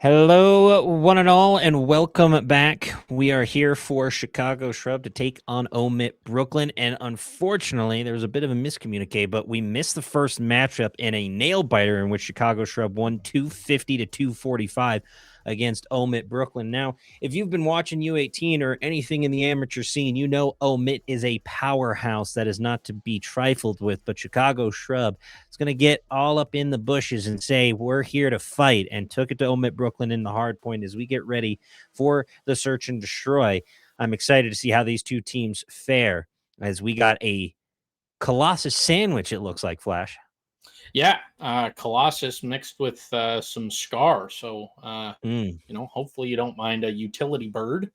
Hello, one and all, and welcome back. We are here for Chicago Shrub to take on OMiT Brooklyn, and unfortunately, there was a bit of a miscommunique, but we missed the first matchup in a nail biter in which Chicago Shrub won 250 to 245 against OMiT Brooklyn. Now, if you've been watching U18 or anything in the amateur scene, you know OMiT is a powerhouse that is not to be trifled with, but Chicago Shrub is going to get all up in the bushes and say, we're here to fight, and took it to OMiT Brooklyn in the hard point as we get ready for the search and destroy. I'm excited to see how these two teams fare as we got a Colossus sandwich, it looks like, Flash. Yeah, Colossus mixed with some Scar. So, hopefully you don't mind a utility bird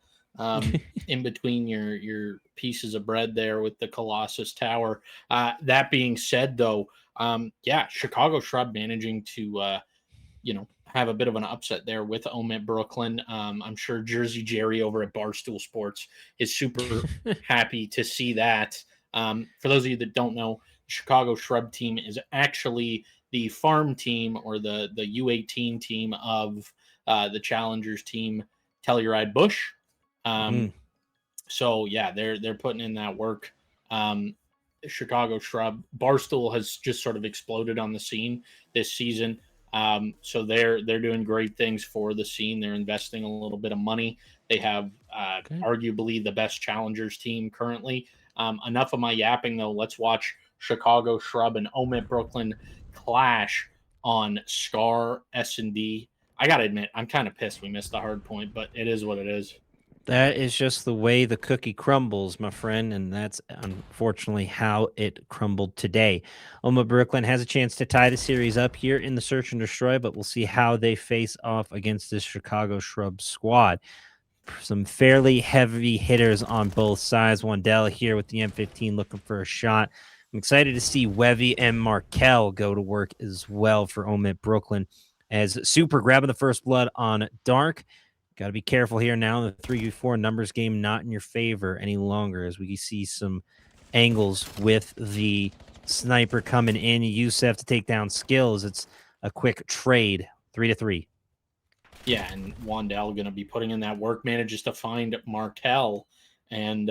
in between your pieces of bread there with the Colossus Tower. That being said, though, Chicago Shrub managing to, have a bit of an upset there with OMiT Brooklyn. I'm sure Jersey Jerry over at Barstool Sports is super happy to see that. For those of you that don't know, Chicago Shrub team is actually the farm team or the U18 team of the Challengers team, Telluride Bush. So yeah, they're putting in that work. Chicago Shrub Barstool has just sort of exploded on the scene this season. So they're doing great things for the scene. They're investing a little bit of money. They have arguably the best Challengers team currently. Enough of my yapping, though. Let's watch Chicago Shrub and OMiT Brooklyn clash on Scar S&D. I got to admit, I'm kind of pissed we missed the hard point, but it is what it is. That is just the way the cookie crumbles, my friend, and that's unfortunately how it crumbled today. OMiT Brooklyn has a chance to tie the series up here in the search and destroy, but we'll see how they face off against this Chicago Shrub squad. Some fairly heavy hitters on both sides. Wandell here with the M15 looking for a shot. I'm excited to see Wevy and Markel go to work as well for OMiT Brooklyn as Super grabbing the first blood on Dark. Got to be careful here now. The 3v4 numbers game not in your favor any longer as we see some angles with the sniper coming in. Youssef to take down skills. It's a quick trade, 3-3. Yeah, and Wandell going to be putting in that work, manages to find Markel. And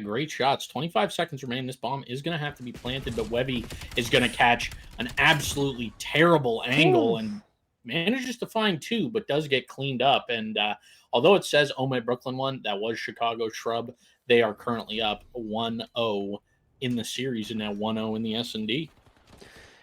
great shots. 25 seconds remain. This bomb is going to have to be planted, but Webby is going to catch an absolutely terrible angle and manages to find two, but does get cleaned up. And although it says OMiT Brooklyn won, that was Chicago Shrub. They are currently up 1-0 in the series and now 1-0 in the S&D.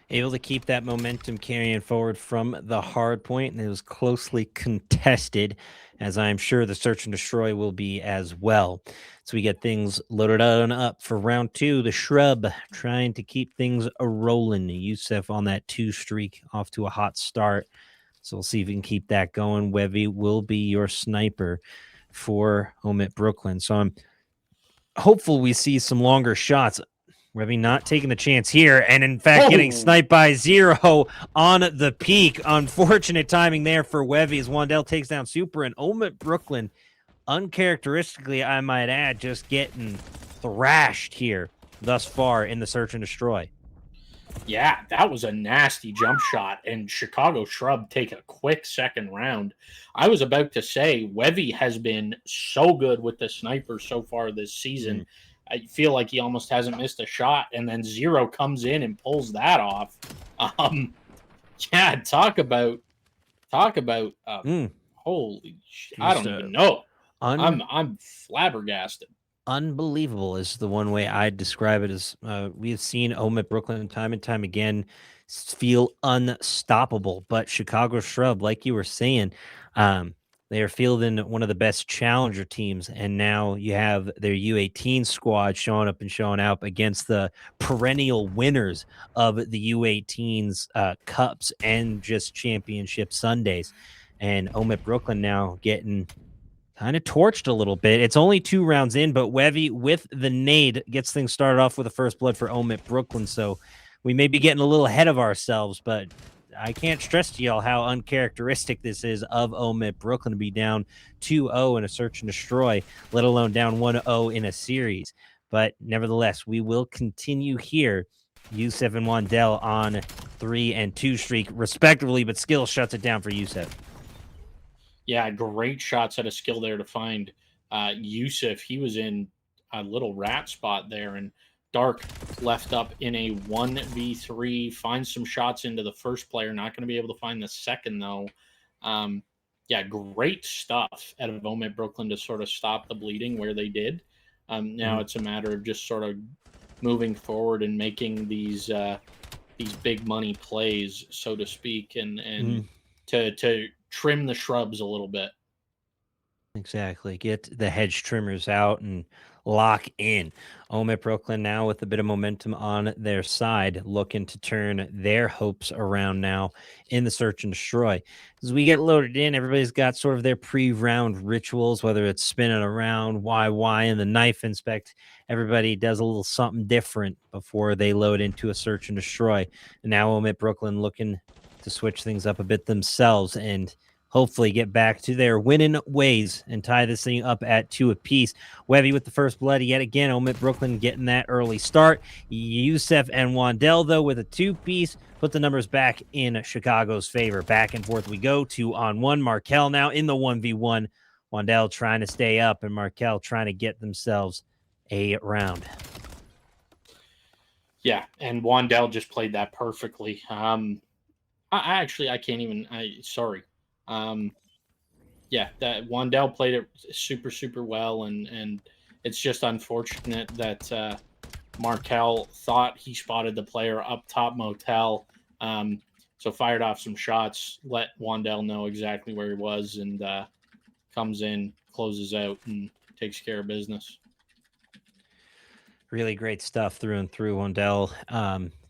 Able to keep that momentum carrying forward from the hard point, and it was closely contested, as I'm sure the search and destroy will be as well. So we get things loaded on up for round two. The Shrub trying to keep things rolling. Youssef on that 2 streak, off to a hot start. So we'll see if we can keep that going. Wevy will be your sniper for OMiT Brooklyn. So I'm hopeful we see some longer shots. Webby not taking the chance here, and in fact getting sniped by Zero on the peak. Unfortunate timing there for Webby as Wandell takes down Super, and OMiT Brooklyn, uncharacteristically, I might add, just getting thrashed here thus far in the search and destroy. Yeah, that was a nasty jump shot, and Chicago Shrub take a quick second round. I was about to say, Wevy has been so good with the sniper so far this season. I feel like he almost hasn't missed a shot, and then Zero comes in and pulls that off. Talk about holy shit. I don't even know. I'm flabbergasted. Unbelievable is the one way I'd describe it. As we have seen OMiT Brooklyn time and time again feel unstoppable, but Chicago Shrub, like you were saying, they are fielding one of the best challenger teams, and now you have their U18 squad showing up and showing out against the perennial winners of the U18's cups and just championship Sundays. And OMiT Brooklyn now getting kind of torched a little bit. It's only 2 rounds in, but Wevy with the nade gets things started off with the first blood for OMiT Brooklyn. So we may be getting a little ahead of ourselves, but I can't stress to y'all how uncharacteristic this is of OMiT Brooklyn to be down 2-0 in a search and destroy, let alone down 1-0 in a series. But nevertheless, we will continue here. Youssef and Wandell on 3 and 2 streak, respectively, but Skill shuts it down for Yusef. Yeah, great shots at a skill there to find Yusuf. He was in a little rat spot there, and Dark left up in a 1v3, finds some shots into the first player. Not going to be able to find the second, though. Yeah, great stuff out of OMiT Brooklyn to sort of stop the bleeding where they did. Now it's a matter of just sort of moving forward and making these big money plays, so to speak, and to trim the shrubs a little bit. Exactly. Get the hedge trimmers out and lock in. OMiT Brooklyn now with a bit of momentum on their side, looking to turn their hopes around now in the search and destroy. As we get loaded in, everybody's got sort of their pre-round rituals, whether it's spinning around, YY, and the knife inspect. Everybody does a little something different before they load into a search and destroy. And now OMiT Brooklyn looking to switch things up a bit themselves and hopefully get back to their winning ways and tie this thing up at 2 apiece. Webby with the first blood yet again. OMiT Brooklyn getting that early start. Yusef and Wandell, though, with a 2-piece, put the numbers back in Chicago's favor. Back and forth we go. 2-on-1. Markel now in the 1v1. Wandell trying to stay up, and Markel trying to get themselves a round. Yeah, and Wandell just played that perfectly. I can't even. Sorry. Yeah, that Wandell played it super well, and it's just unfortunate that Markel thought he spotted the player up top motel, so fired off some shots, let Wandell know exactly where he was, and comes in, closes out, and takes care of business. Really great stuff through and through. Wandell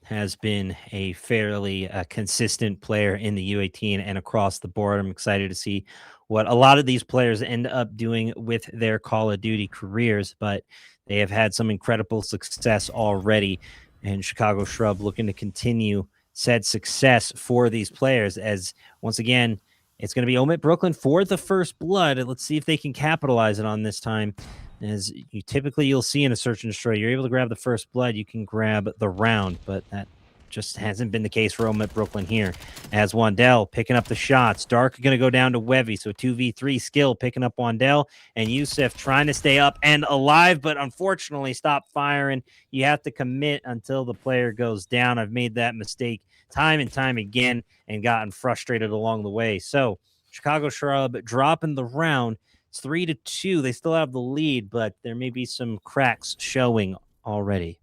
has been a fairly consistent player in the U18 and across the board. I'm excited to see what a lot of these players end up doing with their Call of Duty careers, but they have had some incredible success already. And Chicago Shrub looking to continue said success for these players, as once again, it's going to be OMiT Brooklyn for the first blood. Let's see if they can capitalize it on this time. As you'll see in a search and destroy, you're able to grab the first blood, you can grab the round, but that just hasn't been the case for OMiT Brooklyn here. As Wandell picking up the shots, Dark going to go down to Wevy, so 2v3 Skill picking up Wandell, and Yusef trying to stay up and alive, but unfortunately stop firing. You have to commit until the player goes down. I've made that mistake time and time again and gotten frustrated along the way. So Chicago Shrub dropping the round. It's 3-2. They still have the lead, but there may be some cracks showing already.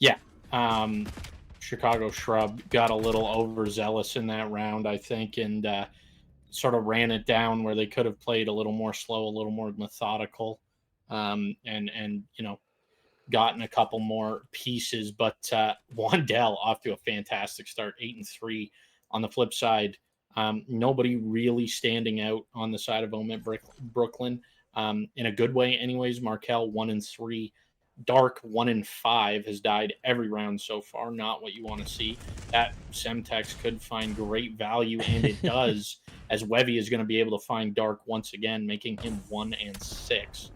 Yeah. Chicago Shrub got a little overzealous in that round, I think, and sort of ran it down where they could have played a little more slow, a little more methodical, and gotten a couple more pieces. But Wandell off to a fantastic start, 8-3. On the flip side, nobody really standing out on the side of OMiT Brooklyn in a good way. Anyways, Markel 1-3. Dark 1-5 has died every round so far. Not what you want to see. That Semtex could find great value, and it does, as Wevy is going to be able to find Dark once again, making him 1-6.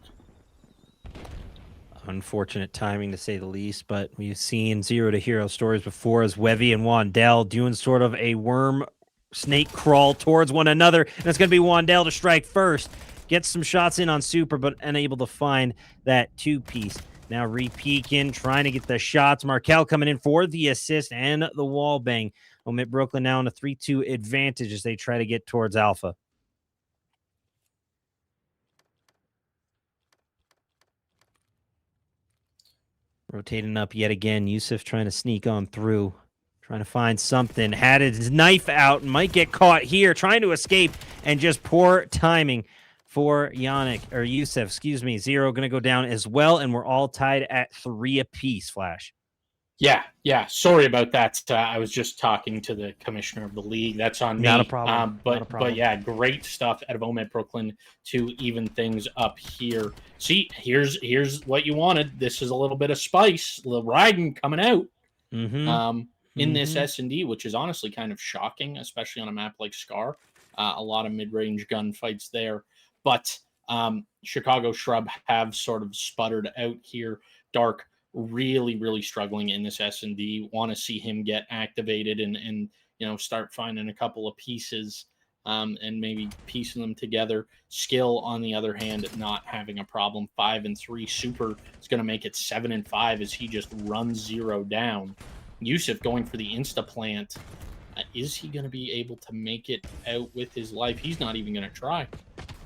Unfortunate timing, to say the least, but we've seen zero to hero stories before, as Wevy and Wandell doing sort of a worm snake crawl towards one another, and it's going to be Wandell to strike first. Gets some shots in on Super, but unable to find that 2-piece. Now re-peeking, trying to get the shots. Markel coming in for the assist and the wall bang. OMiT Brooklyn now on a 3-2 advantage as they try to get towards Alpha. Rotating up yet again. Yusuf trying to sneak on through. Trying to find something. Had his knife out and might get caught here. Trying to escape, and just poor timing for Yusuf, excuse me. Zero going to go down as well, and we're all tied at 3 apiece, Flash. Yeah. Sorry about that. I was just talking to the commissioner of the league. That's on me. Not a problem. But yeah, great stuff out of OMiT Brooklyn to even things up here. See, here's what you wanted. This is a little bit of spice, a little riding coming out. In this S&D, which is honestly kind of shocking, especially on a map like Scar. A lot of mid-range gunfights there. But Chicago Shrub have sort of sputtered out here. Dark really, really struggling in this S&D. Want to see him get activated and start finding a couple of pieces, and maybe piecing them together. Skill, on the other hand, not having a problem. 5-3. Super is going to make it 7-5 as he just runs zero down. Yusuf going for the insta plant. Is he going to be able to make it out with his life? He's not even going to try.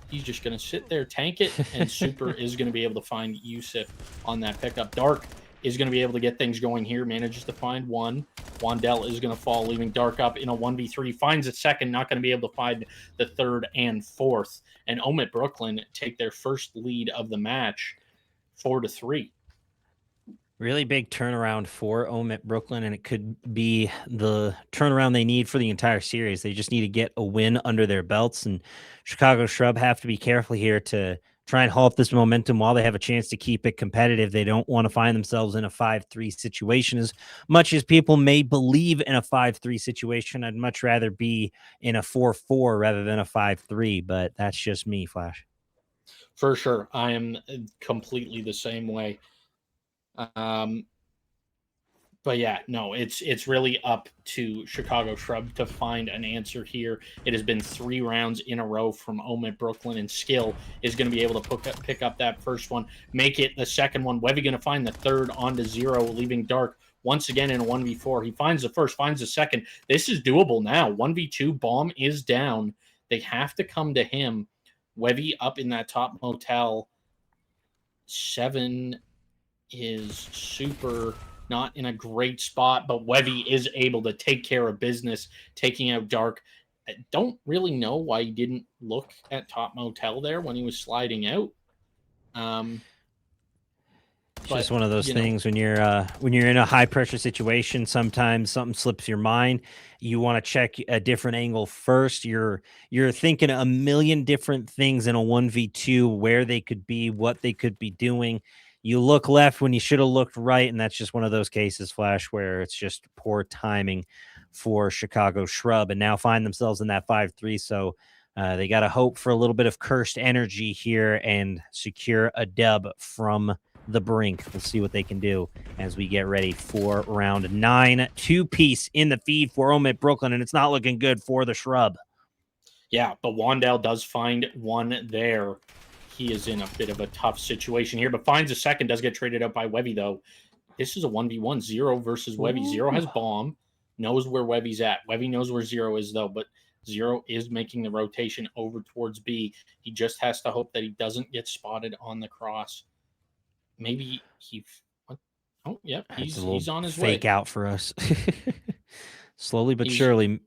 He's just going to sit there, tank it, and Super is going to be able to find Yusuf on that pickup. Dark is going to be able to get things going here, manages to find one. Wandell is going to fall, leaving Dark up in a 1v3. Finds a second, not going to be able to find the third and fourth. And OMiT Brooklyn take their first lead of the match, 4-3. Really big turnaround for OMiT Brooklyn, and it could be the turnaround they need for the entire series. They just need to get a win under their belts, and Chicago Shrub have to be careful here to try and halt this momentum while they have a chance to keep it competitive. They don't want to find themselves in a 5-3 situation. As much as people may believe in a 5-3 situation, I'd much rather be in a 4-4 rather than a 5-3, but that's just me, Flash. For sure. I am completely the same way. But yeah, no, it's really up to Chicago Shrub to find an answer here. It has been 3 rounds in a row from OMiT Brooklyn, and Skill is going to be able to pick up that first one, make it the second one. Webby going to find the third onto zero, leaving Dark once again in a 1v4. He finds the first, finds the second. This is doable now. 1v2, bomb is down. They have to come to him. Webby up in that top motel. 7 is super not in a great spot, but Webby is able to take care of business, taking out Dark. I don't really know why he didn't look at top motel there when he was sliding out. It's just one of those things when you're in a high pressure situation. Sometimes something slips your mind. You want to check a different angle first. You're thinking a million different things in a 1v2, where they could be, what they could be doing. You look left when you should have looked right, and that's just one of those cases, Flash, where it's just poor timing for Chicago Shrub, and now find themselves in that 5-3. So they got to hope for a little bit of cursed energy here and secure a dub from the brink. We'll see what they can do as we get ready for round 9. 2-piece in the feed for OMiT Brooklyn, and it's not looking good for the Shrub. Yeah, but Wandell does find one there. He is in a bit of a tough situation here, but finds a second, does get traded out by Webby, though. This is a 1v1, Zero versus Webby. Ooh. Zero has bomb, knows where Webby's at. Webby knows where Zero is, though, but Zero is making the rotation over towards B. He just has to hope that he doesn't get spotted on the cross. Maybe he... What? Oh, yeah, he's on his way. Fake out for us. Slowly but surely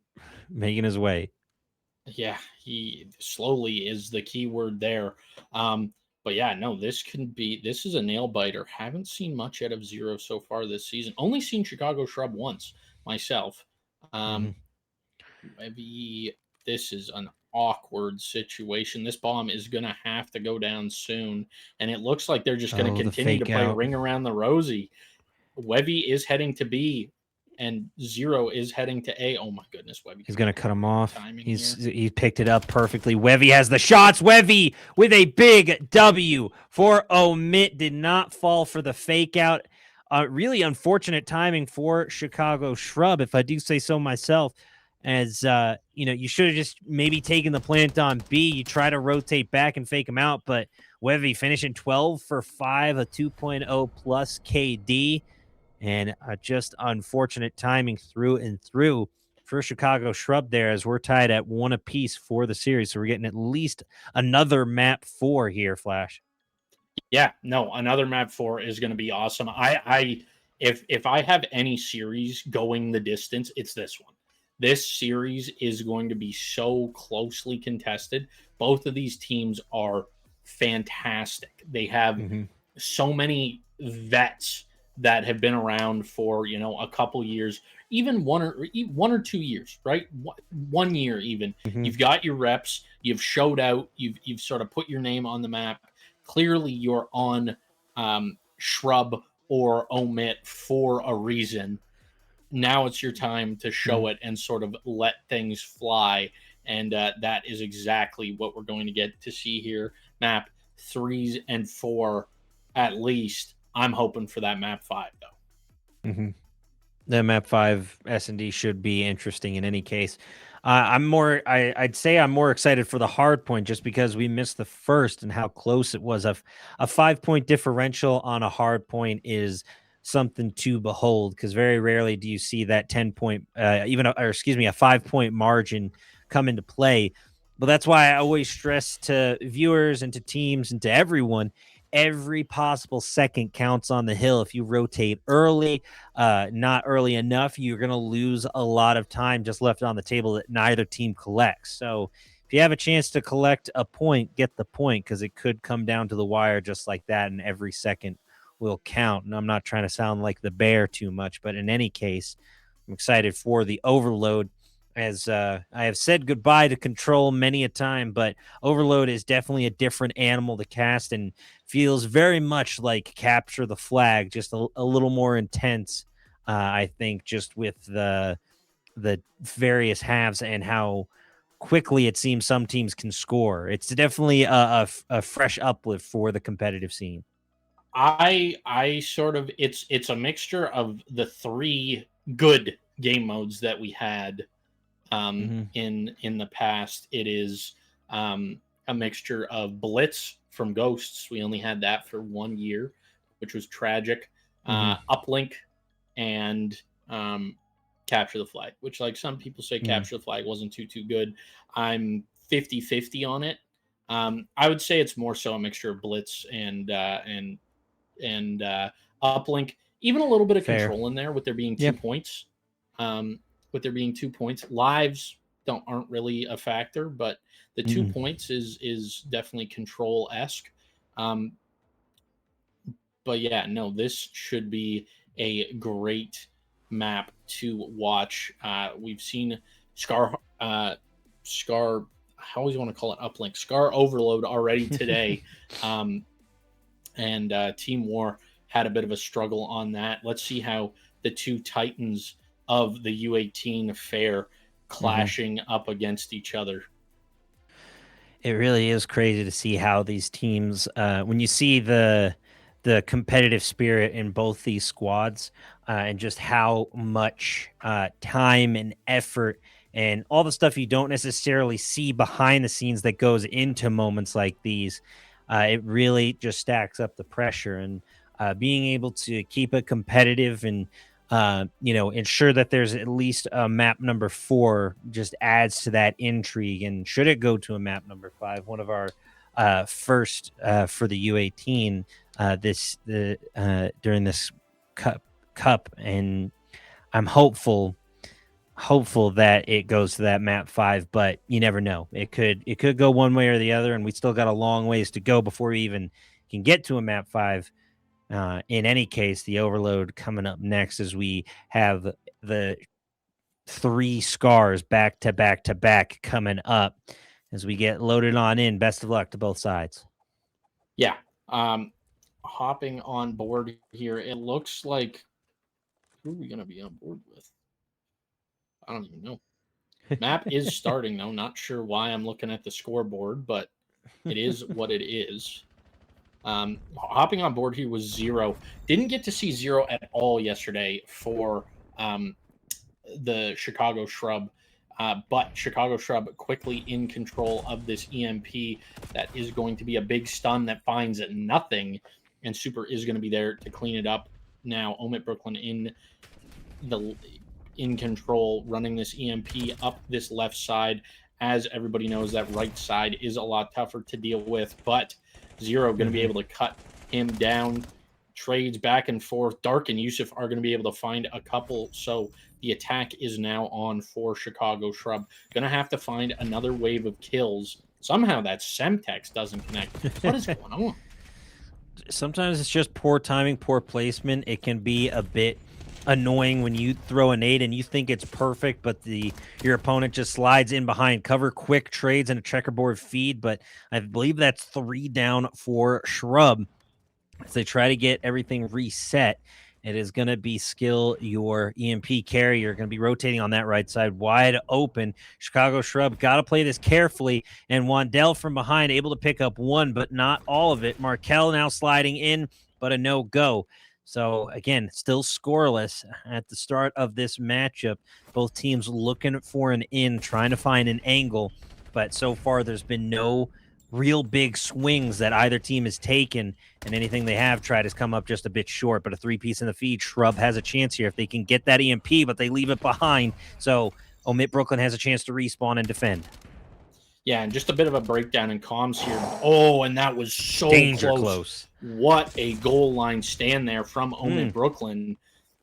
making his way. Yeah, he slowly is the key word there. But yeah, no, this is a nail biter. Haven't seen much out of Zero so far this season. Only seen Chicago Shrub once myself. Maybe this is an awkward situation. This bomb is going to have to go down soon. And it looks like they're just going to continue to play Ring Around the Rosie. Webby is heading to B, and Zero is heading to A. Oh my goodness, Webby. He's going to cut him off. He picked it up perfectly. Webby has the shots. Webby with a big W for OMiT. Did not fall for the fake out. Really unfortunate timing for Chicago Shrub, if I do say so myself. As you should have just maybe taken the plant on B. You try to rotate back and fake him out, but Webby finishing 12 for 5, a 2.0 plus KD. And just unfortunate timing through and through for Chicago Shrub there, as we're tied at 1 apiece for the series. So we're getting at least another map 4 here, Flash. Yeah, no, another map 4 is going to be awesome. If I have any series going the distance, it's this one. This series is going to be so closely contested. Both of these teams are fantastic. They have so many vets that have been around for a couple years, even 1 or 2 years, right? 1 year even. You've got your reps, you've showed out, you've sort of put your name on the map. Clearly, you're on Shrub or OMiT for a reason. Now it's your time to show it and sort of let things fly, and that is exactly what we're going to get to see here. Map 3 and 4 at least I'm hoping for that map 5 though. Mhm. The map 5 S&D should be interesting in any case. I'm more I'd say I'm more excited for the hard point just because we missed the first and how close it was. A 5-point differential on a hard point is something to behold because very rarely do you see that 10-point or excuse me, a 5-point margin come into play. But that's why I always stress to viewers and to teams and to everyone, every possible second counts on the hill. If you rotate early, not early enough, you're going to lose a lot of time just left on the table that neither team collects. So if you have a chance to collect a point, get the point because it could come down to the wire just like that, and every second will count. And I'm not trying to sound like the bear too much, but in any case, I'm excited for the overload. As I have said goodbye to control many a time, but overload is definitely a different animal to cast and feels very much like capture the flag, just a little more intense. I think just with the various halves and how quickly it seems some teams can score. It's definitely a fresh uplift for the competitive scene. I sort of it's a mixture of the three good game modes that we had Hmm. in the past. It is a mixture of Blitz from Ghosts. We only had that for 1 year, which was tragic. Hmm. Uplink and Capture the Flag, which like some people say Hmm. Capture the Flag wasn't too good. I'm 50-50 on it. I would say it's more so a mixture of Blitz and uplink, even a little bit of Fair. control in there with there being Yeah. 2 points. Um, with there being 2 points, lives don't aren't really a factor, but the two Mm-mm. points is definitely control esque. Um, but yeah, no, this should be a great map to watch. We've seen Scar. I always want to call it uplink. Scar Overload already today. Um, and Team War had a bit of a struggle on that. Let's see how the two titans of the U18 fare Hmm. clashing up against each other. It really is crazy to see how these teams, when you see the competitive spirit in both these squads, and just how much time and effort and all the stuff you don't necessarily see behind the scenes that goes into moments like these, it really just stacks up the pressure and being able to keep it competitive and ensure that there's at least a map number 4 just adds to that intrigue. And should it go to a map number 5, one of our first for the U18 this the during this cup, and I'm hopeful that it goes to that map 5, but you never know. It could go one way or the other, and we still got a long ways to go before we even can get to a map 5. In any case, the overload coming up next as we have the 3 scars back to back to back coming up as we get loaded on in. Best of luck to both sides. Yeah. Um, Hopping on board here, it looks like who are we going to be on board with? I don't even know. Map is starting though. Not sure why I'm looking at the scoreboard, but it is what it is. Hopping on board here was Zero. Didn't get to see Zero at all yesterday for um, the Chicago Shrub. But Chicago Shrub quickly in control of this EMP that is going to be a big stun that finds nothing, and Super is going to be there to clean it up. Now OMiT Brooklyn the in control, running this EMP up this left side. As everybody knows, that right side is a lot tougher to deal with, but Zero going to be Mhm. able to cut him down. Trades back and forth. Dark and Yusuf are going to be able to find a couple. So the attack is now on for Chicago Shrub. Going to have to find another wave of kills. Somehow that Semtex doesn't connect. What is going on? Sometimes it's just poor timing, poor placement. It can be a bit annoying when you throw a nade and you think it's perfect, but the your opponent just slides in behind cover, quick trades and a checkerboard feed. But I believe that's 3 down for Shrub as they try to get everything reset. It is going to be skill your EMP carrier, going to be rotating on that right side wide open. Chicago Shrub got to play this carefully, and Wandell from behind able to pick up one, but not all of it. Markel now sliding in but a no-go. So again, still scoreless at the start of this matchup. Both teams looking for an in, trying to find an angle, but so far there's been no real big swings that either team has taken, and anything they have tried has come up just a bit short. But a three-piece in the feed, Shrub has a chance here if they can get that EMP, but they leave it behind. So OMiT Brooklyn has a chance to respawn and defend. Yeah, and just a bit of a breakdown in comms here. Oh, and that was so Danger close. What a goal line stand there from OMiT Brooklyn.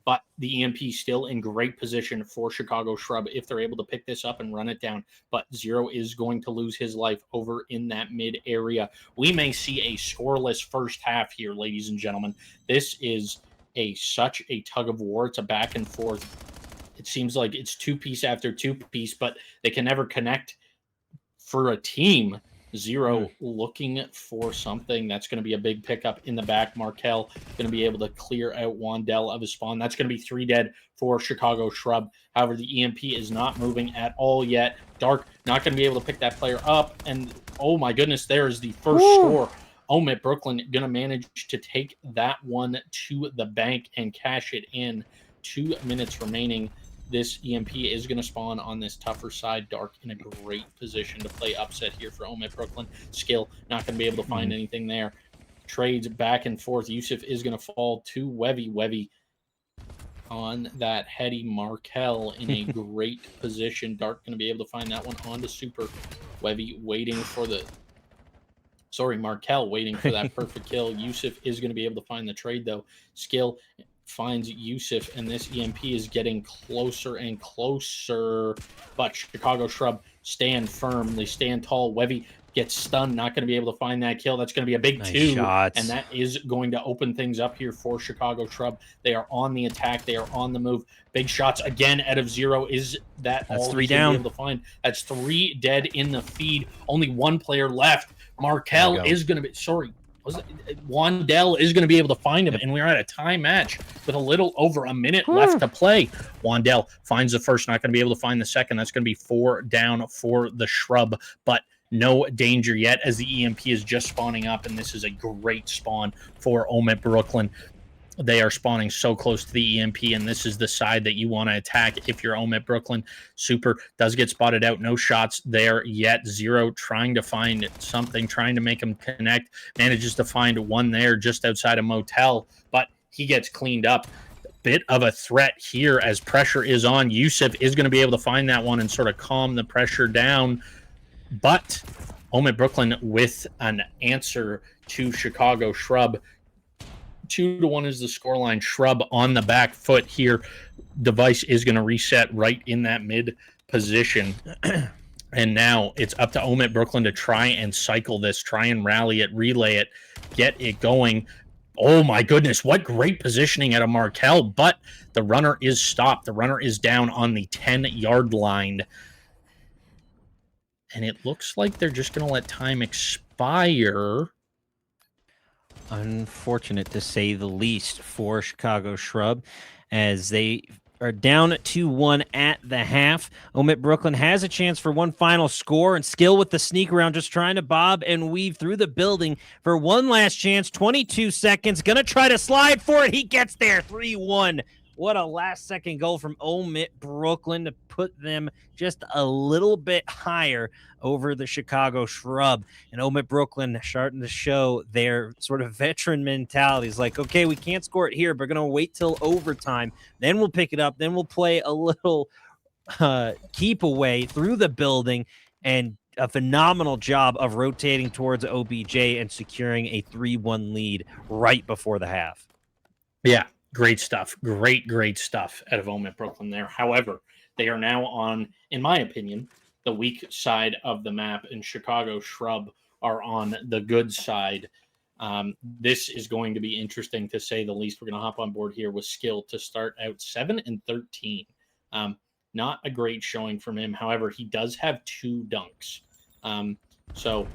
But the EMP still in great position for Chicago Shrub if they're able to pick this up and run it down. But Zero is going to lose his life over in that mid area. We may see a scoreless first half here, ladies and gentlemen. This is such a tug of war. It's a back and forth. It seems like it's two-piece after two-piece, but they can never connect for a team. Zero looking for something. That's going to be a big pickup in the back. Markel going to be able to clear out Wandell of his spawn. That's going to be 3 dead for Chicago Shrub. However, the EMP is not moving at all yet. Dark not going to be able to pick that player up. And oh my goodness, there is the first score. OMiT Brooklyn going to manage to take that one to the bank and cash it in. 2 minutes remaining. This EMP is going to spawn on this tougher side. Dark in a great position to play upset here for OMiT Brooklyn. Skill not going to be able to find anything there. Trades back and forth. Yusuf is going to fall to Wevy. Wevy on that heady. Markel in a great position. Dark going to be able to find that one onto Super. Wevy waiting for the... Sorry, Markel waiting for that perfect kill. Yusuf is going to be able to find the trade, though. Skill finds Yusuf, and this EMP is getting closer and closer. But Chicago Shrub stand firm. They stand tall. Wevy gets stunned, not going to be able to find that kill. That's going to be a big 2, shots. and that is going to open things up here for Chicago Shrub. They are on the attack. They are on the move. Big shots again out of Zero. Is that's all 3 he's down. Be able to find? That's 3 dead in the feed. Only 1 player left. Markel is going to be... Sorry. Wandell is going to be able to find him, and we're at a tie match with a little over a minute left to play. Wandell finds the first, not going to be able to find the second. That's going to be 4 down for the Shrub, but no danger yet as the EMP is just spawning up, and this is a great spawn for OMiT Brooklyn. They are spawning so close to the EMP, and this is the side that you want to attack if you're OMiT Brooklyn. Super does get spotted out. No shots there yet. Zero trying to find something, trying to make him connect. Manages to find one there just outside a motel, but he gets cleaned up. Bit of a threat here as pressure is on. Yusuf is going to be able to find that one and sort of calm the pressure down, but OMiT Brooklyn with an answer to Chicago Shrub. 2-1 is the scoreline. Shrub on the back foot here. Device is going to reset right in that mid position. And now it's up to OMiT Brooklyn to try and cycle this, try and rally it, relay it, get it going. Oh my goodness, what great positioning out of Markel, but the runner is stopped. The runner is down on the 10-yard line. And it looks like they're just going to let time expire. Unfortunate to say the least for Chicago Shrub, as they are down 2-1 at the half. OMiT Brooklyn has a chance for one final score, and Skill with the sneak around, just trying to bob and weave through the building for one last chance. 22 seconds, gonna try to slide for it. He gets there. 3-1. What a last-second goal from OMiT Brooklyn to put them just a little bit higher over the Chicago Shrub. And OMiT Brooklyn starting to show their sort of veteran mentality. It's like, okay, we can't score it here, but we're going to wait till overtime. Then we'll pick it up. Then we'll play a little keep away through the building, and a phenomenal job of rotating towards OBJ and securing a 3-1 lead right before the half. Yeah. Great stuff. Great stuff out of OMiT Brooklyn there. However, they are now on, in my opinion, the weak side of the map, and Chicago Shrub are on the good side. This is going to be interesting, to say the least. We're going to hop on board here with Skill to start out 7-13. Not a great showing from him. However, he does have 2 dunks. So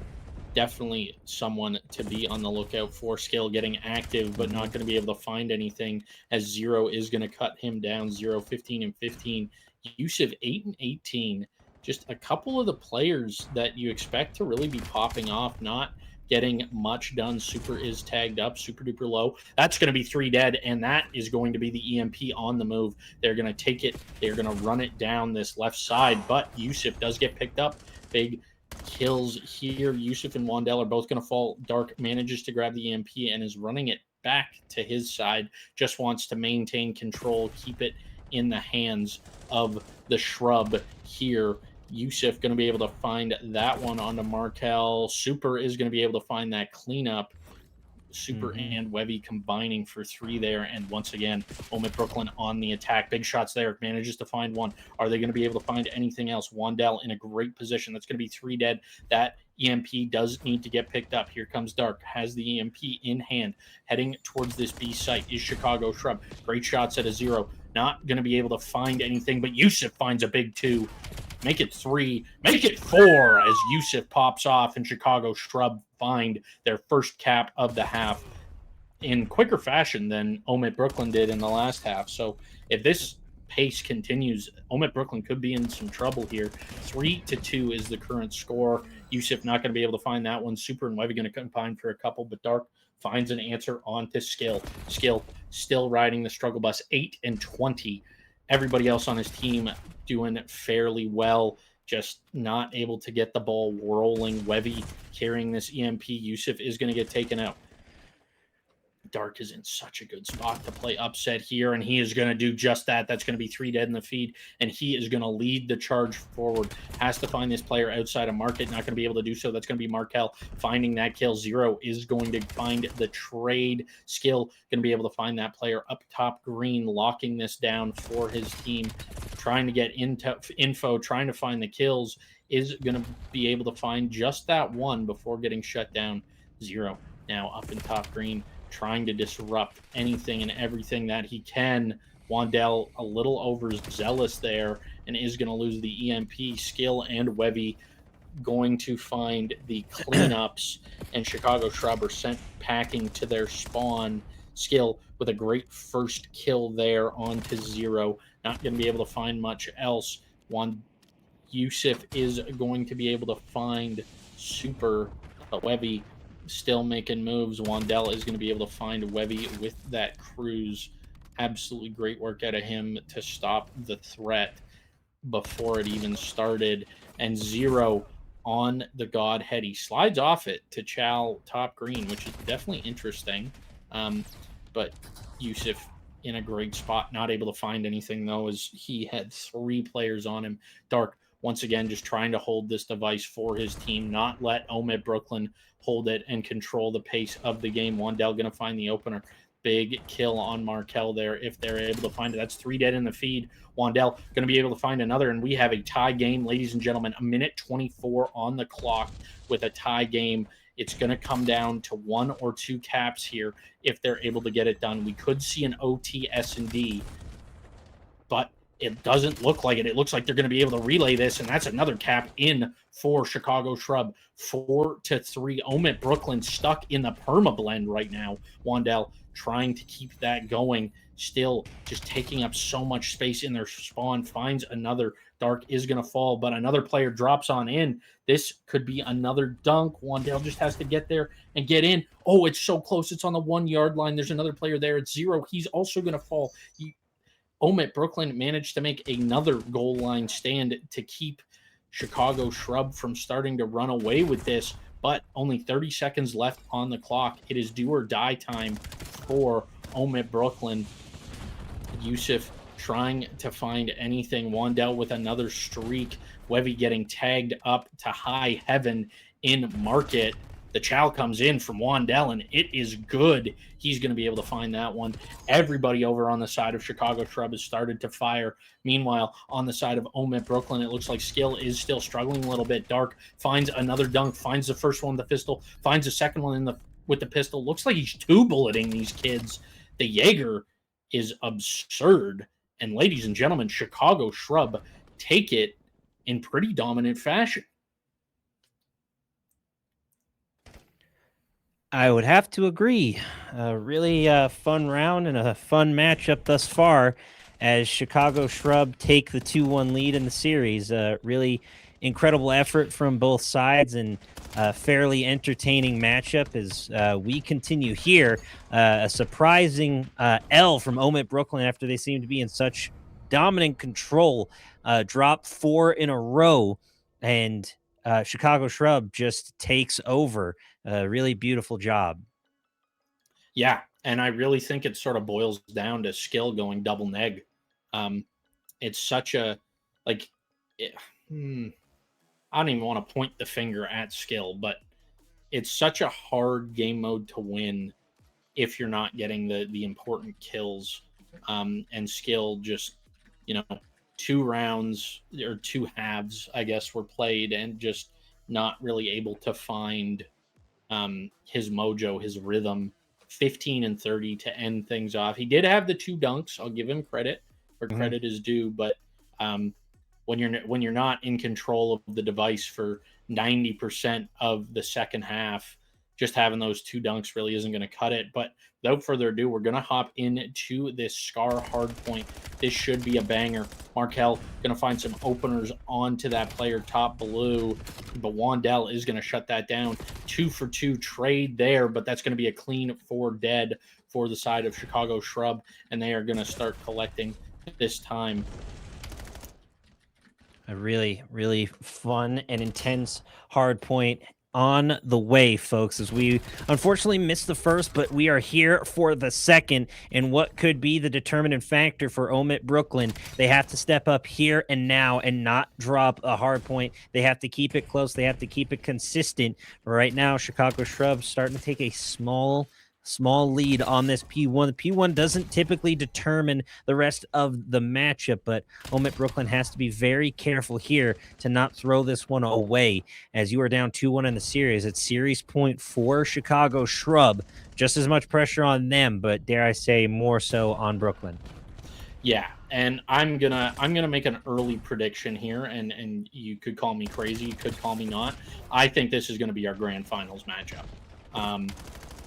definitely someone to be on the lookout for. Skill getting active, but not going to be able to find anything, as Zero is going to cut him down. 0, 15-15. Yusuf 8-18. Just a couple of the players that you expect to really be popping off, not getting much done. Super is tagged up, super duper low. That's going to be 3 dead, and that is going to be the EMP on the move. They're going to take it. They're going to run it down this left side, but Yusuf does get picked up. Big kills here. Yusuf and Wandel are both going to fall. Dark manages to grab the EMP and is running it back to his side. Just wants to maintain control, keep it in the hands of the Shrub here. Yusuf going to be able to find that one onto Markel. Super is going to be able to find that cleanup. Super and Webby combining for 3 there. And once again, OMiT Brooklyn on the attack. Big shots there. Manages to find one. Are they going to be able to find anything else? Wandel in a great position. That's going to be 3 dead. That EMP does need to get picked up. Here comes Dark. Has the EMP in hand. Heading towards this B site is Chicago Shrub. Great shots at a 0. Not going to be able to find anything, but Yusuf finds a big 2. Make it 3, make it 4 as Yusuf pops off and Chicago Shrub find their first cap of the half in quicker fashion than OMiT Brooklyn did in the last half. So if this pace continues, OMiT Brooklyn could be in some trouble here. 3-2 is the current score. Yusuf not going to be able to find that one. Super and Webby going to combine for a couple, but Dark finds an answer onto Skill. Skill still riding the struggle bus, 8-20. Everybody else on his team doing fairly well, just not able to get the ball rolling. Webby carrying this EMP. Yusuf is going to get taken out. Dark is in such a good spot to play upset here, and he is going to do just that. That's going to be 3 dead in the feed, and he is going to lead the charge forward. Has to find this player outside of Market. Not going to be able to do so. That's going to be Markel finding that kill. 0 is going to find the trade. Skill going to be able to find that player up top green, locking this down for his team. Trying to get into info, trying to find the kills. Is going to be able to find just that one before getting shut down. 0 now up in top green, trying to disrupt anything and everything that he can. Wandel a little overzealous there and is going to lose the EMP. Skill and Webby going to find the cleanups, and Chicago Shrub are sent packing to their spawn. Skill with a great first kill there onto 0. Not going to be able to find much else. Yusuf is going to be able to find Super, but Webby still making moves. Wandel is going to be able to find Webby with that cruise. Absolutely great work out of him to stop the threat before it even started. And 0 on the Godhead. He slides off it to Chow top green, which is definitely interesting. But Yusuf in a great spot, not able to find anything though, as he had 3 players on him. Dark once again just trying to hold this device for his team, not let OMiT Brooklyn hold it and control the pace of the game. Wandel going to find the opener. Big kill on Markel there if they're able to find it. That's 3 dead in the feed. Wandel going to be able to find another, and we have a tie game, ladies and gentlemen. 1:24 on the clock with a tie game. It's going to come down to 1 or 2 caps here if they're able to get it done. We could see an OT S&D, but it doesn't look like it. It looks like they're going to be able to relay this, and that's another cap in for Chicago Shrub. 4-3. OMiT Brooklyn stuck in the perma blend right now. Wandel trying to keep that going. Still just taking up so much space in their spawn. Finds another. Dark is going to fall, but another player drops on in. This could be another dunk. Wandel just has to get there and get in. Oh, it's so close. It's on the 1-yard line. There's another player there. It's 0. He's also going to fall. OMiT Brooklyn managed to make another goal line stand to keep Chicago Shrub from starting to run away with this, but only 30 seconds left on the clock. It is do or die time for OMiT Brooklyn. Yusuf trying to find anything. Wandel with another streak. Webby getting tagged up to high heaven in Market. The chow comes in from Wandel, and it is good. He's going to be able to find that one. Everybody over on the side of Chicago Shrub has started to fire. Meanwhile, on the side of OMiT Brooklyn, it looks like Skill is still struggling a little bit. Dark finds another dunk, finds the first one with the pistol, finds the second one with the pistol. Looks like he's 2-bulleting these kids. The Jaeger is absurd. And ladies and gentlemen, Chicago Shrub take it in pretty dominant fashion. I would have to agree. A really fun round and a fun matchup thus far as Chicago Shrub take the 2-1 lead in the series. Really incredible effort from both sides and a fairly entertaining matchup as we continue here. A surprising L from OMiT Brooklyn after they seem to be in such dominant control. Drop 4 in a row, and Chicago Shrub just takes over. Really beautiful job. Yeah, and I really think it sort of boils down to skill going double neg. Um, it's such a like. It, hmm, I don't even want to point the finger at skill, but it's such a hard game mode to win if you're not getting the important kills. And skill just, you know, 2 rounds or 2 halves, I guess, were played and just not really able to find his mojo, his rhythm. 15 and 30 to end things off. He did have the 2 dunks. I'll give him credit where Mhm. credit is due, but um, when you're not in control of the device for 90% of the second half, just having those 2 dunks really isn't going to cut it. But without further ado, we're going to hop into this Scar hard point. This should be a banger. Markel going to find some openers onto that player top blue, but Wandell is going to shut that down. 2 for 2 trade there, but that's going to be a clean 4 dead for the side of Chicago Shrub, and they are going to start collecting this time. A really, really fun and intense hard point on the way, folks, as we unfortunately missed the first, but we are here for the second. And what could be the determining factor for OMiT Brooklyn? They have to step up here and now and not drop a hard point. They have to keep it close. They have to keep it consistent. Right now, Chicago Shrubs starting to take a small lead on this P1. The P1 doesn't typically determine the rest of the matchup, but OMiT Brooklyn has to be very careful here to not throw this one away. As you are down 2-1 in the series, it's series point for Chicago Shrub. Just as much pressure on them, but dare I say more so on Brooklyn. Yeah, and I'm gonna make an early prediction here, and you could call me crazy, you could call me not. I think this is gonna be our grand finals matchup. Um,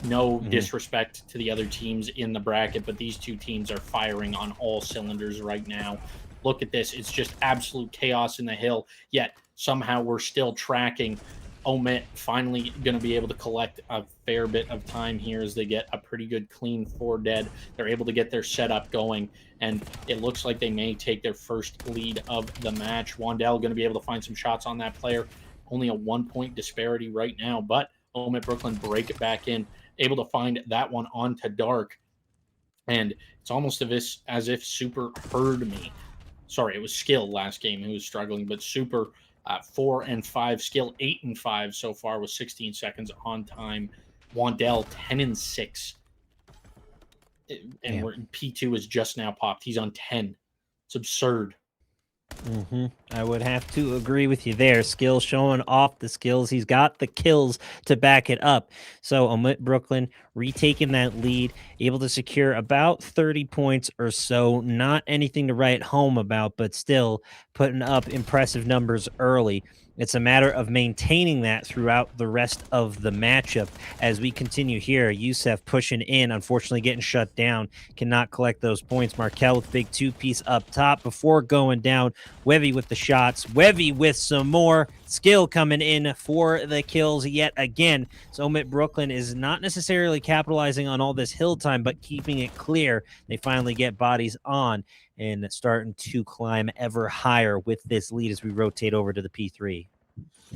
no disrespect to the other teams in the bracket, but these two teams are firing on all cylinders right now. Look at this. It's just absolute chaos in the hill, yet somehow we're still tracking. OMiT finally going to be able to collect a fair bit of time here as they get a pretty good clean 4 dead. They're able to get their setup going, and it looks like they may take their first lead of the match. Wandell going to be able to find some shots on that player. Only a 1-point disparity right now, but OMiT Brooklyn break it back in, able to find that one onto Dark. And it's almost as if Super heard me. Sorry, it was Skill last game who was struggling, but Super 4 and 5, Skill 8 and 5 so far with 16 seconds on time. Wandell 10 and 6. And P2 is just now popped. He's on 10. It's absurd. I would have to agree with you there. Skill showing off the skills. He's got the kills to back it up. So OMiT Brooklyn retaking that lead, able to secure about 30 points or so. Not anything to write home about, but still putting up impressive numbers early. It's a matter of maintaining that throughout the rest of the matchup as we continue here. Youssef pushing in, unfortunately getting shut down, cannot collect those points. Markel with big 2-piece up top before going down. Wevy with the shots. Wevy with some more. Skill coming in for the kills yet again. So OMiT Brooklyn is not necessarily capitalizing on all this hill time, but keeping it clear. They finally get bodies on and starting to climb ever higher with this lead as we rotate over to the P3.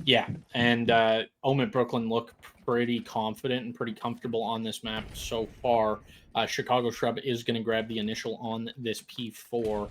Yeah, and OMiT Brooklyn look pretty confident and pretty comfortable on this map so far. Chicago Shrub is going to grab the initial on this P4.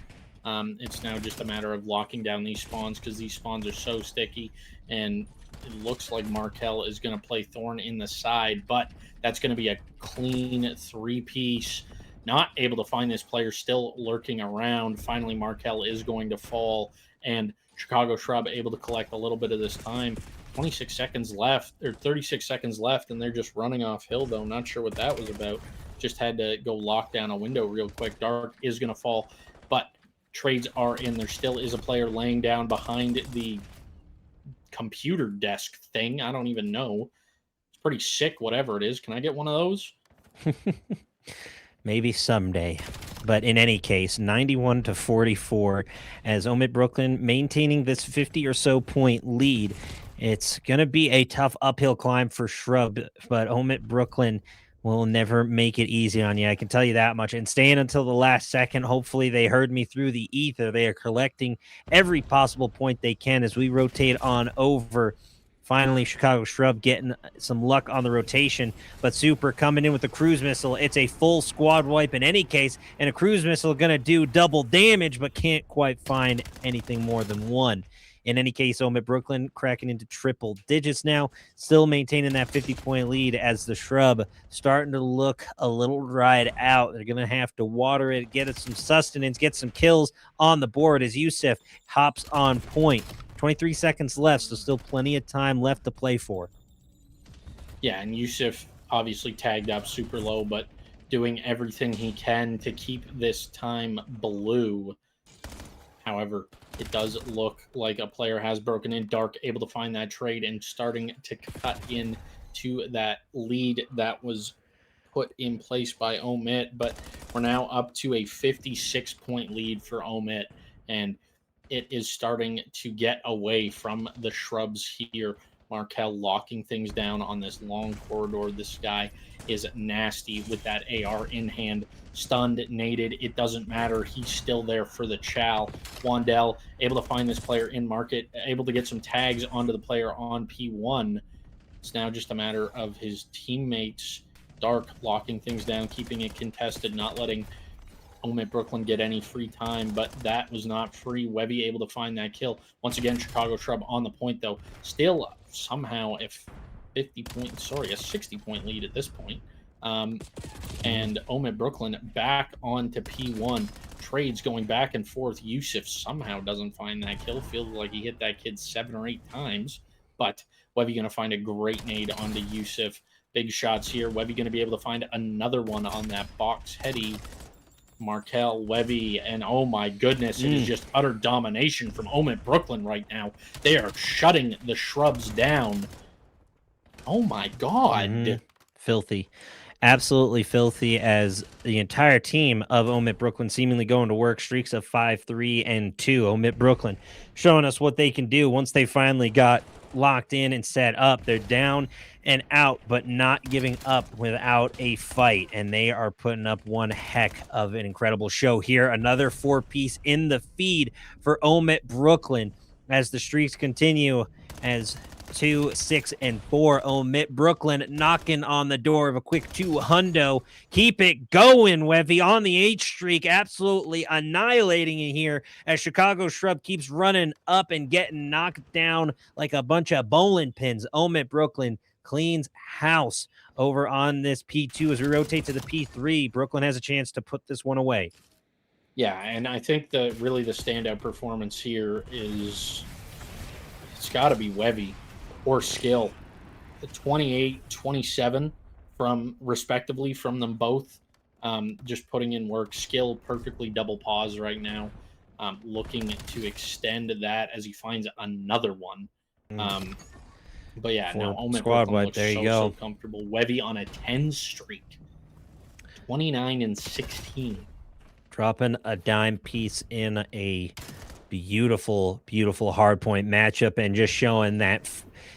It's now just a matter of locking down these spawns because these spawns are so sticky, and it looks like Markel is going to play Thorn in the side, but that's going to be a clean 3-piece. Not able to find this player, still lurking around. Finally, Markel is going to fall, and Chicago Shrub able to collect a little bit of this time. 26 seconds left, or 36 seconds left, and they're just running off hill, though. Not sure what that was about. Just had to go lock down a window real quick. Dark is going to fall, but trades are in. There still is a player laying down behind the computer desk thing. I don't even know. It's pretty sick, whatever it is. Can I get one of those? Maybe someday. But in any case, 91-44 as OMiT Brooklyn maintaining this 50 or so point lead. It's going to be a tough uphill climb for Shrub, but OMiT Brooklyn will never make it easy on you. I can tell you that much. And staying until the last second, hopefully they heard me through the ether. They are collecting every possible point they can as we rotate on over. Finally, Chicago Shrub getting some luck on the rotation, but Super coming in with the cruise missile. It's a full squad wipe in any case, and a cruise missile going to do double damage, but can't quite find anything more than one. In any case, OMiT Brooklyn cracking into triple digits now, still maintaining that 50-point lead as the Shrub starting to look a little dried out. They're going to have to water it, get it some sustenance, get some kills on the board as Yusuf hops on point. 23 seconds left, so still plenty of time left to play for. Yeah, and Yusuf obviously tagged up super low, but doing everything he can to keep this time blue. However, it does look like a player has broken in. Dark able to find that trade and starting to cut in to that lead that was put in place by OMiT, but we're now up to a 56-point lead for OMiT, and it is starting to get away from the Shrubs here. Markel locking things down on this long corridor. This guy is nasty with that AR in hand. Stunned, naded, it doesn't matter. He's still there for the chow. Wandell able to find this player in market, able to get some tags onto the player on P1. It's now just a matter of his teammates, Dark, locking things down, keeping it contested, not letting OMiT Brooklyn get any free time, but that was not free. Webby able to find that kill. Once again, Chicago Shrub on the point, though. Still, somehow, a 60-point lead at this point. And OMiT Brooklyn back onto P1. Trades going back and forth. Yusuf somehow doesn't find that kill. Feels like he hit that kid 7 or 8 times. But Webby going to find a great nade onto Yusuf. Big shots here. Webby going to be able to find another one on that box heady. Markel, Webby, and oh my goodness, it is just utter domination from OMiT Brooklyn right now. They are shutting the Shrubs down. Oh my God. Filthy. Absolutely filthy as the entire team of OMiT Brooklyn seemingly going to work. Streaks of 5-3 and 2. OMiT Brooklyn showing us what they can do once they finally got locked in and set up. They're down and out, but not giving up without a fight. And they are putting up one heck of an incredible show here. Another 4-piece in the feed for OMiT Brooklyn as the streaks continue as 2, 6, and 4. OMiT Brooklyn knocking on the door of a quick 2-hundo. Keep it going, Wevy, on the H streak. Absolutely annihilating it here as Chicago Shrub keeps running up and getting knocked down like a bunch of bowling pins. OMiT Brooklyn cleans house over on this P2 as we rotate to the P3. Brooklyn has a chance to put this one away. Yeah, and I think really the standout performance here is it's got to be Webby or Skill. The 28, 27 from respectively from them both. Just putting in work. Skill perfectly double pause right now. Looking to extend that as he finds another one. But yeah, no, OMiT Brooklyn looks so comfortable. Webby on a 10 streak. 29 and 16. Dropping a dime piece in a beautiful, beautiful hardpoint matchup and just showing that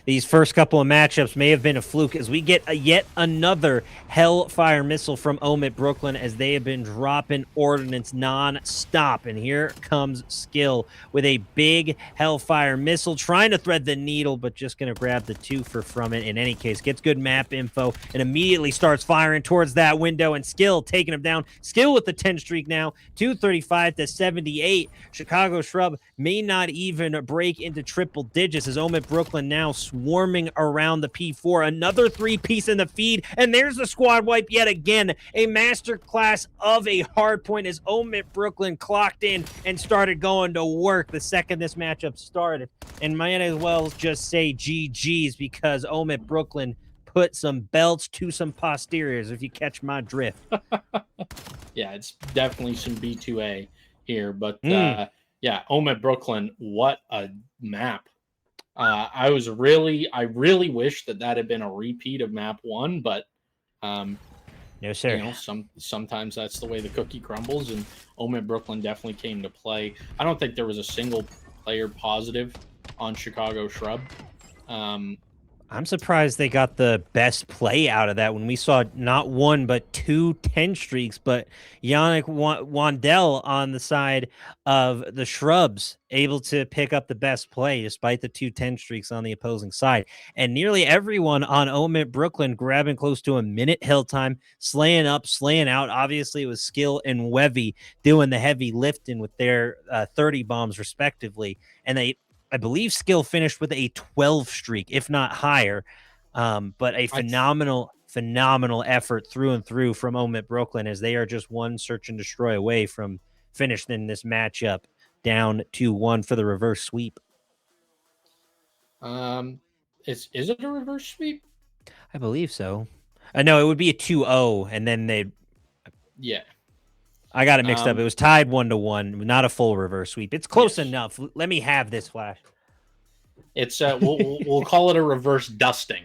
these first couple of matchups may have been a fluke as we get yet another Hellfire missile from OMiT Brooklyn as they have been dropping ordnance non-stop. And here comes Skill with a big Hellfire missile, trying to thread the needle, but just going to grab the twofer from it. In any case, gets good map info and immediately starts firing towards that window, and Skill taking him down. Skill with the 10 streak now, 235-78. Chicago Shrub may not even break into triple digits as OMiT Brooklyn now swarming around the P4. Another 3-piece in the feed, and there's the squad wipe yet again. A masterclass of a hard point as OMiT Brooklyn clocked in and started going to work the second this matchup started. And might as well just say GG's because OMiT Brooklyn put some belts to some posteriors, if you catch my drift. Yeah, it's definitely some B2A here, but yeah, OMiT Brooklyn, what a map. I really wish that had been a repeat of map 1, but No, sir. Sometimes that's the way the cookie crumbles, and OMiT Brooklyn definitely came to play. I don't think there was a single player positive on Chicago Shrub. I'm surprised they got the best play out of that when we saw not one but 2 10 streaks, but Yannick Wandel on the side of the Shrubs able to pick up the best play despite the 2 10 streaks on the opposing side. And nearly everyone on OMiT Brooklyn grabbing close to a minute hill time, slaying up, slaying out. Obviously, it was Skill and Wevy doing the heavy lifting with their 30 bombs respectively. And I believe Skill finished with a 12 streak, if not higher. But a phenomenal effort through and through from OMiT Brooklyn, as they are just one search and destroy away from finishing this matchup down 2-1 for the reverse sweep. Is it a reverse sweep? I believe so. No, it would be a 2-0, and then yeah. I got it mixed up. It was tied 1-1, not a full reverse sweep. It's close enough. Let me have this, Flash. It's we'll call it a reverse dusting.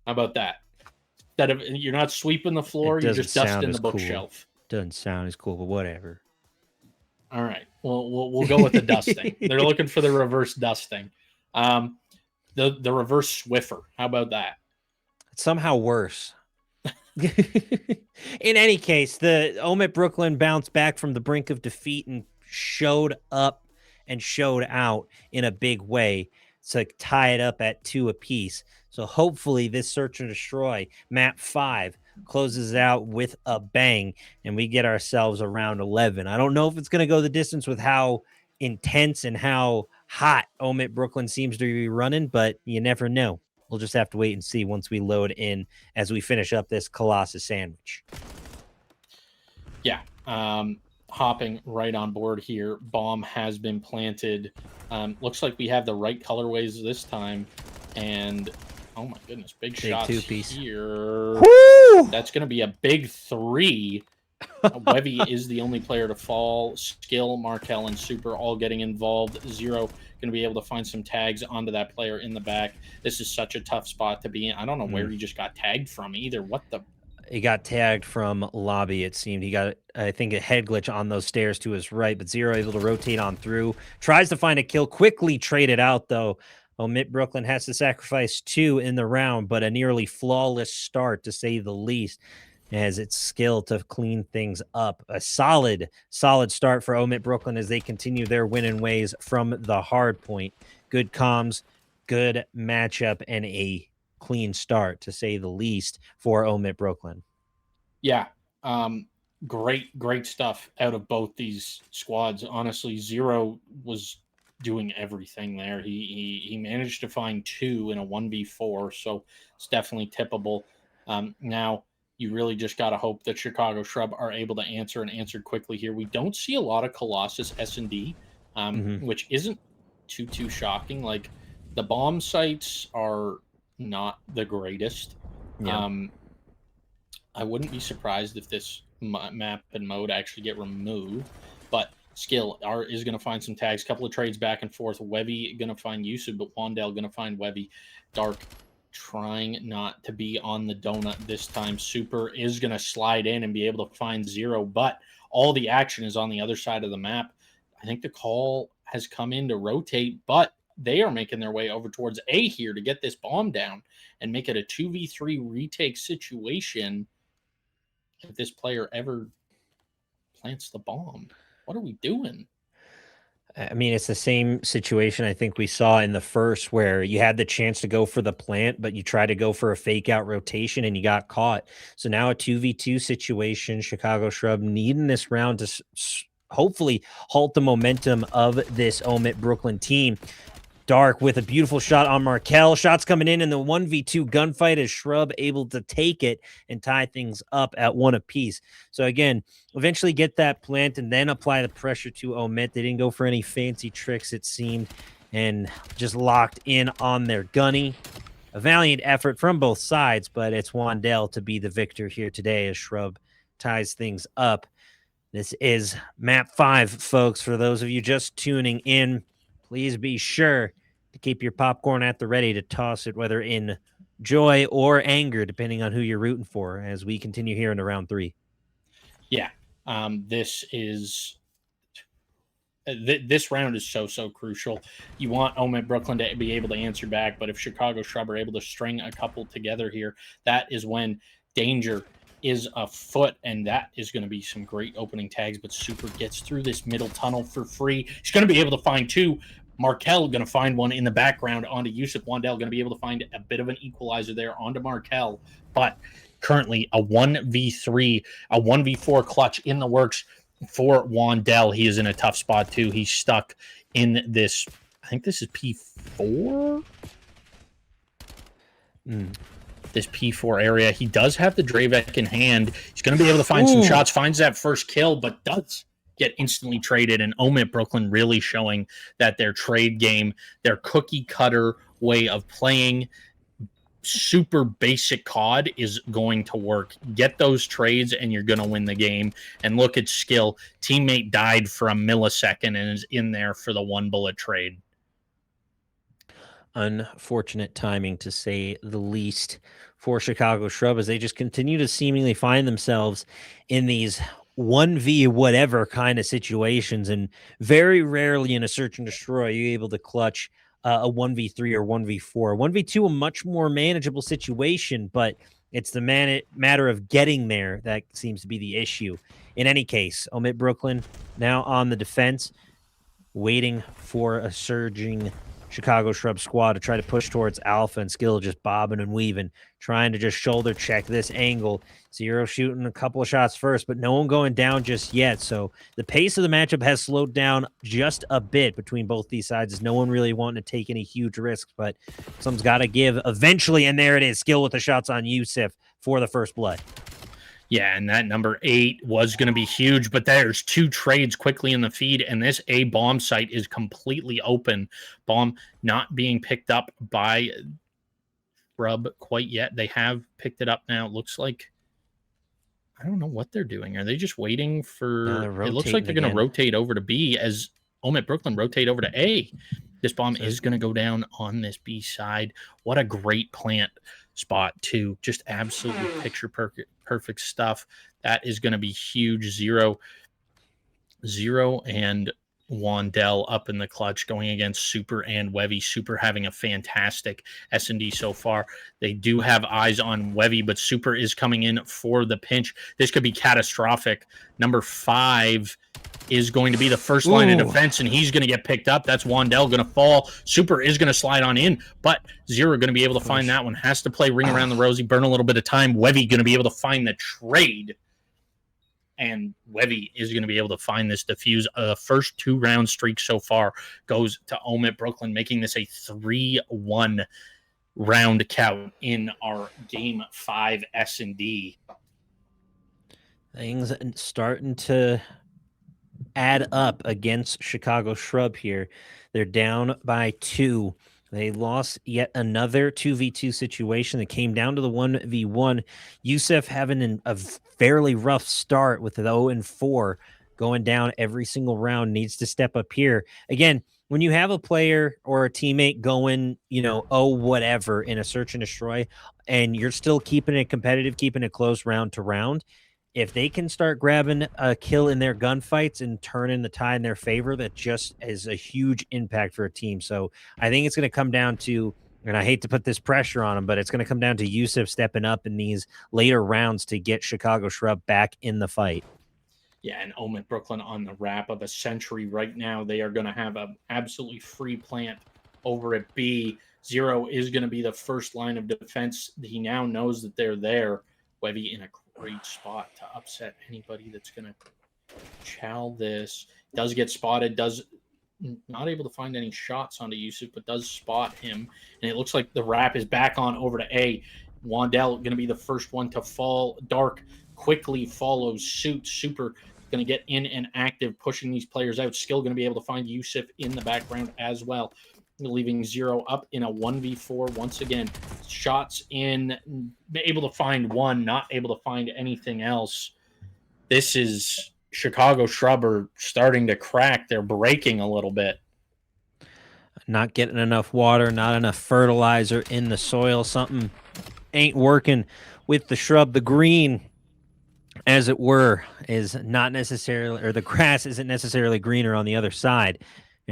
How about that? Instead of you're not sweeping the floor, you're just dusting the bookshelf. Cool. Doesn't sound as cool, but whatever. All right, we'll go with the dusting. They're looking for the reverse dusting. The reverse Swiffer. How about that? It's somehow worse. In any case, the OMiT Brooklyn bounced back from the brink of defeat and showed up and showed out in a big way to tie it up at 2 apiece. So hopefully this search and destroy map 5 closes out with a bang and we get ourselves around 11. I don't know if it's going to go the distance with how intense and how hot OMiT Brooklyn seems to be running, but you never know. We'll just have to wait and see once we load in as we finish up this Colossus sandwich. Yeah. Hopping right on board here. Bomb has been planted. Looks like we have the right colorways this time. And, oh my goodness, big shots 2-piece here. Woo! That's going to be a big 3. Wevy is the only player to fall. Skill, Markel, and Super all getting involved. Zero going to be able to find some tags onto that player in the back. This is such a tough spot to be in. I don't know where he just got tagged from either. What the? He got tagged from lobby, it seemed. He got, I think, a head glitch on those stairs to his right, but Zero able to rotate on through. Tries to find a kill, quickly traded out, though. OMiT Brooklyn has to sacrifice 2 in the round, but a nearly flawless start, to say the least, as its skill to clean things up. A solid start for OMiT Brooklyn as they continue their winning ways from the hard point. Good comms, good matchup, and a clean start, to say the least, for OMiT Brooklyn. Yeah. Great stuff out of both these squads. Honestly, Zero was doing everything there. He managed to find 2 in a 1v4, so it's definitely tippable. Now, you really just got to hope that Chicago Shrub are able to answer quickly here. We don't see a lot of Colossus S&D, which isn't too shocking. Like, the bomb sites are not the greatest. Yeah. I wouldn't be surprised if this map and mode actually get removed, but Skill is going to find some tags. Couple of trades back and forth. Wevy going to find Yusuf, but Wandel going to find Wevy. Dark trying not to be on the donut this time. Super is going to slide in and be able to find Zero, but all the action is on the other side of the map. I think the call has come in to rotate, but they are making their way over towards A here to get this bomb down and make it a 2v3 retake situation if this player ever plants the bomb. What are we doing? I mean, it's the same situation I think we saw in the first, where you had the chance to go for the plant, but you tried to go for a fake out rotation and you got caught. So now a 2v2 situation, Chicago Shrub needing this round to hopefully halt the momentum of this OMiT Brooklyn team. Dark with a beautiful shot on Markel. Shots coming in the 1v2 gunfight as Shrub able to take it and tie things up at 1 apiece. So again, eventually get that plant and then apply the pressure to OMiT. They didn't go for any fancy tricks, it seemed, and just locked in on their gunny. A valiant effort from both sides, but it's Wandel to be the victor here today as Shrub ties things up. This is map 5, folks. For those of you just tuning in, please be sure to keep your popcorn at the ready to toss it, whether in joy or anger, depending on who you're rooting for, as we continue here into round 3. Yeah, this is this round is so crucial. You want OMiT Brooklyn to be able to answer back, but if Chicago Shrub are able to string a couple together here, that is when danger is afoot, and that is going to be some great opening tags. But Super gets through this middle tunnel for free. He's going to be able to find two. Markel going to find one in the background onto Yusuf Wandel. Going to be able to find a bit of an equalizer there onto Markel, but currently a 1v3, a 1v4 clutch in the works for Wandel. He is in a tough spot too. He's stuck in this, I think this is P4. This P4 area. He does have the Dravek in hand. He's going to be able to find some shots, finds that first kill, but does get instantly traded. And OMiT Brooklyn really showing that their trade game, their cookie cutter way of playing super basic COD is going to work. Get those trades and you're going to win the game. And look at skill. Teammate died for a millisecond and is in there for the 1 bullet trade. Unfortunate timing, to say the least, for Chicago Shrub, as they just continue to seemingly find themselves in these 1v whatever kind of situations, and very rarely in a search and destroy are you able to clutch a 1v3 or 1v4. 1v2, a much more manageable situation, but it's the matter of getting there that seems to be the issue. In any case, OMiT Brooklyn now on the defense, waiting for a surging Chicago Shrub squad to try to push towards Alpha, and Skill just bobbing and weaving, trying to just shoulder check this angle. Zero shooting a couple of shots first, but no one going down just yet. So the pace of the matchup has slowed down just a bit between both these sides, as no one really wanting to take any huge risks, but someone's got to give eventually. And there it is. Skill with the shots on Yusuf for the first blood. Yeah, and that number 8 was going to be huge, but there's 2 trades quickly in the feed, and this A bomb site is completely open. Bomb not being picked up by Rub quite yet. They have picked it up now. It looks like, I don't know what they're doing. Are they just waiting for... It looks like they're going to rotate over to B as OMiT Brooklyn rotate over to A. This bomb is going to go down on this B side. What a great plant spot, too. Just absolutely picture perfect stuff. That is going to be huge. Zero and Wandel up in the clutch going against Super and Wevy. Super having a fantastic S&D so far. They do have eyes on Wevy, but Super is coming in for the pinch. This could be catastrophic. Number 5 is going to be the first line of defense, and he's going to get picked up. That's Wandel going to fall. Super is going to slide on in, but Zero going to be able to find that one. Has to play Ring Around the Rosie, burn a little bit of time. Wevy going to be able to find the trade, and Wevy is going to be able to find this defuse. The first 2-round streak so far goes to OMiT Brooklyn, making this a 3-1 round count in our Game 5 S&D. Things starting to add up against Chicago Shrub here. They're down by 2. They lost yet another 2v2 situation that came down to the 1v1. Yusuf having a fairly rough start with the 0-4, going down every single round, needs to step up here. Again, when you have a player or a teammate going, whatever in a search and destroy, and you're still keeping it competitive, keeping it close round to round, if they can start grabbing a kill in their gunfights and turning the tide in their favor, that just is a huge impact for a team. So I think it's going to come down to, and I hate to put this pressure on them, but it's going to come down to Yusuf stepping up in these later rounds to get Chicago Shrub back in the fight. Yeah, and OMiT Brooklyn on the wrap of a century right now. They are going to have an absolutely free plant over at B. Zero is going to be the first line of defense. He now knows that they're there. Wevy in a great spot to upset anybody that's going to chow this. Does get spotted, does not able to find any shots onto Yusuf, but does spot him. And it looks like the wrap is back on over to A. Wandel going to be the first one to fall. Dark quickly follows suit. Super going to get in and active, pushing these players out. Skill going to be able to find Yusuf in the background as well, leaving Zero up in a 1v4 once again. Shots in, able to find one, not able to find anything else. This is Chicago Shrub are starting to crack. They're breaking a little bit. Not getting enough water, not enough fertilizer in the soil. Something ain't working with the shrub. The green, as it were, is not necessarily, or the grass isn't necessarily greener on the other side.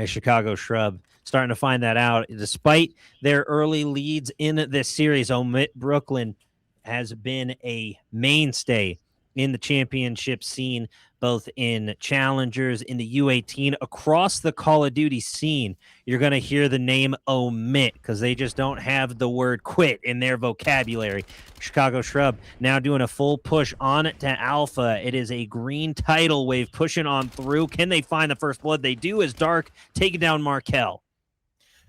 Chicago Shrub starting to find that out. Despite their early leads in this series, OMiT Brooklyn has been a mainstay in the championship scene, both in challengers, in the U18, across the Call of Duty scene. You're going to hear the name OMiT because they just don't have the word quit in their vocabulary. Chicago Shrub now doing a full push on to Alpha. It is a green tidal wave pushing on through. Can they find the first blood? They do, as Dark taking down Markel.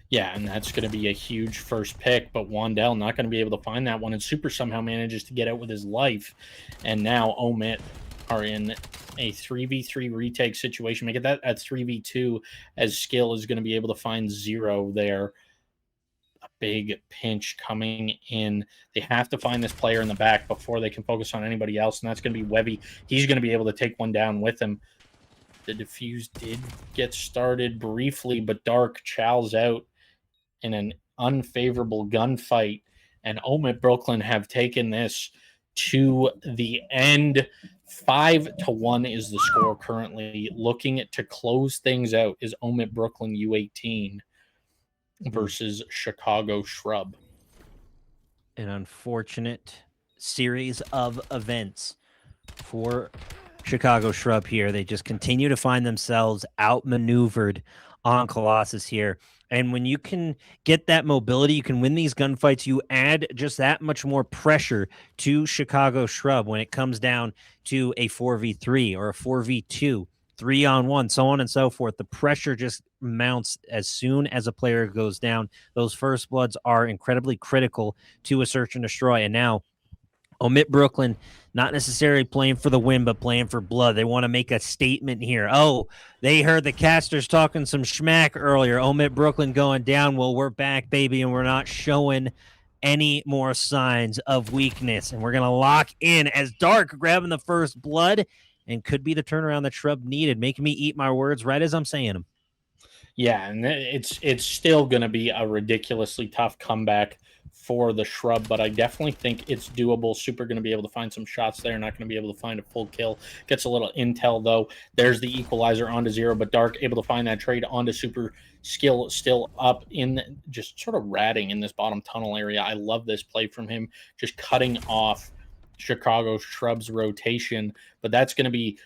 Yeah, and that's going to be a huge first pick, but Wandell not going to be able to find that one, and Super somehow manages to get out with his life, and now OMiT are in a 3v3 retake situation. Make it that at 3v2, as Skill is going to be able to find Zero there. A big pinch coming in. They have to find this player in the back before they can focus on anybody else, and that's going to be Webby. He's going to be able to take one down with him. The defuse did get started briefly, but Dark chows out in an unfavorable gunfight, and OMiT Brooklyn have taken this to the end. 5-1 is the score currently. Looking to close things out is OMiT Brooklyn U18 versus Chicago Shrub. An unfortunate series of events for Chicago Shrub here. They just continue to find themselves outmaneuvered on Colossus here. And when you can get that mobility, you can win these gunfights, you add just that much more pressure to Chicago Shrub when it comes down to a 4v3 or a 4v2, 3-on-1, so on and so forth. The pressure just mounts as soon as a player goes down. Those first bloods are incredibly critical to a search and destroy. And now OMiT Brooklyn, not necessarily playing for the win, but playing for blood. They want to make a statement here. Oh, they heard the casters talking some schmack earlier. OMiT Brooklyn going down. Well, we're back, baby, and we're not showing any more signs of weakness. And we're going to lock in as Dark grabbing the first blood and could be the turnaround that Shrub needed, making me eat my words right as I'm saying them. Yeah, and it's still going to be a ridiculously tough comeback for the Shrub, but I definitely think it's doable. Super going to be able to find some shots there, not going to be able to find a full kill. Gets a little intel, though. There's the equalizer onto Zero, but Dark able to find that trade onto Super. Skill still up in just sort of ratting in this bottom tunnel area. I love this play from him, just cutting off Chicago Shrub's rotation, but that's going to be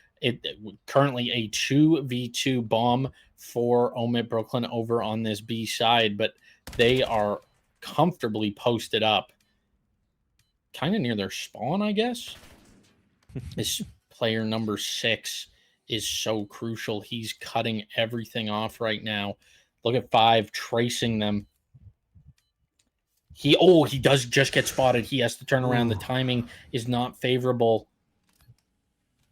currently a 2v2 bomb for OMiT Brooklyn over on this B side, but they are comfortably posted up kind of near their spawn, I guess. This player number 6 is so crucial. He's cutting everything off right now. Look at 5 tracing them. He does just get spotted. He has to turn around. The timing is not favorable.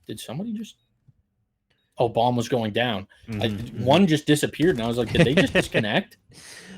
Did somebody just... Oh, bomb was going down. One just disappeared, and I was like, did they just disconnect?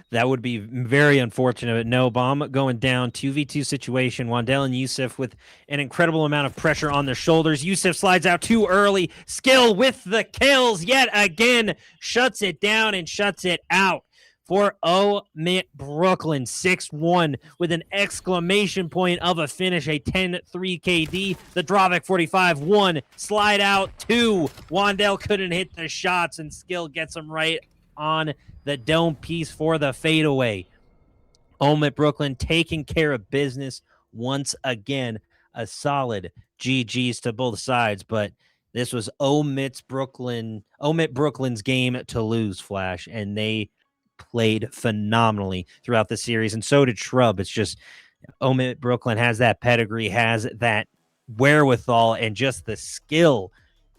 That would be very unfortunate. No, bomb going down, 2v2 situation. Wandell and Yusuf with an incredible amount of pressure on their shoulders. Yusuf slides out too early. Skill with the kills yet again. Shuts it down and shuts it out for OMiT Brooklyn. 6-1 with an exclamation point of a finish, a 10-3 KD. The drawback 45-1, slide out 2. Wandell couldn't hit the shots, and Skill gets him right on the dome piece for the fadeaway. OMiT Brooklyn taking care of business once again. A solid GG's to both sides, but this was OMiT Brooklyn's game to lose, Flash, and they played phenomenally throughout the series, and so did Shrub. It's just OMiT Brooklyn has that pedigree, has that wherewithal, and just the skill,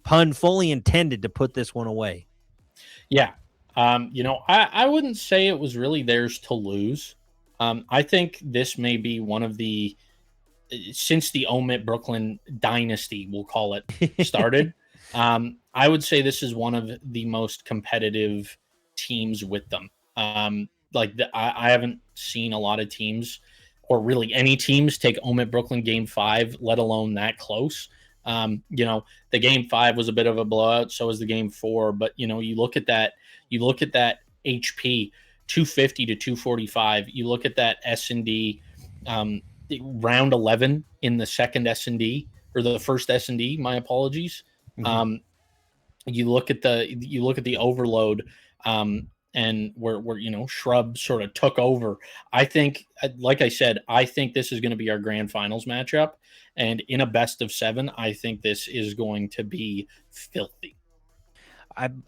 pun fully intended, to put this one away. Yeah. I wouldn't say it was really theirs to lose. I think this may be one of the, since the OMiT Brooklyn dynasty, we'll call it, started, I would say this is one of the most competitive teams with them. I haven't seen a lot of teams, or really any teams, take OMiT Brooklyn game 5, let alone that close. The game 5 was a bit of a blowout, so was the game 4. But you look at that HP, 250 to 245. You look at that S&D, round 11 in the second S&D, or the first S&D, my apologies. Mhm. You look at the overload, and where Shrub sort of took over. I think, like I said, I think this is going to be our grand finals matchup, and in a best of 7, I think this is going to be filthy.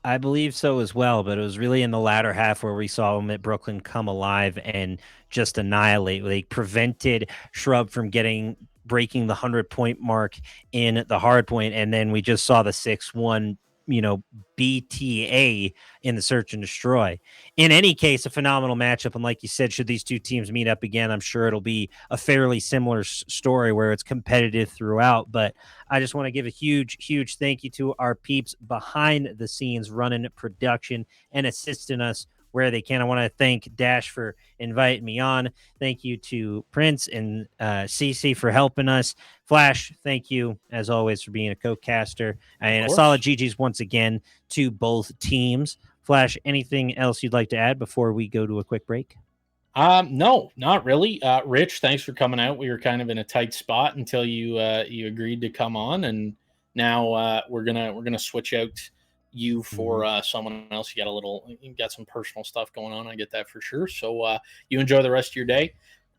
I believe so as well, but it was really in the latter half where we saw them at Brooklyn come alive and just annihilate. They prevented Shrub from breaking the 100-point mark in the hard point, and then we just saw the 6-1, BTA in the search and destroy. In any case, a phenomenal matchup, and like you said, should these two teams meet up again, I'm sure it'll be a fairly similar story where it's competitive throughout. But I just want to give a huge thank you to our peeps behind the scenes running production and assisting us where they can. I want to thank Dash for inviting me on. Thank you to Prince and CC for helping us. Flash, thank you as always for being a co-caster. Of And a solid course. GG's once again to both teams. Flash, anything else you'd like to add before we go to a quick break? No, not really. Rich, thanks for coming out. We were kind of in a tight spot until you agreed to come on, and now we're gonna switch out you for someone else. You got some personal stuff going on. I get that for sure. So you enjoy the rest of your day.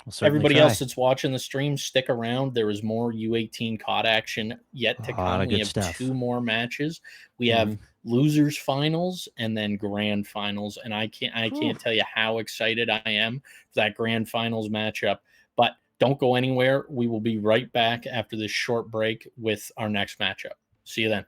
We'll certainly Everybody try. else that's watching the stream, stick around. There is more U18 COD action yet A to lot come. of We good have stuff. 2 more matches. We have losers finals and then grand finals, and I can't tell you how excited I am for that grand finals matchup. But don't go anywhere. We will be right back after this short break with our next matchup. See you then.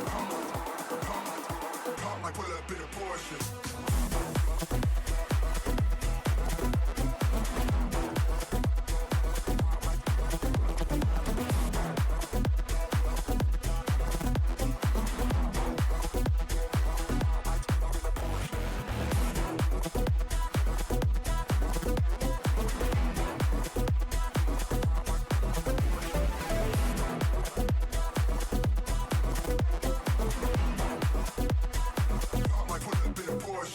Pump like pull up in a Porsche. Pump like pull up in a Porsche.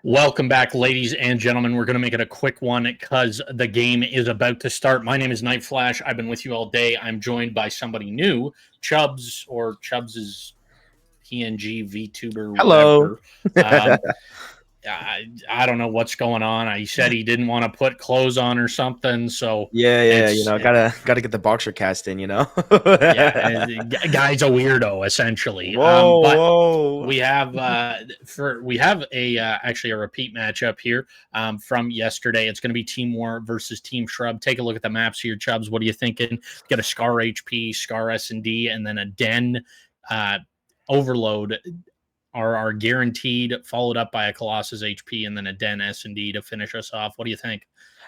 Welcome back, ladies and gentlemen. We're going to make it a quick one because the game is about to start. My name is Night Flash. I've been with you all day. I'm joined by somebody new, Chubbs, or Chubbs' PNG VTuber, Hello. whatever. I don't know what's going on. He said he didn't want to put clothes on or something. So Yeah, gotta get the boxer cast in, guy's a weirdo essentially. Whoa. We have actually a repeat matchup here from yesterday. It's going to be Team War versus Team Shrub. Take a look at the maps here, Chubbs. What are you thinking? Got a Scar HP, Scar S&D, and then a Den Overload are guaranteed, followed up by a Colossus HP and then a Den S&D to finish us off. What do you think?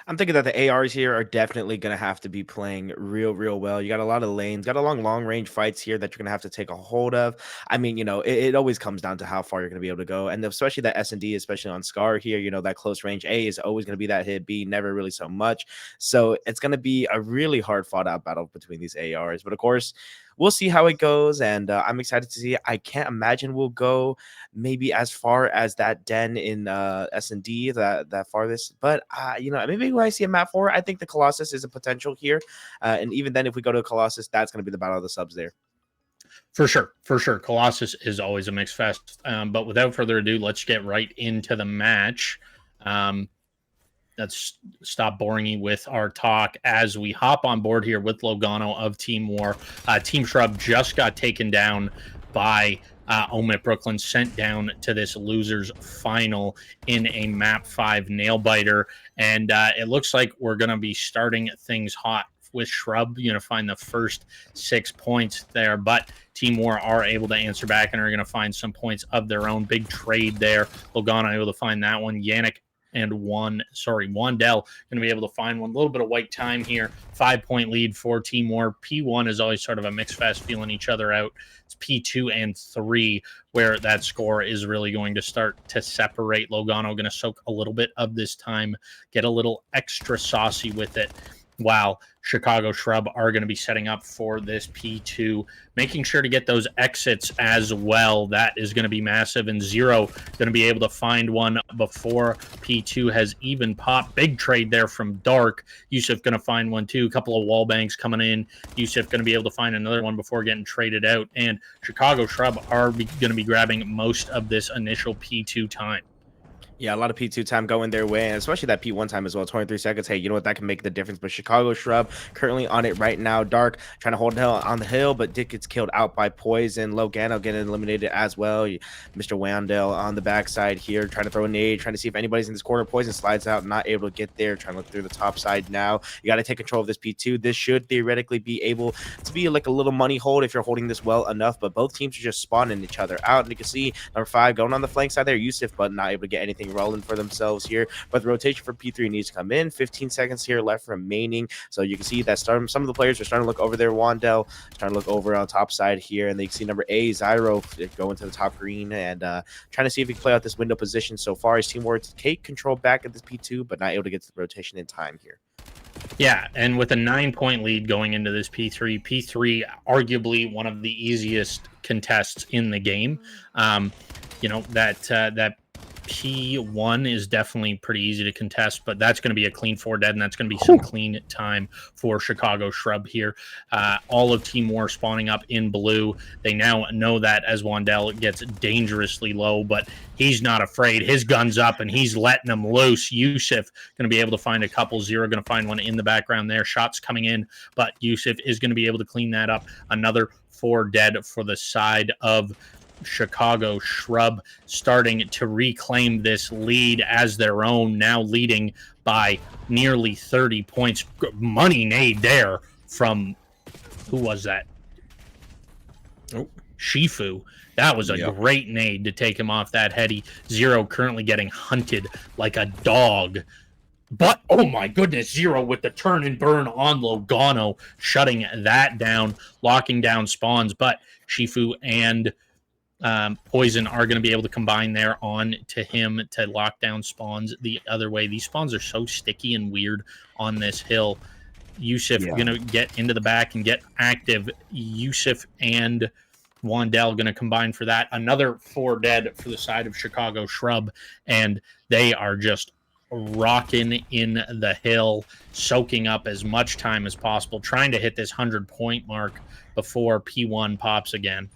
I'm thinking that the ARs here are definitely going to have to be playing real well. You got a lot of lanes, got a long range fights here that you're going to have to take a hold of. I mean, it always comes down to how far you're going to be able to go. And especially that S&D, especially on Scar here, that close range A is always going to be that hit, B never really so much. So it's going to be a really hard fought out battle between these ARs. But of course, we'll see how it goes, and I'm excited to see it. I can't imagine we'll go maybe as far as that Den in S&D, that farthest. But maybe when I see a map for it, I think the Colossus is a potential here. And even then, if we go to Colossus, that's going to be the battle of the subs there. For sure. Colossus is always a mixed fest. But without further ado, let's get right into the match. Let's stop boring you with our talk as we hop on board here with Logano of Team War. Team Shrub just got taken down by OMiT Brooklyn, sent down to this losers final in a map 5 nail biter. And it looks like we're going to be starting things hot with Shrub, find the first 6 points there. But Team War are able to answer back and are going to find some points of their own. Big trade there. Logano able to find that one. Yannick and Wandell going to be able to find one. A little bit of white time here. 5-point lead for Team War. P1 is always sort of a mixed fest, feeling each other out. It's P2 and 3 where that score is really going to start to separate. Logano going to soak a little bit of this time, get a little extra saucy with it, while Chicago Shrub are going to be setting up for this P2, making sure to get those exits as well. That is going to be massive. And Zero going to be able to find one before P2 has even popped. Big trade there from Dark. Yusuf going to find one too. A couple of wall banks coming in. Yusuf going to be able to find another one before getting traded out. And Chicago Shrub are going to be grabbing most of this initial P2 time. Yeah, a lot of P2 time going their way, and especially that P1 time as well. 23 seconds. Hey, you know what? That can make the difference. But Chicago Shrub currently on it right now. Dark trying to hold it on the hill, but Dick gets killed out by Poison. Logano getting eliminated as well. Mr. Wandell on the backside here, trying to throw a nade, trying to see if anybody's in this corner. Poison slides out, not able to get there. Trying to look through the top side now. You got to take control of this P2. This should theoretically be able to be like a little money hold if you're holding this well enough. But both teams are just spawning each other out. And you can see number 5 going on the flank side there. Yusuf, but not able to get anything rolling for themselves here, but the rotation for P3 needs to come in. 15 seconds here left remaining, so you can see that some of the players are starting to look over there. Wandell trying to look over on top side here, and they can see number A, Zyro, go into the top green and trying to see if he can play out this window position. So far, his team were to take control back at this P2, but not able to get to the rotation in time here. Yeah, and with a 9-point lead going into this P3 arguably one of the easiest contests in the game. That P1 is definitely pretty easy to contest, but that's going to be a clean 4 dead, and that's going to be some clean time for Chicago Shrub here. All of Team War spawning up in blue. They now know that as Wandell gets dangerously low, but he's not afraid. His gun's up, and he's letting them loose. Yusuf going to be able to find a couple. Zero going to find one in the background there. Shots coming in, but Yusuf is going to be able to clean that up. Another 4 dead for the side of Chicago Shrub, starting to reclaim this lead as their own, now leading by nearly 30 points. Money nade there from, who was that? Oh, Shifu. That was a great nade to take him off that heady. Zero currently getting hunted like a dog. But, oh my goodness, Zero with the turn and burn on Logano, shutting that down, locking down spawns. But Shifu and Poison are going to be able to combine there on to him to lock down spawns the other way. These spawns are so sticky and weird on this hill. Yusuf going to get into the back and get active. Yusuf and Wandell going to combine for that. Another 4 dead for the side of Chicago Shrub, and they are just rocking in the hill, soaking up as much time as possible, trying to hit this 100-point mark before P1 pops again.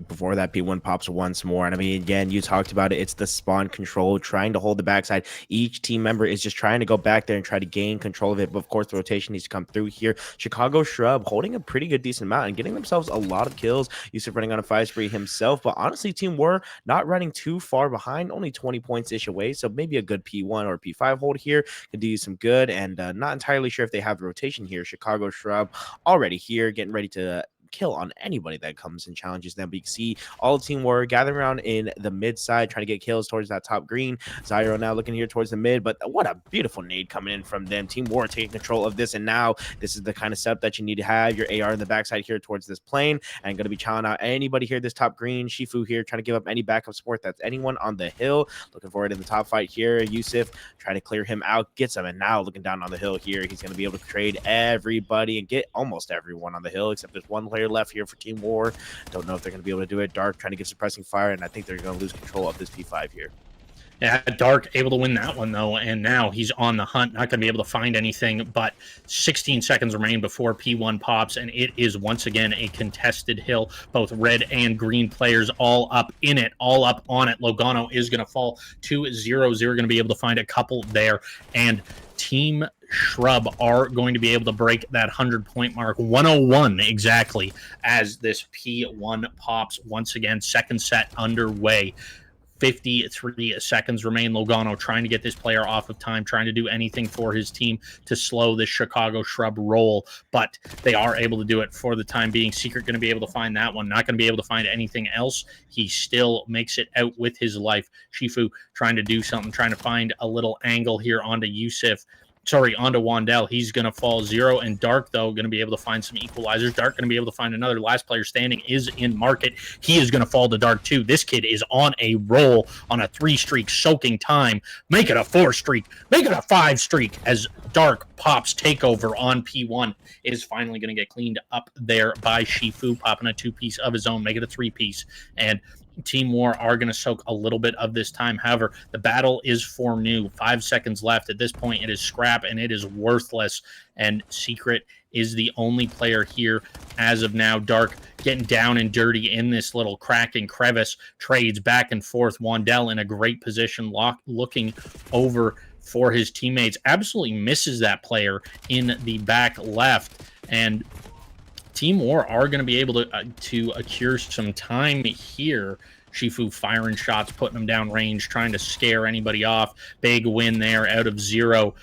Before that, P1 pops once more. And I mean, again, you talked about it. It's the spawn control, trying to hold the backside. Each team member is just trying to go back there and try to gain control of it. But of course, the rotation needs to come through here. Chicago Shrub holding a pretty good, decent amount and getting themselves a lot of kills. Yusuf running on a 5 spree himself. But honestly, Team War not running too far behind, only 20 points ish away. So maybe a good P1 or P5 hold here could do you some good. And not entirely sure if they have the rotation here. Chicago Shrub already here, getting ready to kill on anybody that comes and challenges them. But you can see all the Team War gathering around in the mid side, trying to get kills towards that top green. Zyro now looking here towards the mid, but what a beautiful nade coming in from them. Team War taking control of this, and now this is the kind of setup that you need to have. Your AR in the backside here towards this plane, and going to be challenging out anybody here this top green. Shifu here trying to give up any backup support. That's anyone on the hill. Looking forward in the top fight here. Yusuf trying to clear him out, gets him, and now looking down on the hill here, he's going to be able to trade everybody and get almost everyone on the hill, except there's one player left here for Team War. Don't know if they're going to be able to do it. Dark trying to get suppressing fire, and I think they're going to lose control of this P5 here. Yeah, Dark able to win that one, though, and now he's on the hunt, not going to be able to find anything, but 16 seconds remain before P1 pops, and it is once again a contested hill. Both red and green players all up in it, all up on it. Logano is going to fall to 0-0, going to be able to find a couple there, and Team Shrub are going to be able to break that 100-point mark, 101 exactly, as this P1 pops once again. Second set underway. 53 seconds remain. Logano trying to get this player off of time, trying to do anything for his team to slow this Chicago Shrub roll, but they are able to do it for the time being. Secret going to be able to find that one, not going to be able to find anything else. He still makes it out with his life. Shifu trying to do something, trying to find a little angle here onto Yusuf. Sorry, onto Wandell. He's going to fall 0, and Dark, though, going to be able to find some equalizers. Dark going to be able to find another. Last player standing is in market. He is going to fall to Dark, too. This kid is on a roll, on a 3 streak, soaking time. Make it a 4 streak. Make it a 5 streak, as Dark pops takeover on P1 is finally going to get cleaned up there by Shifu, popping a 2-piece of his own, make it a 3-piece. And Team War are going to soak a little bit of this time. However, the battle is for new. 5 seconds left. At this point, it is scrap and it is worthless. And Secret is the only player here as of now. Dark getting down and dirty in this little crack and crevice. Trades back and forth. Wandell in a great position, looking over for his teammates. Absolutely misses that player in the back left. And Team War are going to be able to accrue some time here. Shifu firing shots, putting them down range, trying to scare anybody off. Big win there out of 0.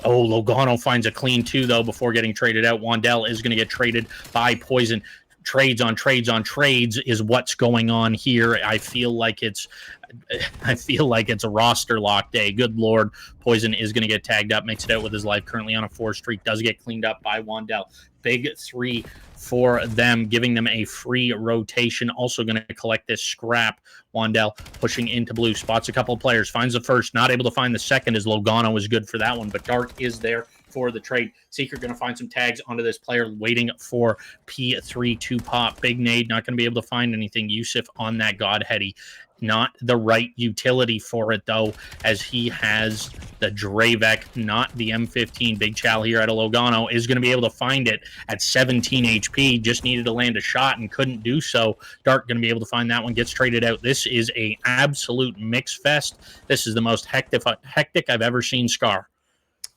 Oh, Logano finds a clean 2, though, before getting traded out. Wandell is going to get traded by Poison. Trades on trades on trades is what's going on here. I feel like it's a roster lock day. Good Lord. Poison is going to get tagged up, makes it out with his life, currently on a 4 streak, does get cleaned up by Wandell. Big 3 for them, giving them a free rotation. Also going to collect this scrap. Wandell pushing into blue, spots a couple of players, finds the first, not able to find the second, as Logano is good for that one, but Dark is there for the trade. Secret going to find some tags onto this player, waiting for P3 to pop. Big nade, not going to be able to find anything. Yusuf on that Godheady. Not the right utility for it, though, as he has the Dravek, not the M15. Big Chow here at a Logano is going to be able to find it at 17 HP. Just needed to land a shot and couldn't do so. Dark going to be able to find that one, gets traded out. This is a absolute mix fest. This is the most hectic I've ever seen Scar.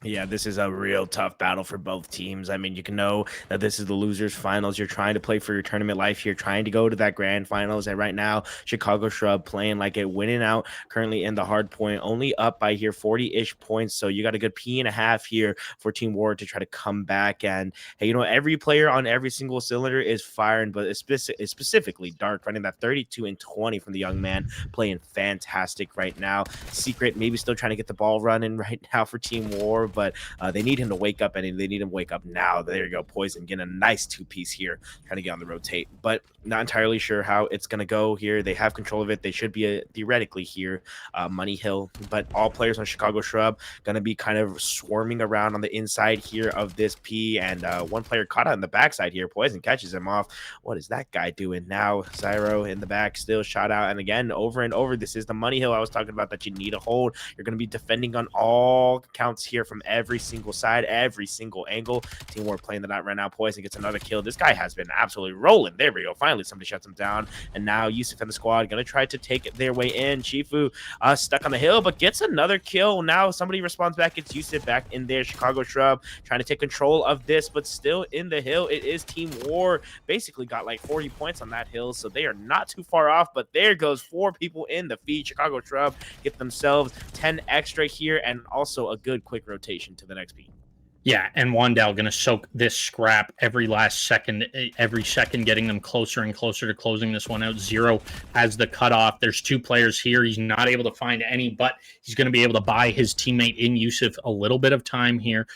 Yeah, this is a real tough battle for both teams. I mean, you can know that this is the losers finals. You're trying to play for your tournament life. You're trying to go to that grand finals. And right now, Chicago Shrub playing like it, winning out currently in the hard point, only up by here 40-ish points. So you got a good P.5 here for Team War to try to come back. And hey, you know, every player on every single cylinder is firing, but it's specifically Dark running that 32 and 20 from the young man, playing fantastic right now. Secret maybe still trying to get the ball running right now for Team War, of, but they need him to wake up, and they need him to wake up now. There you go, Poison getting a nice 2-piece here, trying to get on the rotate, but not entirely sure how it's going to go here. They have control of it. They should be theoretically here, Money Hill, but all players on Chicago Shrub going to be kind of swarming around on the inside here of this P, and one player caught out in the backside here. Poison catches him off. What is that guy doing now? Zyro in the back, still shot out, and again, over and over, this is the Money Hill I was talking about that you need to hold. You're going to be defending on all counts here from every single side, every single angle. Team War playing the night right now. Poison gets another kill. This guy has been absolutely rolling. There we go. Finally, somebody shuts him down, and now Yusuf and the squad going to try to take their way in. Shifu stuck on the hill, but gets another kill. Now somebody responds back. It's Yusuf back in there. Chicago Shrub trying to take control of this, but still in the hill. It is Team War. Basically got like 40 points on that hill, so they are not too far off, but there goes 4 people in the feed. Chicago Shrub get themselves 10 extra here, and also a good quick rotation to the next beat. Yeah, and Wandell going to soak this scrap every last second, getting them closer and closer to closing this one out. Zero has the cutoff. There's 2 players here. He's not able to find any, but he's going to be able to buy his teammate in Yusuf a little bit of time here.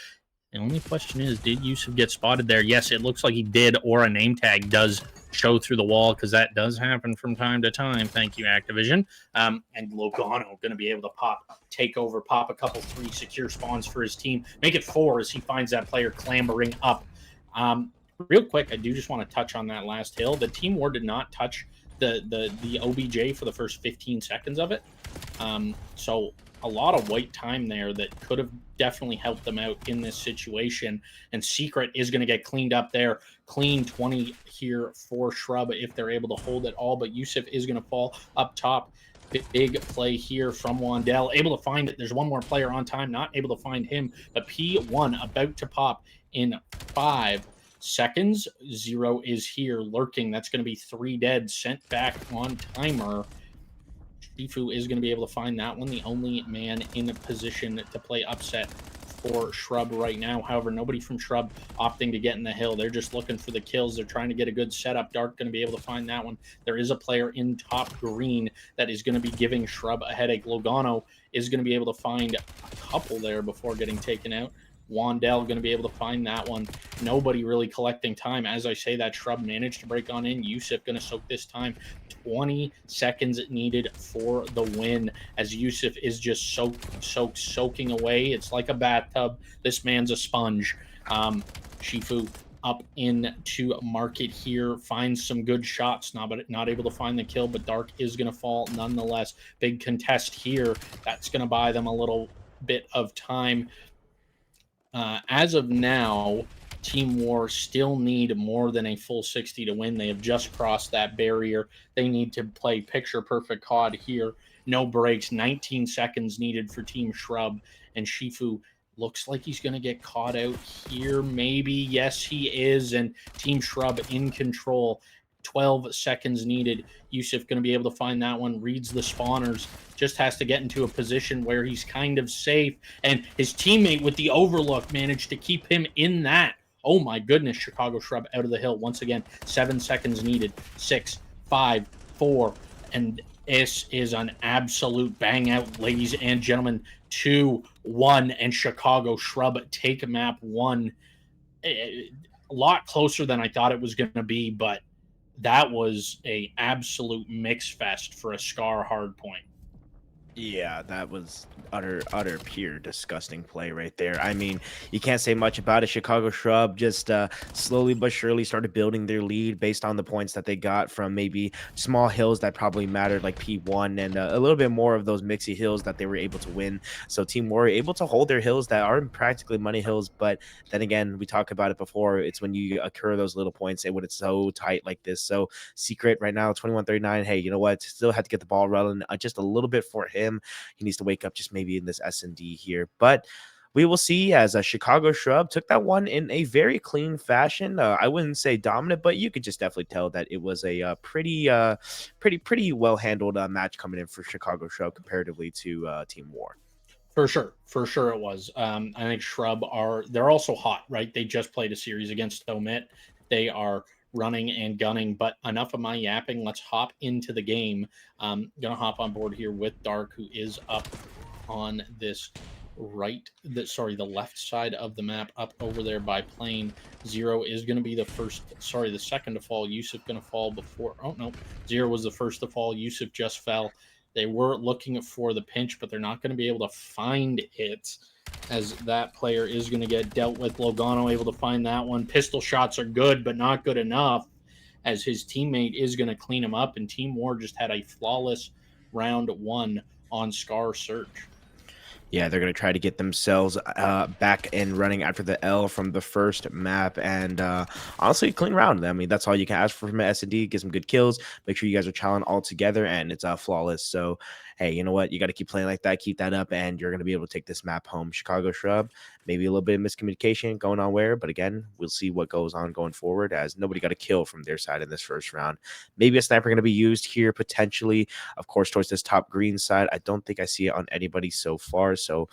The only question is, did Yusuf get spotted there? Yes, it looks like he did, or a name tag does show through the wall, because that does happen from time to time. Thank you, Activision. And Logano going to be able to take over, pop a couple 3 secure spawns for his team, make it 4 as he finds that player clambering up. Real quick, I do just want to touch on that last hill. The Team War did not touch the OBJ for the first 15 seconds of it. So a lot of white time there that could have definitely helped them out in this situation. And Secret is going to get cleaned up there. Clean 20 here for Shrub if they're able to hold it all. But Yusuf is going to fall up top. Big play here from Wandell. Able to find it. There's one more player on time. Not able to find him. But P1 about to pop in 5 seconds. Zero is here lurking. That's going to be 3 dead. Sent back on timer. Shifu is going to be able to find that one. The only man in a position to play upset for Shrub right now. However, nobody from Shrub opting to get in the hill. They're just looking for the kills. They're trying to get a good setup. Dark going to be able to find that one. There is a player in top green that is going to be giving Shrub a headache. Logano is going to be able to find a couple there before getting taken out. Wandell going to be able to find that one. Nobody really collecting time. As I say, that Shrub managed to break on in. Yusuf going to soak this time. 20 seconds needed for the win, as Yusuf is just soaking away. It's like a bathtub. This man's a sponge. Shifu up into market here, finds some good shots, not able to find the kill, but Dark is going to fall nonetheless. Big contest here. That's going to buy them a little bit of time. As of now, Team War still need more than a full 60 to win. They have just crossed that barrier. They need to play picture-perfect COD here. No breaks. 19 seconds needed for Team Shrub. And Shifu looks like he's going to get caught out here. Maybe. Yes, he is. And Team Shrub in control. 12 seconds needed. Yusuf going to be able to find that one. Reads the spawners. Just has to get into a position where he's kind of safe. And his teammate with the overlook managed to keep him in that. Oh my goodness, Chicago Shrub out of the hill. Once again, 7 seconds needed. 6, 5, 4. And this is an absolute bang out, ladies and gentlemen. 2-1. And Chicago Shrub take map 1. A lot closer than I thought it was going to be, but that was a absolute mix fest for a Scar hardpoint. Yeah, that was utter pure disgusting play right there. I mean, you can't say much about it. Chicago Shrub just slowly but surely started building their lead based on the points that they got from maybe small hills that probably mattered, like P1, and a little bit more of those mixy hills that they were able to win. So Team War able to hold their hills that aren't practically money hills, but then again, we talked about it before. It's when you occur those little points and when it's so tight like this. So Secret right now, 21-39. Hey, you know what? Still had to get the ball rolling just a little bit for him. He needs to wake up just maybe in this S&D here, but we will see as a Chicago Shrub took that one in a very clean fashion. I wouldn't say dominant, but you could just definitely tell that it was a pretty well handled match coming in for Chicago Shrub comparatively to Team War. For sure it was. I think Shrub they're also hot, right? They just played a series against OMiT. They are running and gunning, but enough of my yapping. Let's hop into the game. Gonna hop on board here with Dark, who is up on this the left side of the map up over there by plane. Zero is going to be the second to fall. Yusuf going to fall before. Oh, no. Zero was the first to fall. Yusuf just fell. They were looking for the pinch, but they're not going to be able to find it, as that player is going to get dealt with. Logano able to find that one. Pistol shots are good, but not good enough, as his teammate is going to clean him up, and Team War just had a flawless round 1 on Scar Search. Yeah, they're going to try to get themselves back and running after the L from the first map. And honestly, clean round. I mean, that's all you can ask for from S&D. Get some good kills. Make sure you guys are challenging all together, and it's flawless. So, hey, you know what? You got to keep playing like that. Keep that up, and you're going to be able to take this map home. Chicago Shrub, maybe a little bit of miscommunication going on where. But again, we'll see what goes on going forward, as nobody got a kill from their side in this first round. Maybe a sniper going to be used here potentially, of course, towards this top green side. I don't think I see it on anybody so far. So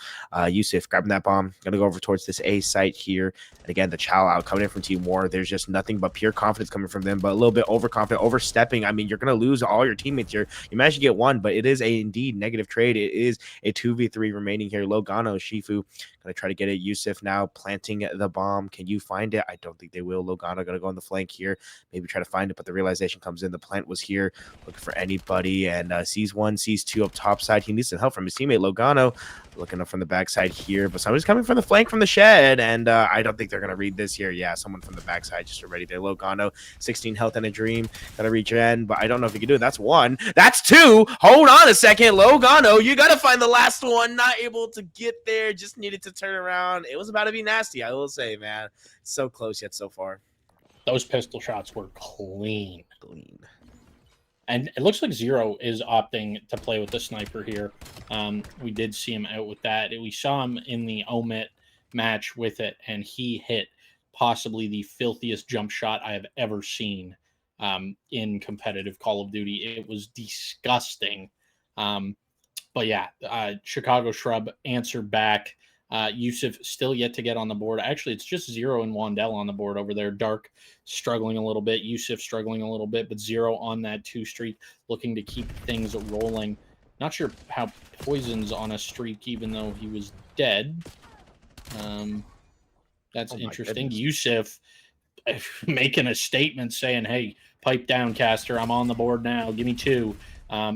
Yusuf grabbing that bomb, gonna go over towards this A site here. And again, the chow out coming in from Team War. There's just nothing but pure confidence coming from them, but a little bit overconfident, overstepping. I mean, you're gonna lose all your teammates here. You managed to get one, but it is a indeed negative trade. It is a 2v3 remaining here. Logano, Shifu gonna try to get it. Yusuf now planting the bomb. Can you find it? I don't think they will. Logano gonna go on the flank here, maybe try to find it, but the realization comes in. The plant was here, looking for anybody, and sees one, sees two up top side. He needs some help from his teammate Logano, looking up from the backside here, but somebody's coming from the flank from the shed, and I don't think they're gonna read this here. Yeah, someone from the backside just already there. Logano, 16 health and a dream, gonna reach in, but I don't know if he can do it. That's one, that's two. Hold on a second, Logano, you gotta find the last one. Not able to get there, just needed to turn around. It was about to be nasty, I will say, man. So close yet so far. Those pistol shots were clean. And it looks like Zero is opting to play with the sniper here. We did see him out with that. We saw him in the OMiT match with it, and he hit possibly the filthiest jump shot I have ever seen in competitive Call of Duty. It was disgusting. But yeah, Chicago Shrub answered back. Yusuf still yet to get on the board. Actually, it's just Zero and Wandell on the board over there. Dark struggling a little bit. Yusuf struggling a little bit, but Zero on that 2 streak, looking to keep things rolling. Not sure how Poison's on a streak, even though he was dead. That's interesting. Yusuf making a statement saying, hey, pipe down, caster. I'm on the board now. Give me 2.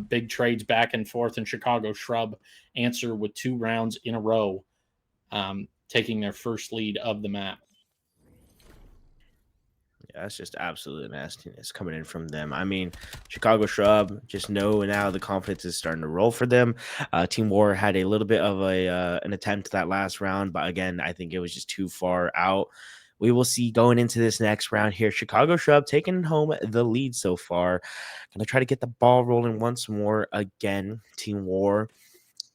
Big trades back and forth, and Chicago Shrub answer with 2 rounds in a row. Taking their first lead of the map. Yeah, that's just absolute nastiness coming in from them. I mean, Chicago Shrub, just know now the confidence is starting to roll for them. Team War had a little bit of an attempt that last round, but again, I think it was just too far out. We will see going into this next round here. Chicago Shrub taking home the lead so far. Gonna try to get the ball rolling once more again. Team War,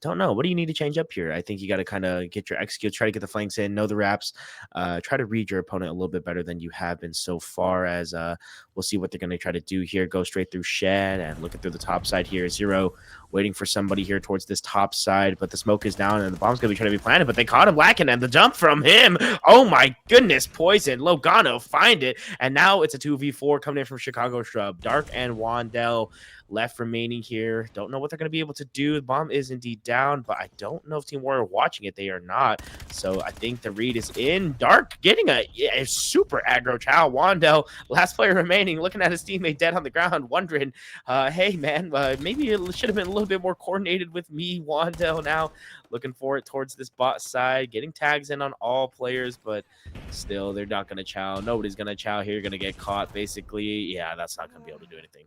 don't know. What do you need to change up here? I think you got to kind of get your execute, try to get the flanks in, know the wraps, try to read your opponent a little bit better than you have been so far, as we'll see what they're going to try to do here. Go straight through shed and looking through the top side here. Zero waiting for somebody here towards this top side, but the smoke is down and the bomb's going to be trying to be planted, but they caught him lacking, and the jump from him. Oh my goodness, Poison. Logano find it, and now it's a 2v4 coming in from Chicago Shrub. Dark and Wandell left remaining here. Don't know what they're going to be able to do. The bomb is indeed down, but I don't know if Team War are watching it. They are not. So I think the read is in. Dark getting a super aggro chow. Wandell, last player remaining, looking at his teammate dead on the ground, wondering, hey, man, maybe it should have been a little bit more coordinated with me. Wandell now looking for it towards this bot side, getting tags in on all players, but still, they're not going to chow. Nobody's going to chow here. You're going to get caught, basically. Yeah, that's not going to be able to do anything.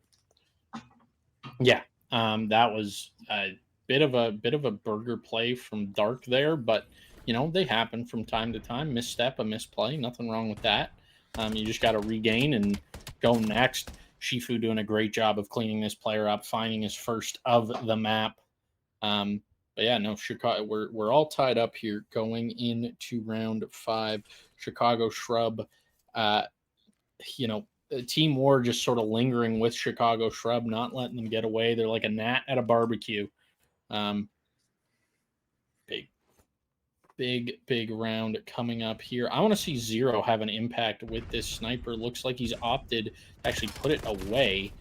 Yeah, that was a bit of a burger play from Dark there, but you know, they happen from time to time. Misstep, a misplay, nothing wrong with that. You just got to regain and go next. Shifu doing a great job of cleaning this player up, finding his first of the map. But yeah, no, Chicago, we're all tied up here going into round 5. Chicago Shrub, you know, Team War just sort of lingering with Chicago Shrub, not letting them get away. They're like a gnat at a barbecue. Big round coming up here. I want to see Zero have an impact with this sniper. Looks like he's opted to actually put it away.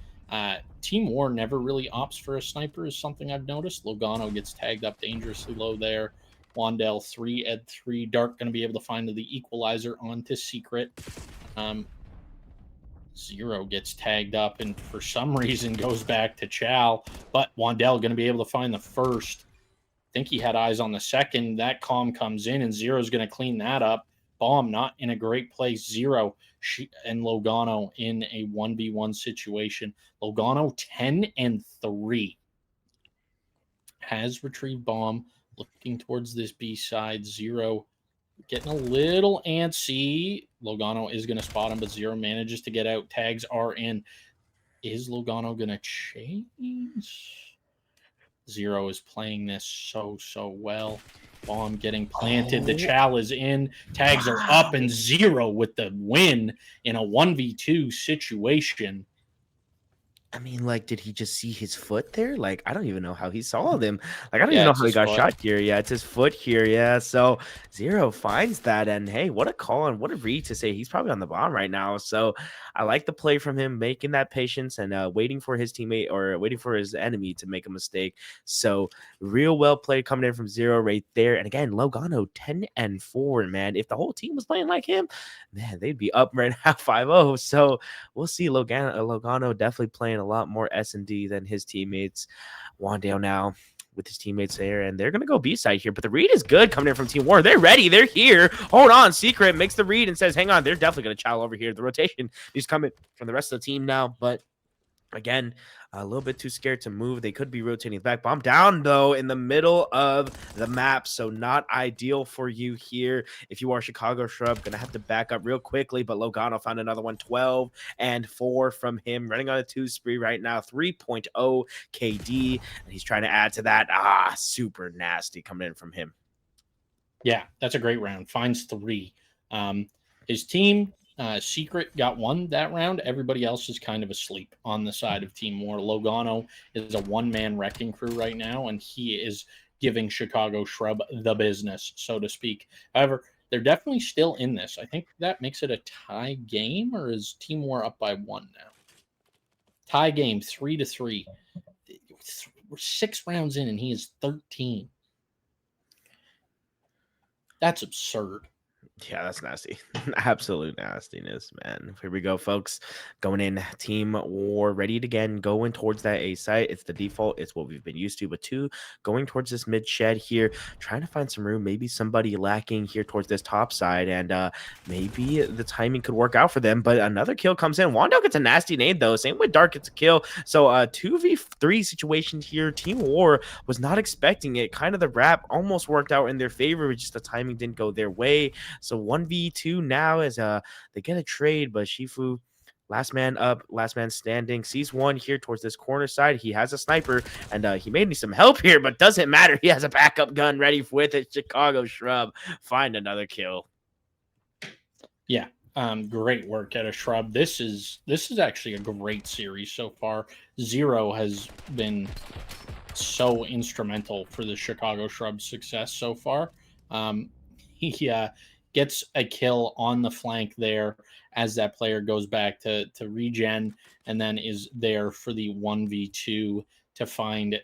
Team War never really opts for a sniper is something I've noticed. Logano gets tagged up dangerously low there. Wandell 3, Ed 3. Dark going to be able to find the equalizer onto Secret. Zero gets tagged up and for some reason goes back to Chow, but Wandell going to be able to find the first. I think he had eyes on the second. That calm comes in and Zero's going to clean that up. Bomb not in a great place. Zero and Logano in a 1v1 situation. Logano 10-3 has retrieved bomb, looking towards this B side. Zero getting a little antsy. Logano is going to spot him, but Zero manages to get out. Tags are in. Is Logano going to change? Zero is playing this so well. Bomb getting planted. The Chal is in. Tags are up, and Zero with the win in a 1v2 situation. I mean, like, did he just see his foot there? Like, I don't even know how he saw them. Like, I don't even know how he got shot here. Yeah, it's his foot here. Yeah, so Zero finds that, and hey, what a call and what a read to say he's probably on the bomb right now. So I like the play from him, making that patience and waiting for his teammate or waiting for his enemy to make a mistake. So real well played coming in from Zero right there. And again, Logano 10-4, man. If the whole team was playing like him, man, they'd be up right now 5-0. So we'll see Logano definitely playing a lot more S&D than his teammates. Wandale now with his teammates there, and they're going to go B-side here, but the read is good coming in from Team War. They're ready. They're here. Hold on. Secret makes the read and says, hang on, they're definitely going to chow over here. The rotation is coming from the rest of the team now, but again, a little bit too scared to move. They could be rotating back. Bomb down, though, in the middle of the map, so not ideal for you here. If you are Chicago Shrub, going to have to back up real quickly, but Logano found another one, 12-4 from him, running on a 2 spree right now, 3.0 KD, and he's trying to add to that. Super nasty coming in from him. Yeah, that's a great round. Finds 3. His team... Secret got 1 that round. Everybody else is kind of asleep on the side of Team War. Logano is a one-man wrecking crew right now, and he is giving Chicago Shrub the business, so to speak. However, they're definitely still in this. I think that makes it a tie game, or is Team War up by 1 now? Tie game, 3-3. We're 6 rounds in, and he is 13. That's absurd. Yeah, that's nasty. Absolute nastiness, man. Here we go, folks. Going in, Team War ready to again going towards that A site. It's the default. It's what we've been used to. But 2 going towards this mid shed here, trying to find some room. Maybe somebody lacking here towards this top side, and maybe the timing could work out for them. But another kill comes in. Wando gets a nasty nade though. Same with Dark gets a kill. So 2v3 situation here. Team War was not expecting it. Kind of the wrap almost worked out in their favor, but just the timing didn't go their way. So 1v2 now as they get a trade, but Shifu, last man up, last man standing, sees one here towards this corner side. He has a sniper, and he made me some help here, but doesn't matter. He has a backup gun ready with it. Chicago Shrub find another kill. Yeah, great work at a Shrub. This is actually a great series so far. Zero has been so instrumental for the Chicago Shrub's success so far. He gets a kill on the flank there as that player goes back to regen, and then is there for the 1v2 to find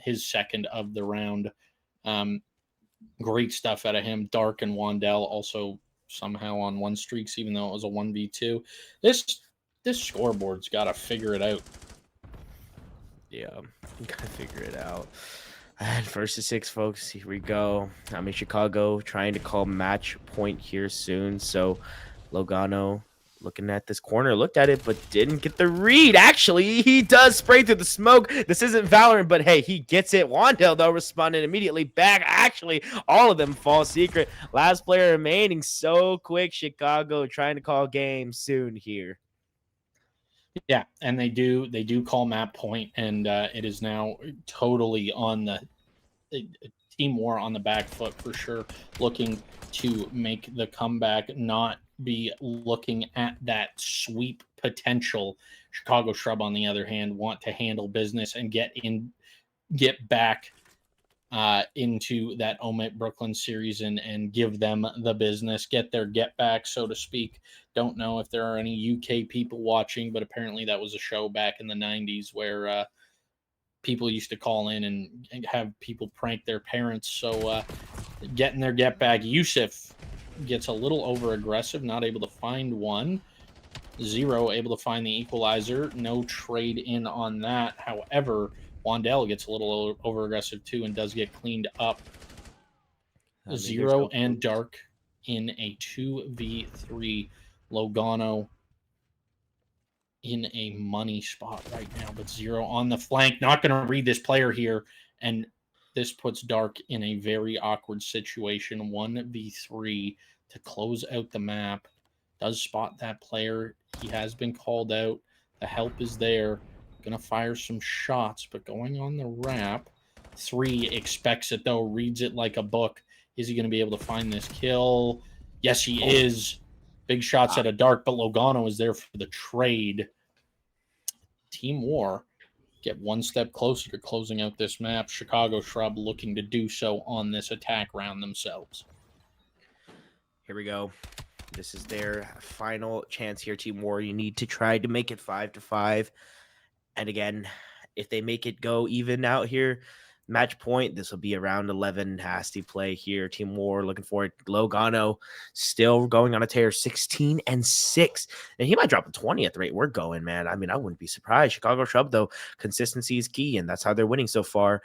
his second of the round. Great stuff out of him. Dark and Wandell also somehow on 1 streaks, even though it was a 1v2. This scoreboard's got to figure it out. Yeah, gotta figure it out. And 1st to 6, folks. Here we go. I mean, Chicago trying to call match point here soon. So Logano looking at this corner, looked at it, but didn't get the read. Actually, he does spray through the smoke. This isn't Valorant, but hey, he gets it. Wandale, though, responded immediately back. Actually, all of them fall. Secret. Last player remaining. So quick. Chicago trying to call game soon here. Yeah, and they do call map point, and it is now totally on the Team War on the back foot for sure, looking to make the comeback, not be looking at that sweep potential. Chicago Shrub, on the other hand, want to handle business and get back into that OMiT Brooklyn series and give them the business, get their get back, so to speak. Don't know if there are any UK people watching, but apparently that was a show back in the 90s where people used to call in and have people prank their parents. So getting their get back. Yusuf gets a little over aggressive, not able to find one. Zero able to find the equalizer. No trade in on that. However, Wandell gets a little over aggressive too and does get cleaned up. I mean, Zero and Dark in a 2v3. Logano in a money spot right now, but Zero on the flank. Not going to read this player here, and this puts Dark in a very awkward situation. 1v3 to close out the map. Does spot that player. He has been called out. The help is there. Going to fire some shots, but going on the wrap. 3 expects it, though. Reads it like a book. Is he going to be able to find this kill? Yes, he is. Big shots at a Dark, but Logano is there for the trade. Team War get one step closer to closing out this map. Chicago Shrub looking to do so on this attack round themselves. Here we go. This is their final chance here, Team War. You need to try to make it 5-5. And again, if they make it go even out here, match point, this will be around 11. Has to play here. Team War looking for it. Logano still going on a tear, 16-6. And he might drop a 20 at the rate we're going, man. I mean, I wouldn't be surprised. Chicago Shrub, though, consistency is key, and that's how they're winning so far.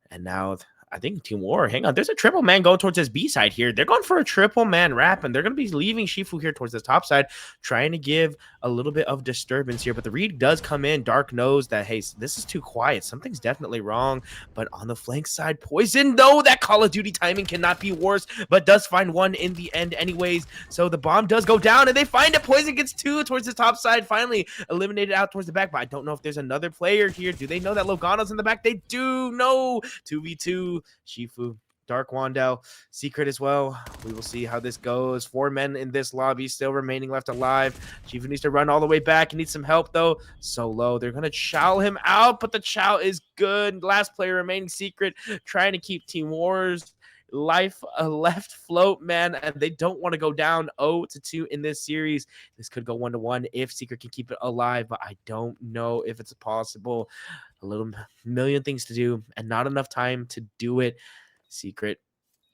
And now I think Team War, hang on, there's a triple man going towards his B side here. They're going for a triple man wrap, and they're going to be leaving Shifu here towards the top side, trying to give a little bit of disturbance here. But the read does come in. Dark knows that, hey, this is too quiet. Something's definitely wrong. But on the flank side, Poison, no, that Call of Duty timing cannot be worse, but does find one in the end anyways. So the bomb does go down, and they find it. Poison gets 2 towards the top side, finally eliminated out towards the back. But I don't know if there's another player here. Do they know that Logano's in the back? They do. No, 2v2. Shifu, Dark Wandell, Secret as well. We will see how this goes. 4 men in this lobby still remaining left alive. Shifu needs to run all the way back. He needs some help, though. So low. They're going to chow him out, but the chow is good. Last player remaining, Secret, trying to keep Team War's life left float, man, and they don't want to go down 0-2 in this series. This could go 1-1 if Secret can keep it alive, but I don't know if it's possible. A little million things to do and not enough time to do it. Secret,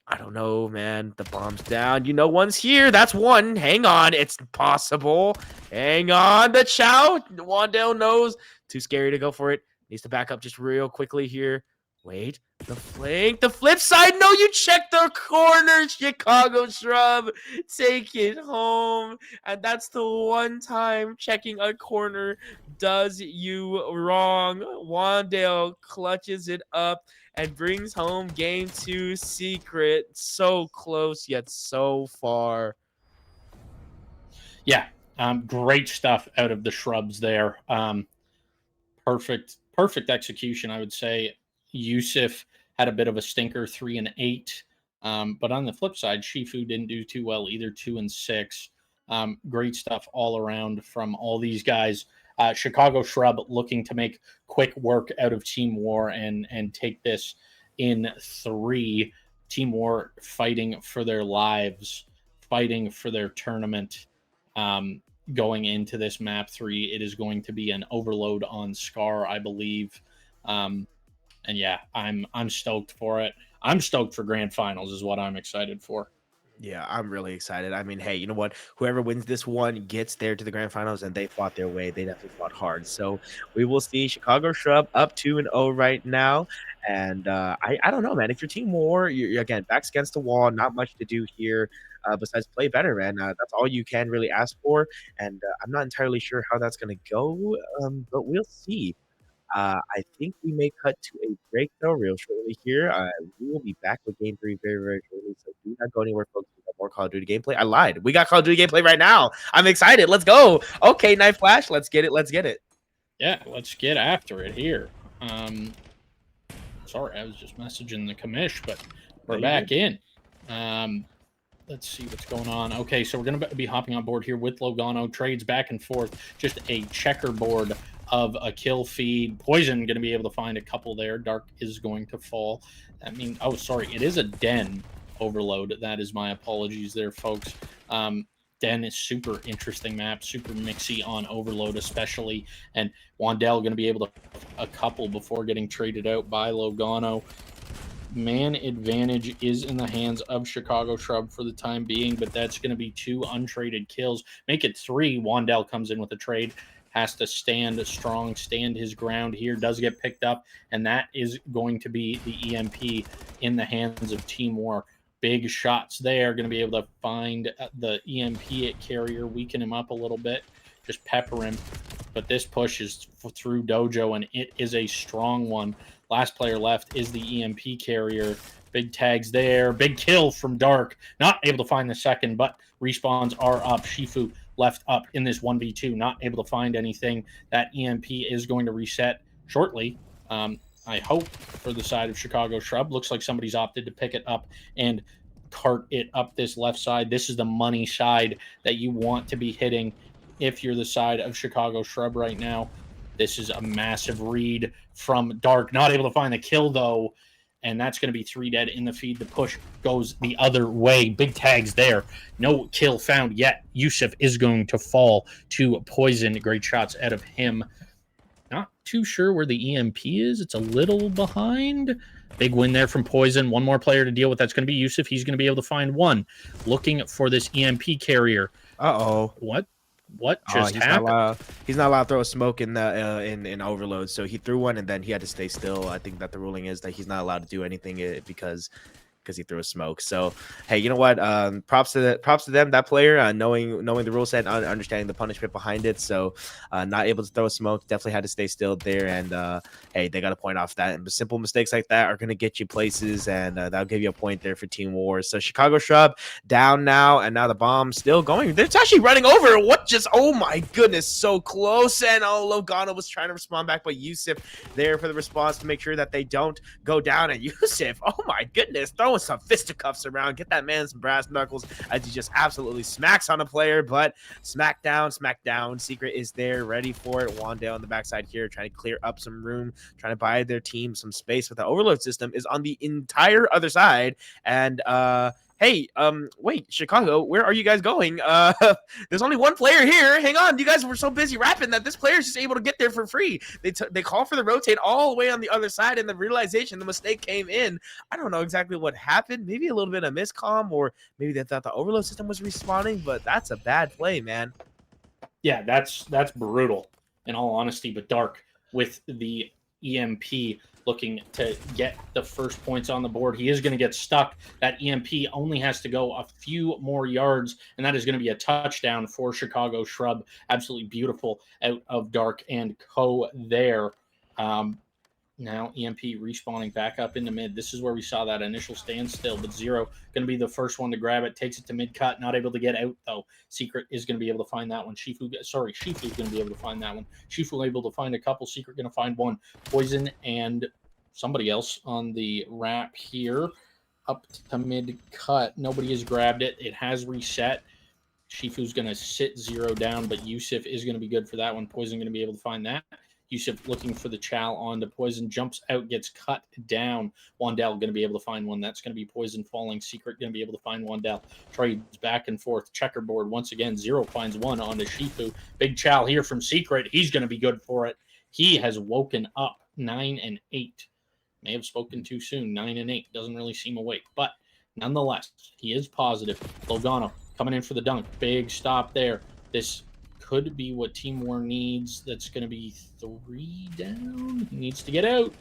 I don't know, man. The bomb's down. You know, one's here. That's one. Hang on. It's possible. Hang on. The chow. Wandell knows. Too scary to go for it. Needs to back up just real quickly here. Wait, the flank, the flip side. No, you check the corner, Chicago Shrub. Take it home. And that's the one time checking a corner does you wrong. Wandale clutches it up and brings home game 2. Secret. So close, yet so far. Yeah, great stuff out of the Shrubs there. Perfect execution, I would say. Yusuf had a bit of a stinker, 3 and 8. But on the flip side, Shifu didn't do too well either, 2 and 6. Great stuff all around from all these guys. Chicago Shrub looking to make quick work out of Team War and take this in 3. Team War fighting for their lives, fighting for their tournament. Going into this map 3, it is going to be an overload on Scar, I believe. And yeah, I'm stoked for it. I'm stoked for grand finals is what I'm excited for. Yeah, I'm really excited. I mean, hey, you know what? Whoever wins this one gets there to the grand finals, and they fought their way. They definitely fought hard. So we will see Chicago Shrub up 2-0 right now. And I don't know, man. If you're Team War, you're again backs against the wall. Not much to do here besides play better, man. That's all you can really ask for. And I'm not entirely sure how that's going to go, but we'll see. I think we may cut to a break, though, real shortly here. We will be back with Game 3 very, very shortly, so do not go anywhere, folks. We got more Call of Duty gameplay. I lied. We got Call of Duty gameplay right now. I'm excited. Let's go. Okay, Night Flash. Let's get it. Let's get it. Yeah, let's get after it here. Sorry, I was just messaging the commish, but we're back in. Let's see what's going on. Okay, so we're going to be hopping on board here with Logano. Trades back and forth. Just a checkerboard of a kill feed. Poison going to be able to find a couple there. Dark is going to fall. I mean, oh, sorry. It is a den overload. That is my apologies there, folks. Den is super interesting map, super mixy on Overload especially, and Wandell going to be able to a couple before getting traded out by Logano. Man advantage is in the hands of Chicago Shrub for the time being, but that's going to be 2 untraded kills. Make it 3. Wandell comes in with a trade, has to stand strong, stand his ground here, does get picked up, and that is going to be the EMP in the hands of Team War. Big shots there, going to be able to find the EMP at carrier, weaken him up a little bit, just pepper him. But this push is through Dojo, and it is a strong one. Last player left is the EMP carrier. Big tags there. Big kill from Dark. Not able to find the second, but respawns are up. Shifu left up in this 1v2. Not able to find anything. That EMP is going to reset shortly. I hope for the side of Chicago Shrub. Looks like somebody's opted to pick it up and cart it up this left side. This is the money side that you want to be hitting if you're the side of Chicago Shrub right now. This is a massive read from Dark. Not able to find the kill, though, and that's going to be 3 dead in the feed. The push goes the other way. Big tags there. No kill found yet. Yusuf is going to fall to Poison. Great shots out of him. Not too sure where the EMP is. It's a little behind. Big win there from Poison. One more player to deal with. That's going to be Yusuf. He's going to be able to find one. Looking for this EMP carrier. Uh-oh. What just happened? He's not allowed to throw a smoke in the in Overload. So he threw one and then he had to stay still. I think that the ruling is that he's not allowed to do anything because he threw a smoke. So hey, you know what? Props to them, that player, knowing the rule set, understanding the punishment behind it. So not able to throw a smoke, definitely had to stay still there. And hey, they got to point off that. And simple mistakes like that are going to get you places, and that'll give you a point there for Team War. So Chicago Shrub down now, and now the bomb still going. It's actually running over. What just? Oh my goodness, so close. And Logano was trying to respond back, but Yusuf there for the response to make sure that they don't go down. And Yusuf, oh my goodness, throwing some fisticuffs around, get that man some brass knuckles as he just absolutely smacks on a player. But smack down. Secret is there, ready for it. Wandale on the backside here, trying to clear up some room, trying to buy their team some space. But the overload system is on the entire other side. And hey, wait, Chicago, where are you guys going? There's only one player here. Hang on, you guys were so busy rapping that this player is just able to get there for free. They call for the rotate all the way on the other side, and the realization the mistake came in. I don't know exactly what happened. Maybe a little bit of miscomm, or maybe they thought the overload system was respawning, but that's a bad play, man. Yeah, that's brutal, in all honesty. But Dark with the EMP looking to get the first points on the board. He is going to get stuck. That EMP only has to go a few more yards, and that is going to be a touchdown for Chicago Shrub. Absolutely beautiful out of Dark and Co. there. Now EMP respawning back up into mid. This is where we saw that initial standstill, but Zero going to be the first one to grab it. Takes it to mid cut. Not able to get out, though. Secret is going to be able to find that one. Shifu's going to be able to find that one. Shifu able to find a couple. Secret going to find one. Poison and somebody else on the wrap here. Up to mid cut. Nobody has grabbed it. It has reset. Shifu's going to sit Zero down, but Yusuf is going to be good for that one. Poison going to be able to find that. Yusuf looking for the chow on the Poison, jumps out, gets cut down. Wandell going to be able to find one. That's going to be Poison falling. Secret going to be able to find Wandell. Trades back and forth. Checkerboard once again. Zero finds one on the Shifu. Big chow here from Secret. He's going to be good for it. He has woken up 9 and 8. May have spoken too soon. 9 and 8. Doesn't really seem awake. But nonetheless, he is positive. Logano coming in for the dunk. Big stop there. This could be what Team War needs. That's going to be 3 down. He needs to get out.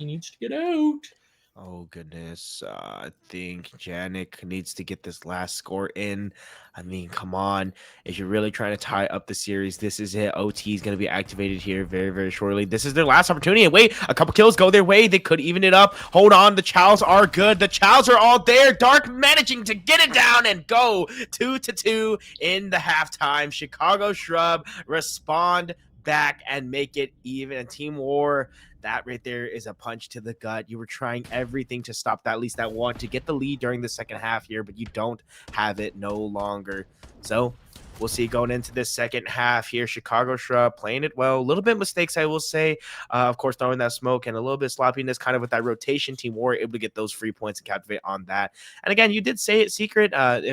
Oh, goodness. I think Janik needs to get this last score in. I mean, come on. If you're really trying to tie up the series, this is it. OT is going to be activated here very, very shortly. This is their last opportunity. And wait, a couple kills go their way. They could even it up. Hold on. The Chows are good. The Chows are all there. Dark managing to get it down and go 2-2 in the halftime. Chicago Shrub respond back and make it even. And Team War, that right there is a punch to the gut. You were trying everything to stop that, at least that one, to get the lead during the second half here, but you don't have it no longer. So we'll see going into this second half here. Chicago Shrub playing it well. A little bit mistakes, I will say. Of course, throwing that smoke and a little bit sloppiness kind of with that rotation. Team War able to get those free points and captivate on that. And again, you did say it, Secret.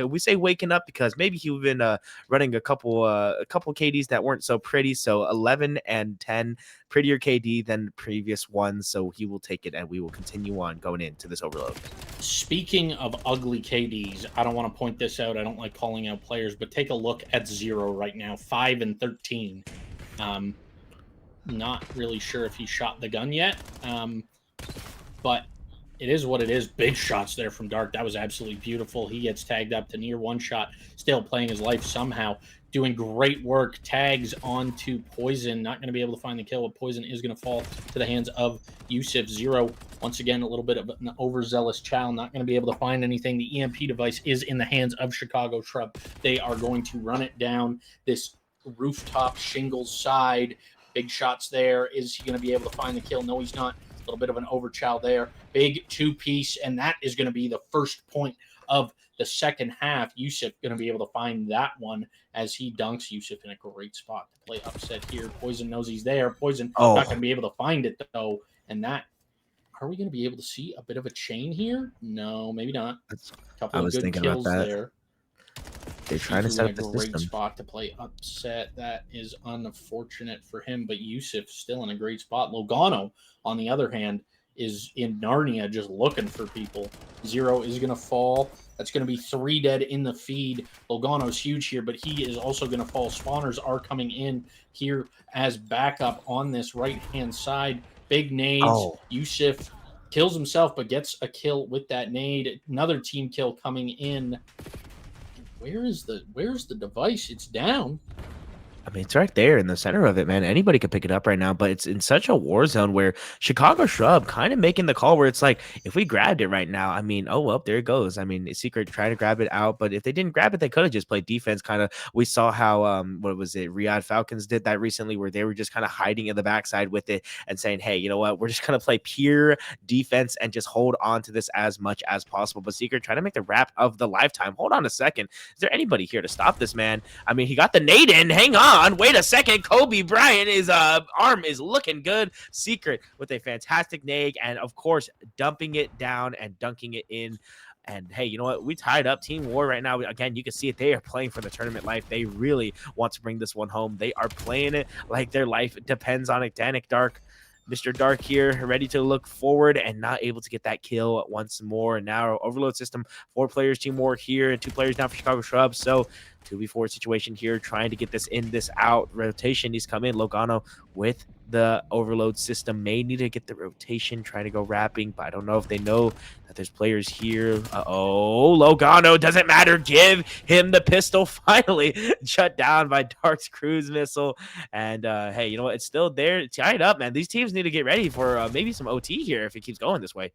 We say waking up because maybe he's been running a couple KDs that weren't so pretty. So 11 and 10, prettier KD than the previous ones. So he will take it, and we will continue on going into this overload. Speaking of ugly KDs, I don't want to point this out. I don't like calling out players, but take a look at Zero right now, 5 and 13. Not really sure if he shot the gun yet, but it is what it is. Big shots there from Dark. That was absolutely beautiful. He gets tagged up to near one shot, still playing his life somehow. Doing great work. Tags onto Poison. Not going to be able to find the kill, but Poison is going to fall to the hands of Yusuf. Zero, once again, a little bit of an overzealous child. Not going to be able to find anything. The EMP device is in the hands of Chicago Shrub. They are going to run it down this rooftop shingles side. Big shots there. Is he going to be able to find the kill? No, he's not. A little bit of an overchow there. Big two-piece, and that is going to be the first point of the second half. Yusuf going to be able to find that one as he dunks. Yusuf in a great spot to play upset here. Poison knows he's there. Poison not going to be able to find it, though. And that, are we going to be able to see a bit of a chain here? No, maybe not. A couple of good kills there. They're trying to set up the great spot to play upset. That is unfortunate for him, but Yusuf still in a great spot. Logano, on the other hand, is in Narnia just looking for people. Zero is going to fall. That's going to be 3 dead in the feed. Logano's huge here, but he is also going to fall. Spawners are coming in here as backup on this right-hand side. Big nades. Yusuf kills himself, but gets a kill with that nade. Another team kill coming in. Where's the device? It's down. I mean, it's right there in the center of it, man. Anybody could pick it up right now, but it's in such a war zone where Chicago Shrub kind of making the call where it's like, if we grabbed it right now, I mean, oh, well, there it goes. I mean, Secret trying to grab it out, but if they didn't grab it, they could have just played defense kind of. We saw how, what was it, Riyadh Falcons did that recently where they were just kind of hiding in the backside with it and saying, hey, you know what, we're just going to play pure defense and just hold on to this as much as possible. But Secret trying to make the wrap of the lifetime. Hold on a second. Is there anybody here to stop this, man? I mean, he got the nade in. Hang on. Wait a second. Kobe Bryant, his arm is looking good. Secret with a fantastic nade and, of course, dumping it down and dunking it in. And, hey, you know what? We tied up Team War right now. Again, you can see it. They are playing for the tournament life. They really want to bring this one home. They are playing it like their life depends on it. Danik Dark, Mr. Dark here, ready to look forward and not able to get that kill once more. And now overload system, 4 players, Team War here, and 2 players down for Chicago Shrub. So 2v4 situation here, trying to get this in, this out. Rotation needs to come in. Logano with the overload system may need to get the rotation, trying to go wrapping, but I don't know if they know that there's players here. Logano, doesn't matter. Give him the pistol. Finally shut down by Dark's cruise missile. And hey, you know what? It's still there, tied up, man. These teams need to get ready for maybe some OT here if it keeps going this way.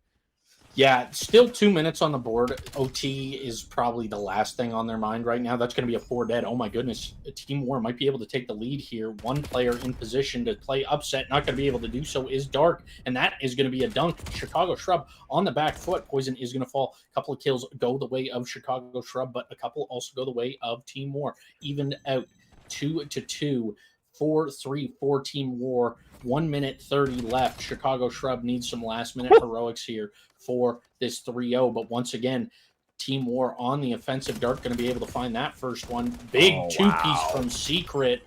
Yeah, still 2 minutes on the board. OT is probably the last thing on their mind right now. That's going to be a 4 dead. Oh, my goodness. Team War might be able to take the lead here. One player in position to play upset. Not going to be able to do so is Dark, and that is going to be a dunk. Chicago Shrub on the back foot. Poison is going to fall. A couple of kills go the way of Chicago Shrub, but a couple also go the way of Team War. Evened out 2-2. 4-3 for Team War. 1 minute 30 left. Chicago Shrub needs some last minute heroics here for this 3-0. But once again, Team War on the offensive. Dark going to be able to find that first one. Big two-piece from Secret.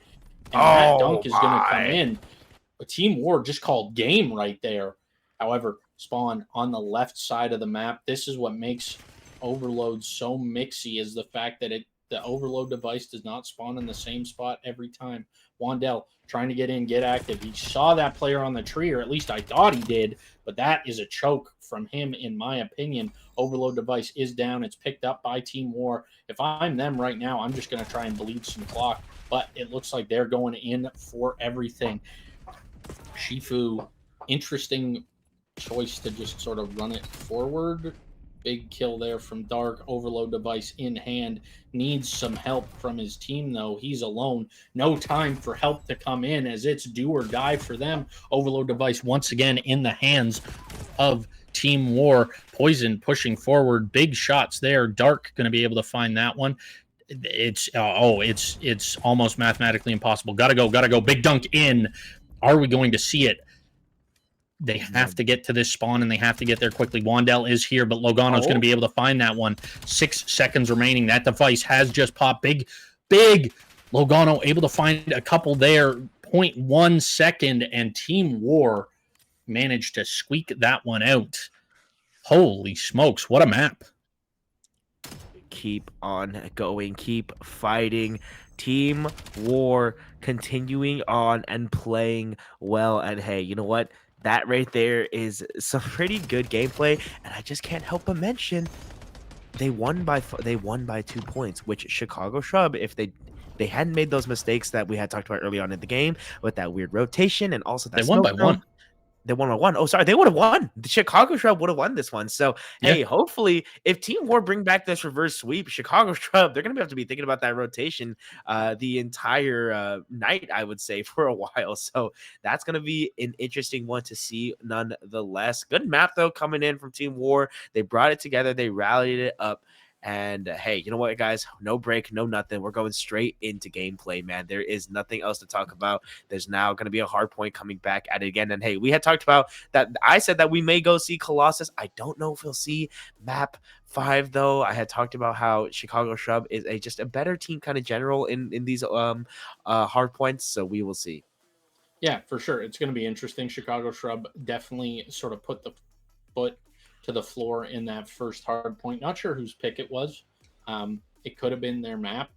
And that dunk is going to come in. But Team War just called game right there. However, Spawn on the left side of the map. This is what makes Overload so mixy, is the fact that the overload device does not spawn in the same spot every time. Wandell trying to get in, get active. He saw that player on the tree, or at least I thought he did, but that is a choke from him, in my opinion. Overload device is down. It's picked up by Team War. If I'm them right now, I'm just going to try and bleed some clock, but it looks like they're going in for everything. Shifu, interesting choice to just sort of run it forward. Big kill there from Dark. Overload device in hand. Needs some help from his team, though. He's alone. No time for help to come in, as it's do or die for them. Overload device once again in the hands of Team War. Poison pushing forward. Big shots there. Dark going to be able to find that one. it's almost mathematically impossible. Gotta go. Big dunk in. Are we going to see it? They have to get to this spawn, and they have to get there quickly. Wandell is here, but Logano's going to be able to find that one. 6 seconds remaining. That device has just popped. Big Logano able to find a couple there. 0.1 second, and Team War managed to squeak that one out. Holy smokes, what a map. Keep on going, keep fighting. Team War continuing on and playing well. And hey, you know what? That right there is some pretty good gameplay. And I just can't help but mention they won by 2 points, which Chicago Shrub, if they hadn't made those mistakes that we had talked about early on in the game with that weird rotation and also that they won by 1. They won by 1. Oh, sorry, they would have won. The Chicago Shrub would have won this one. So, hey, hopefully, if Team War bring back this reverse sweep, Chicago Shrub, they're going to have to be thinking about that rotation the entire night, I would say, for a while. So, that's going to be an interesting one to see nonetheless. Good map, though, coming in from Team War. They brought it together. They rallied it up. And hey, you know what, guys? No break, no nothing. We're going straight into gameplay, man. There is nothing else to talk about. There's now going to be a hard point coming back at it again. And hey, we had talked about that. I said that we may go see Colossus. I don't know if we'll see map 5, though. I had talked about how Chicago Shrub is just a better team kind of general in these hard points. So we will see. Yeah, for sure. It's going to be interesting. Chicago Shrub definitely sort of put the foot to the floor in that first hard point. Not sure whose pick it was. It could have been their map.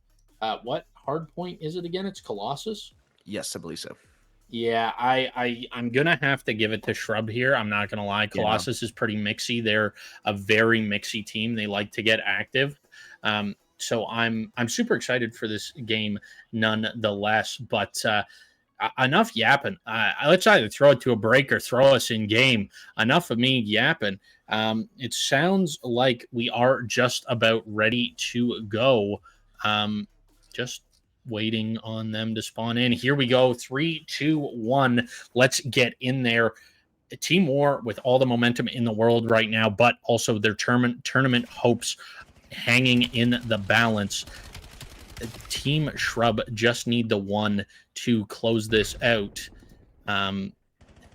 What hard point is it again? It's Colossus? Yes, I believe so. Yeah, I'm going to have to give it to Shrub here. I'm not going to lie. Colossus is pretty mixy. They're a very mixy team. They like to get active. So I'm super excited for this game nonetheless. But enough yapping. Let's either throw it to a break or throw us in game. Enough of me yapping. It sounds like we are just about ready to go. Just waiting on them to spawn in. Here we go. 3, 2, 1. Let's get in there. Team War with all the momentum in the world right now, but also their tournament hopes hanging in the balance. Team Shrub just need the 1 to close this out.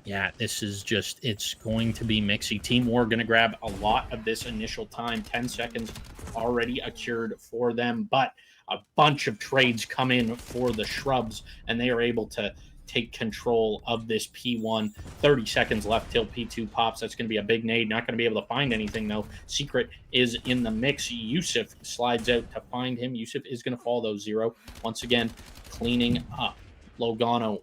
Yeah, this is just, it's going to be mixy. Team War going to grab a lot of this initial time. 10 seconds already accrued for them, but a bunch of trades come in for the Shrubs, and they are able to take control of this P1. 30 seconds left till P2 pops. That's going to be a big nade. Not going to be able to find anything, though. Secret is in the mix. Yusuf slides out to find him. Yusuf is going to fall, though. 0. Once again, cleaning up. Logano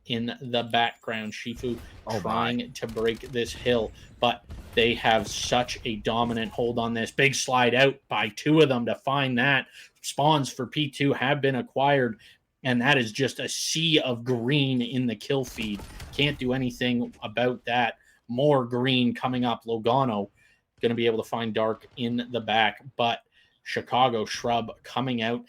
in the background. Shifu trying to break this hill, but they have such a dominant hold on this. Big slide out by 2 of them to find that. Spawns for P2 have been acquired, and that is just a sea of green in the kill feed. Can't do anything about that. More green coming up. Logano going to be able to find Dark in the back, but Chicago Shrub coming out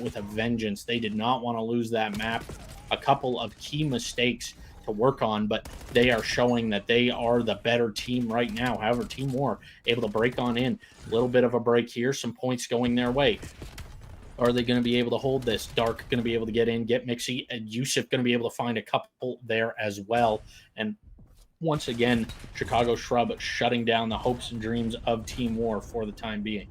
with a vengeance. They did not want to lose that map. A couple of key mistakes to work on, but they are showing that they are the better team right now. However, Team War able to break on in. A little bit of a break here. Some points going their way. Are they going to be able to hold this? Dark going to be able to get in, get mixy, and Yusuf going to be able to find a couple there as well. And once again, Chicago Shrub shutting down the hopes and dreams of Team War for the time being.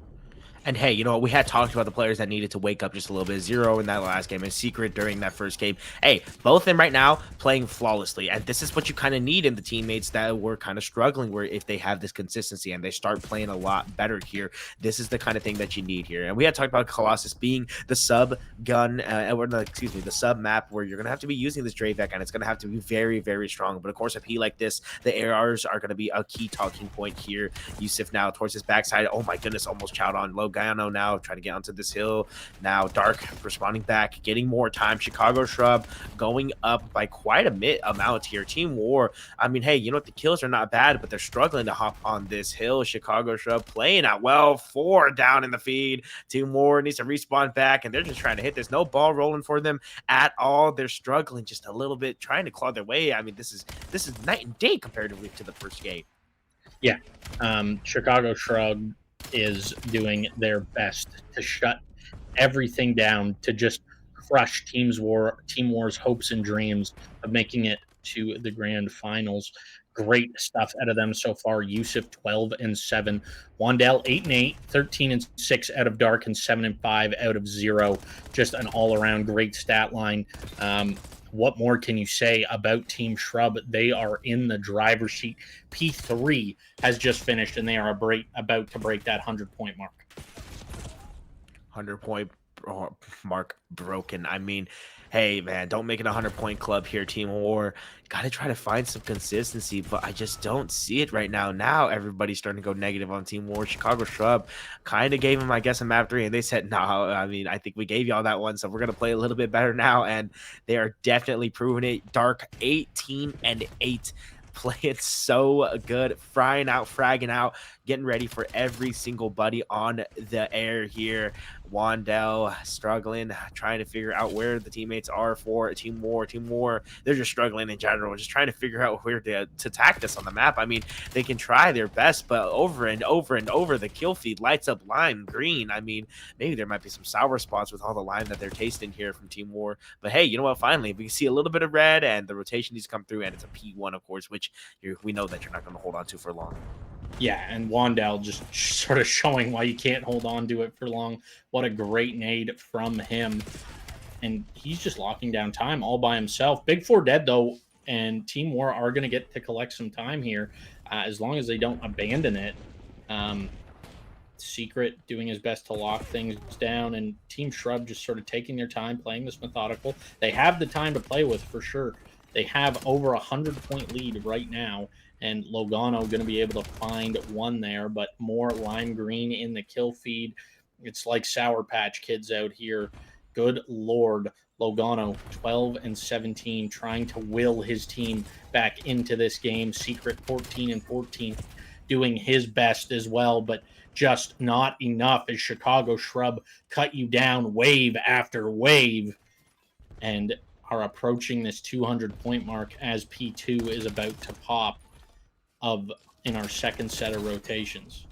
And hey, you know, we had talked about the players that needed to wake up just a little bit. 0 in that last game and Secret during that first game. Hey, both of them right now playing flawlessly. And this is what you kind of need in the teammates that were kind of struggling, where if they have this consistency and they start playing a lot better here, this is the kind of thing that you need here. And we had talked about Colossus being the sub gun, the sub map where you're going to have to be using this Dravek, and it's going to have to be very, very strong. But of course, if he like this, the ARs are going to be a key talking point here. Yusuf now towards his backside. Oh my goodness, almost chowed on low. Gano now trying to get onto this hill. Now Dark responding back, getting more time. Chicago Shrub going up by quite a amount here. Team War, I mean, hey, you know what? The kills are not bad, but they're struggling to hop on this hill. Chicago Shrub playing out well. 4 down in the feed. Team War needs to respawn back, and they're just trying to hit. There's no ball rolling for them at all. They're struggling just a little bit, trying to claw their way. I mean, this is night and day comparatively to the first game. Yeah, Chicago Shrub is doing their best to shut everything down to just crush Team War's hopes and dreams of making it to the grand finals. Great stuff out of them so far. Yusuf 12-7, Wandell 8-8, 13-6 out of Dark, and 7-5 out of Zero. Just an all-around great stat line. What more can you say about Team Shrub? They are in the driver's seat. P3 has just finished, and they are about to break that 100-point mark. 100-point mark broken. I mean, hey, man, don't make it a 100-point club here, Team War. Got to try to find some consistency, but I just don't see it right now. Now everybody's starting to go negative on Team War. Chicago Shrub kind of gave them, I guess, a map 3, and they said, no, I mean, I think we gave y'all that one, so we're going to play a little bit better now, and they are definitely proving it. Dark 18-8. Playing so good, frying out, fragging out, getting ready for every single buddy on the air here. Wandell struggling, trying to figure out where the teammates are for Team War. Team War, they're just struggling in general, just trying to figure out where to attack this on the map. I mean, they can try their best, but over and over and over, the kill feed lights up lime green. I mean, maybe there might be some sour spots with all the lime that they're tasting here from Team War. But hey, you know what? Finally, we can see a little bit of red, and the rotation needs to come through, and it's a P1, of course, which we know that you're not going to hold on to for long. Yeah, and Wandell just sort of showing why you can't hold on to it for long. What a great nade from him. And he's just locking down time all by himself. Big 4 dead, though, and Team War are going to get to collect some time here as long as they don't abandon it. Secret doing his best to lock things down, and Team Shrub just sort of taking their time, playing this methodical. They have the time to play with for sure. They have over 100-point lead right now, and Logano going to be able to find one there, but more lime green in the kill feed. It's like Sour Patch Kids out here. Good Lord. Logano 12-17, trying to will his team back into this game. Secret 14-14, doing his best as well, but just not enough as Chicago Shrub cut you down wave after wave and are approaching this 200-point mark as P2 is about to pop in our second set of rotations.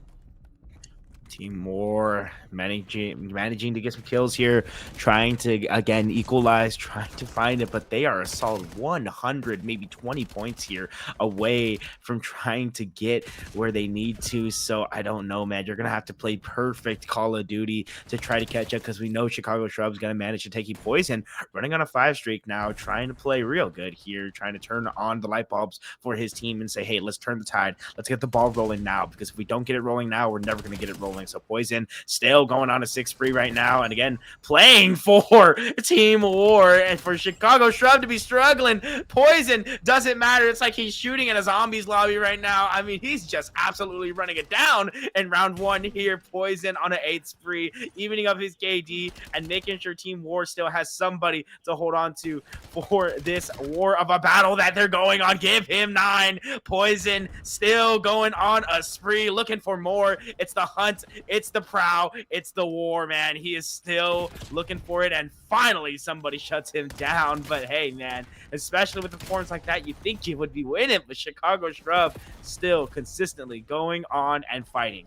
Team War managing to get some kills here, trying to again equalize, trying to find it, but they are a solid 100, maybe 20 points here away from trying to get where they need to. So I don't know, man. You're gonna have to play perfect Call of Duty to try to catch up, because we know Chicago Shrub's gonna manage to take you Poison, running on a 5 streak now, trying to play real good here, trying to turn on the light bulbs for his team and say, hey, let's turn the tide, let's get the ball rolling now, because if we don't get it rolling now, we're never gonna get it rolling. So Poison still going on a 6 spree right now, and again playing for Team War, and for Chicago Shrub to be struggling. Poison doesn't matter. It's like he's shooting in a zombies lobby right now. I mean, he's just absolutely running it down in round 1 here. Poison on an 8 spree, evening up his KD and making sure Team War still has somebody to hold on to for this war of a battle that they're going on. Give him 9. Poison still going on a spree, looking for more. It's the hunt, it's the prow, it's the war, man. He is still looking for it, and finally somebody shuts him down. But hey, man, especially with the forms like that, you think you would be winning, but Chicago Shrub still consistently going on and fighting.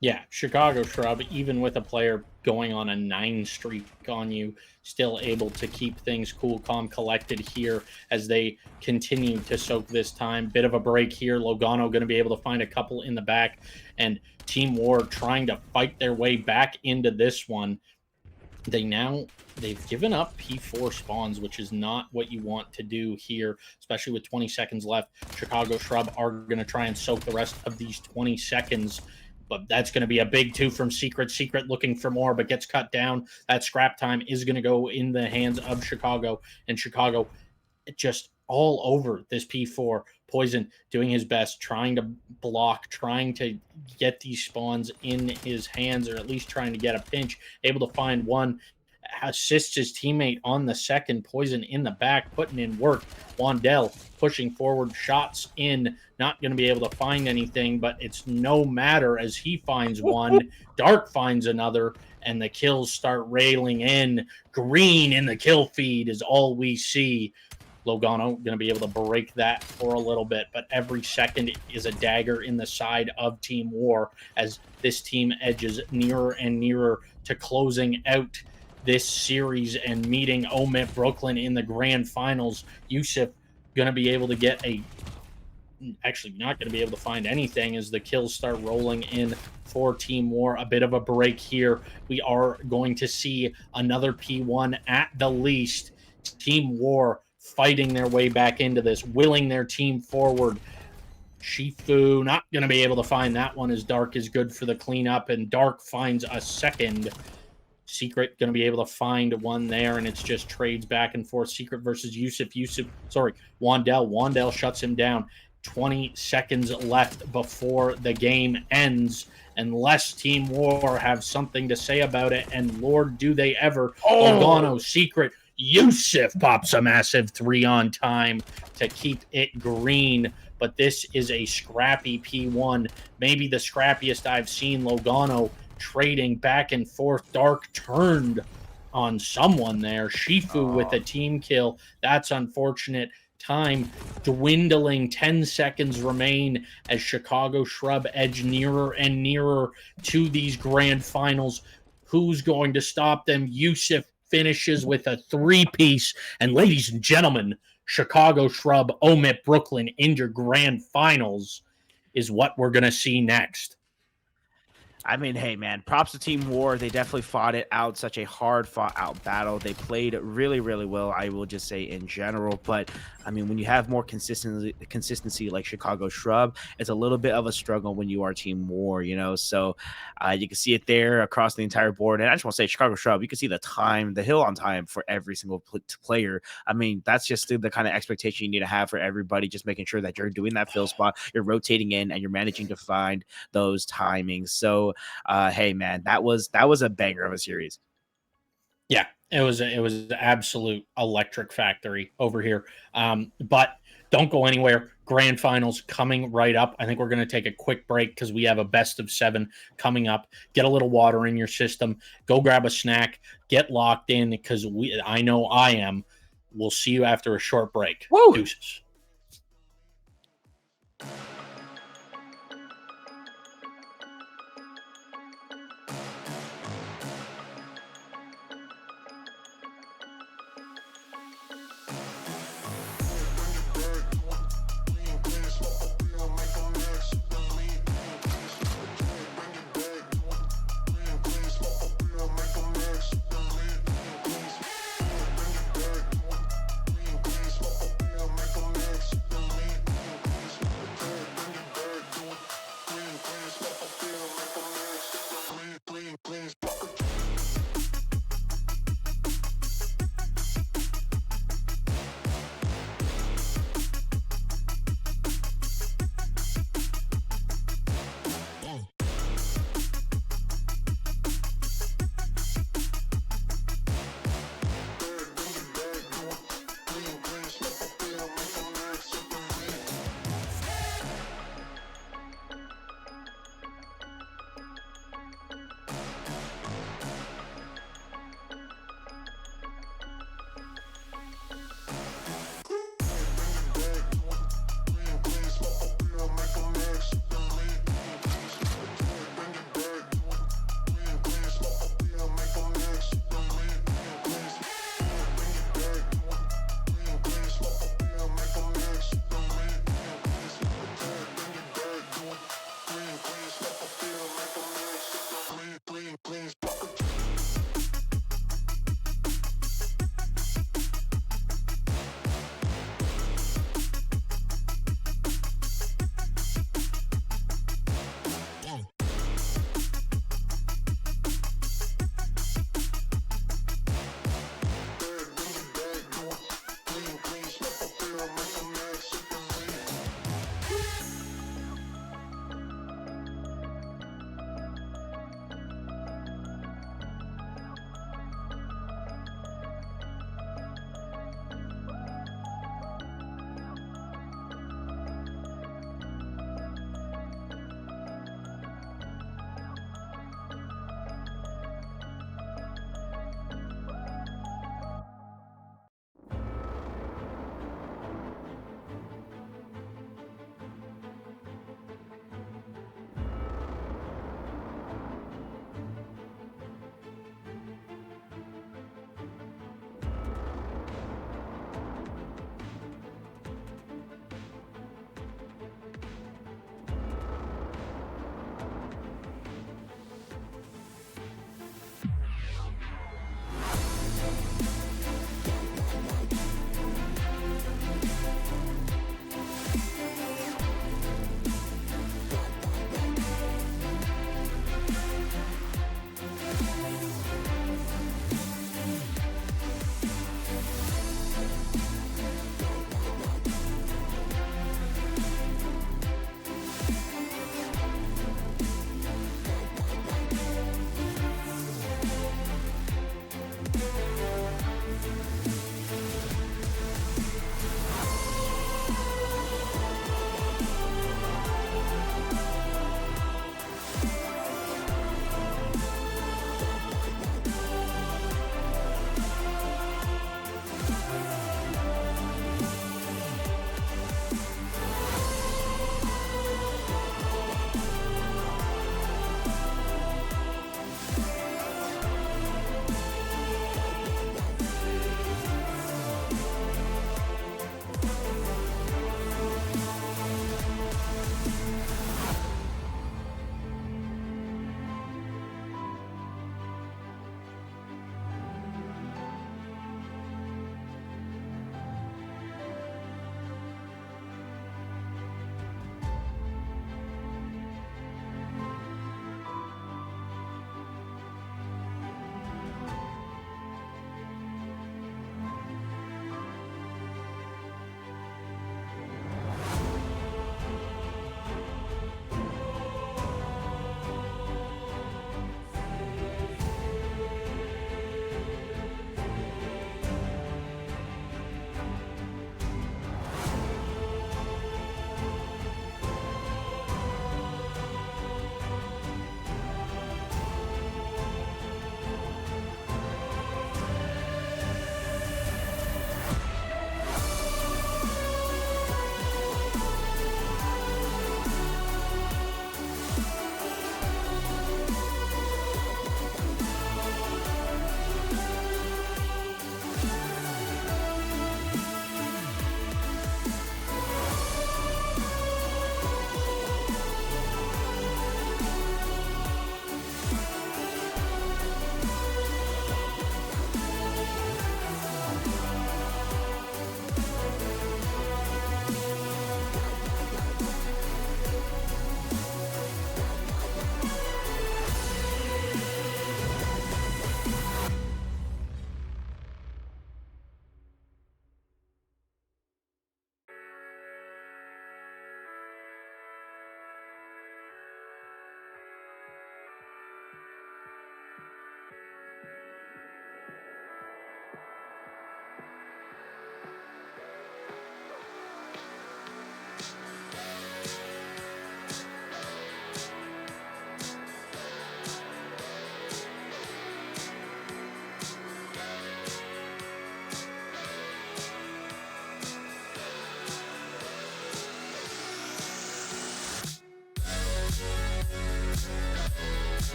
Yeah, Chicago Shrub, even with a player going on a 9 streak on you, still able to keep things cool, calm, collected here as they continue to soak this time. Bit of a break here. Logano going to be able to find a couple in the back, and Team War trying to fight their way back into this one. They've given up P4 spawns, which is not what you want to do here, especially with 20 seconds left. Chicago Shrub are going to try and soak the rest of these 20 seconds. But that's going to be a big 2 from Secret. Secret looking for more, but gets cut down. That scrap time is going to go in the hands of Chicago. And Chicago just all over this P4. Poison doing his best, trying to block, trying to get these spawns in his hands, or at least trying to get a pinch. Able to find one. Assists his teammate on the second. Poison in the back, putting in work. Wandell pushing forward, shots in, not going to be able to find anything, but it's no matter as he finds one. Dark finds another, and the kills start railing in. Green in the kill feed is all we see. Logano going to be able to break that for a little bit, but every second is a dagger in the side of Team War as this team edges nearer and nearer to closing out this series and meeting OMiT Brooklyn in the grand finals. Yusuf going to be able to get actually not going to be able to find anything as the kills start rolling in for Team War. A bit of a break here. We are going to see another P1 at the least. Team War fighting their way back into this, willing their team forward. Shifu not going to be able to find that one as Dark is good for the cleanup, and Dark finds a second. Secret going to be able to find one there, and it's just trades back and forth. Secret versus Yusuf. Wandell. Wandell shuts him down. 20 seconds left before the game ends. Unless Team War have something to say about it, and Lord, do they ever. Logano, Secret. Yusuf pops a massive 3 on time to keep it green. But this is a scrappy P1. Maybe the scrappiest I've seen. Logano trading back and forth. Dark turned on someone there. Shifu with a team kill. That's unfortunate. Time dwindling. 10 seconds remain as Chicago Shrub edge nearer and nearer to these grand finals. Who's going to stop them? Yusuf finishes with a 3-piece. And ladies and gentlemen, Chicago Shrub, OMiT Brooklyn in your grand finals is what we're going to see next. I mean, hey, man, props to Team War. They definitely fought it out, such a hard fought out battle. They played really, really well, I will just say in general. But I mean, when you have more consistency like Chicago Shrub, it's a little bit of a struggle when you are Team War, you know. So you can see it there across the entire board. And I just want to say, Chicago Shrub, you can see the time, the hill on time for every single player. I mean, that's just the kind of expectation you need to have for everybody, just making sure that you're doing that fill spot, you're rotating in, and you're managing to find those timings. So hey, man, that was a banger of a series. Yeah, it was absolute electric factory over here. But don't go anywhere. Grand finals coming right up. I think we're going to take a quick break because we have a best of 7 coming up. Get a little water in your system. Go grab a snack. Get locked in because I know I am. We'll see you after a short break. Woo! Deuces.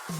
Pop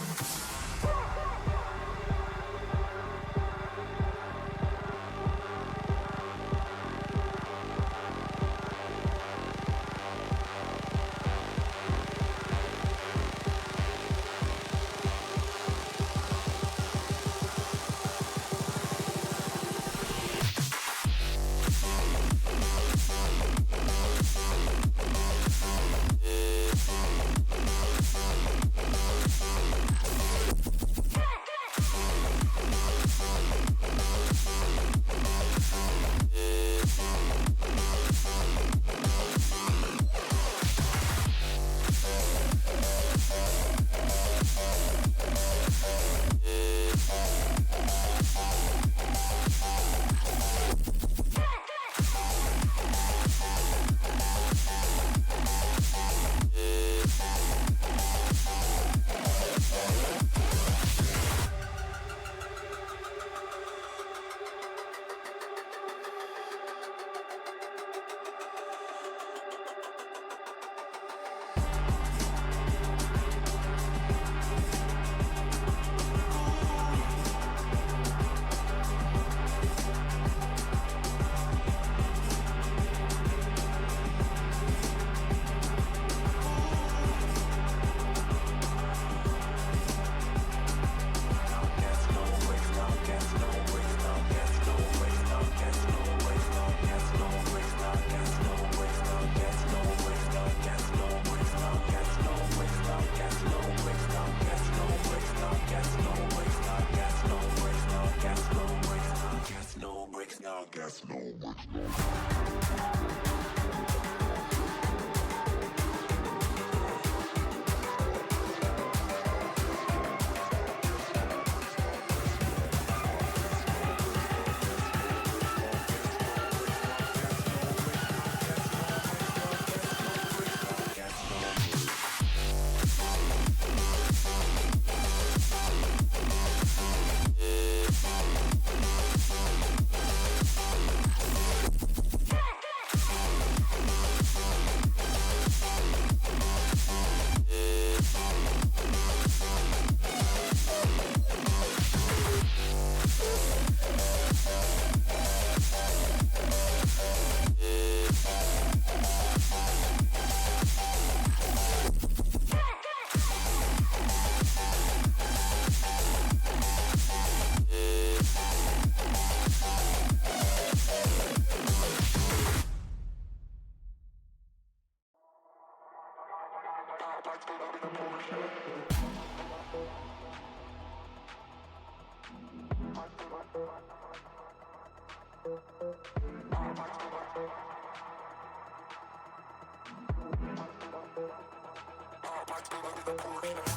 might pull up in a Porsche.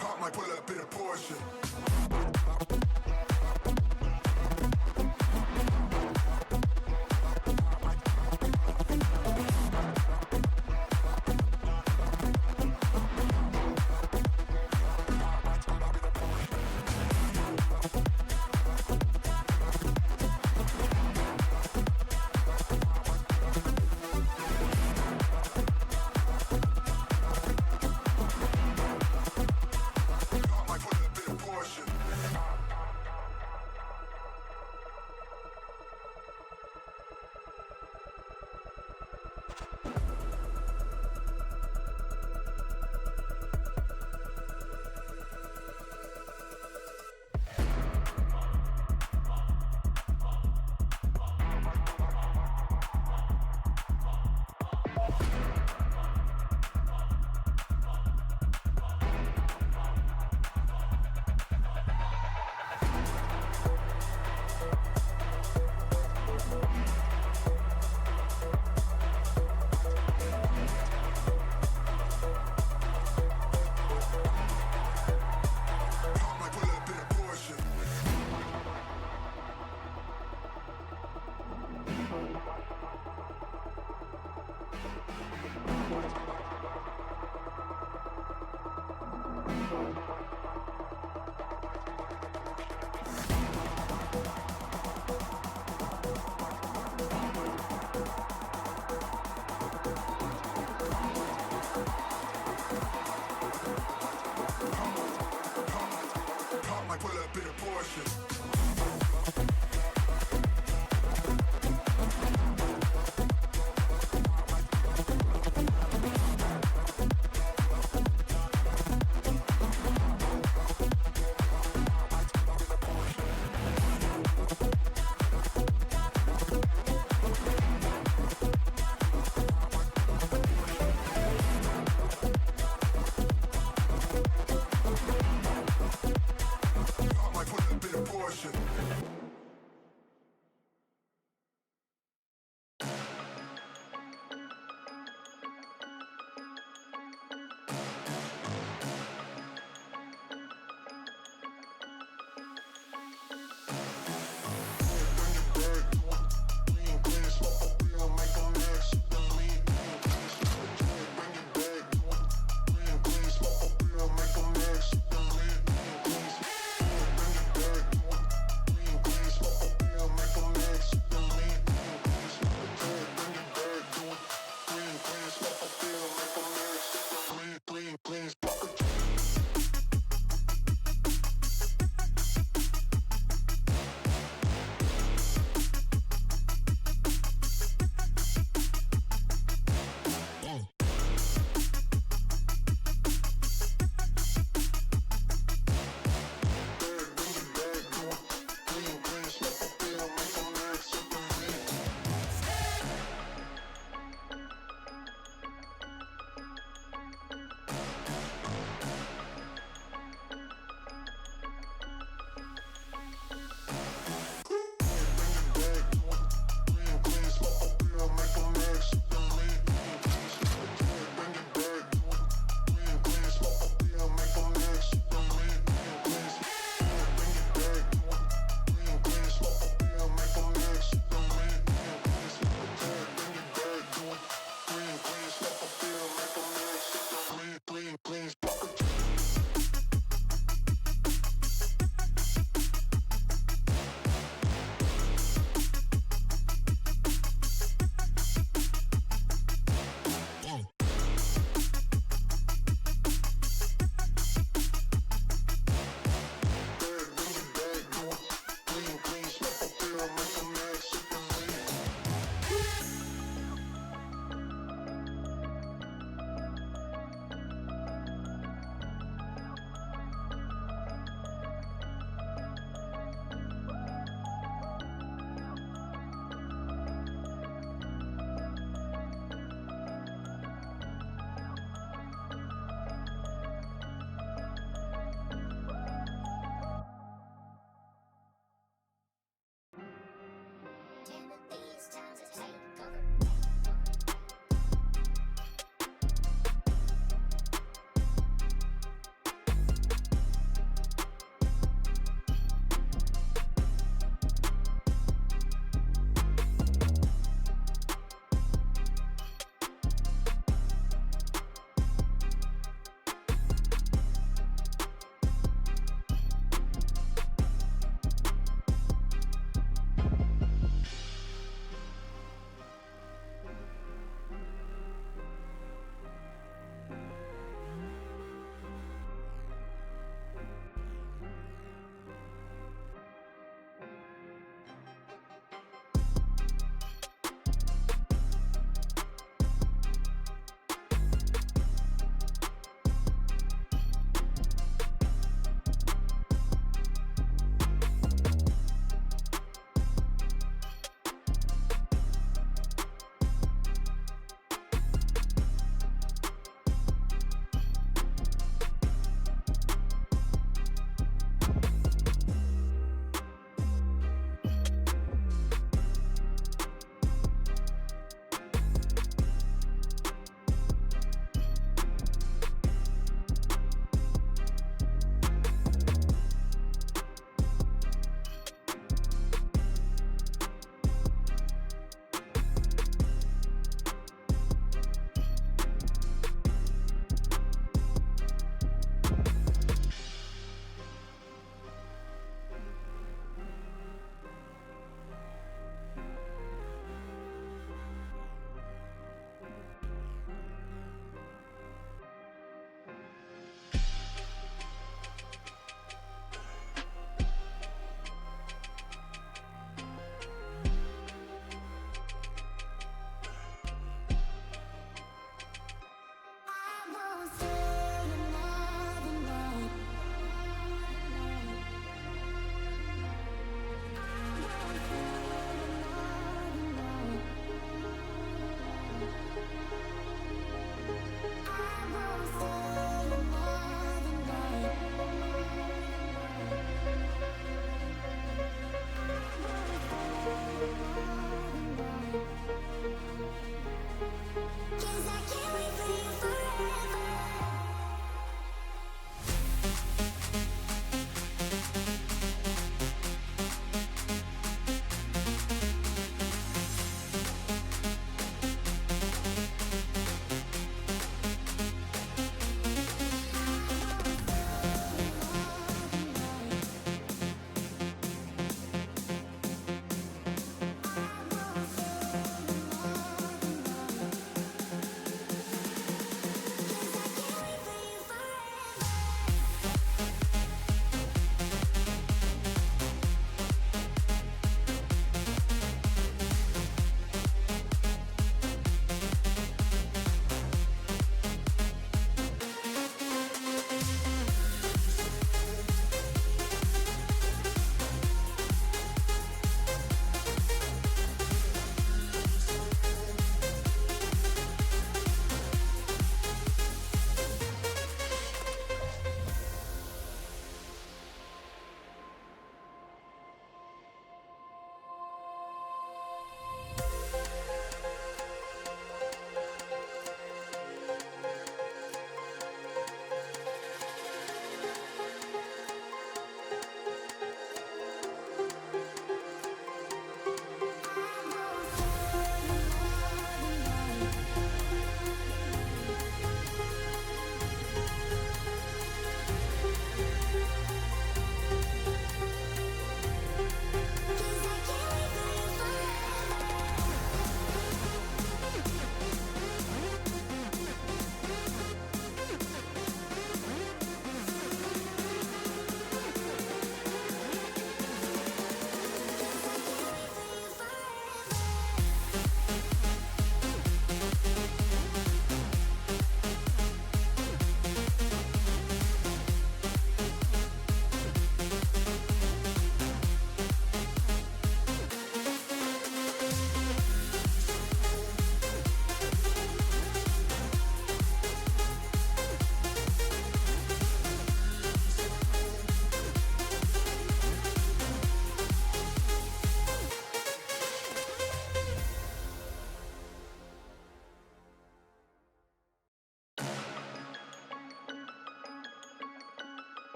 Pop might pull up in a Porsche. Pop might pull up in a Porsche.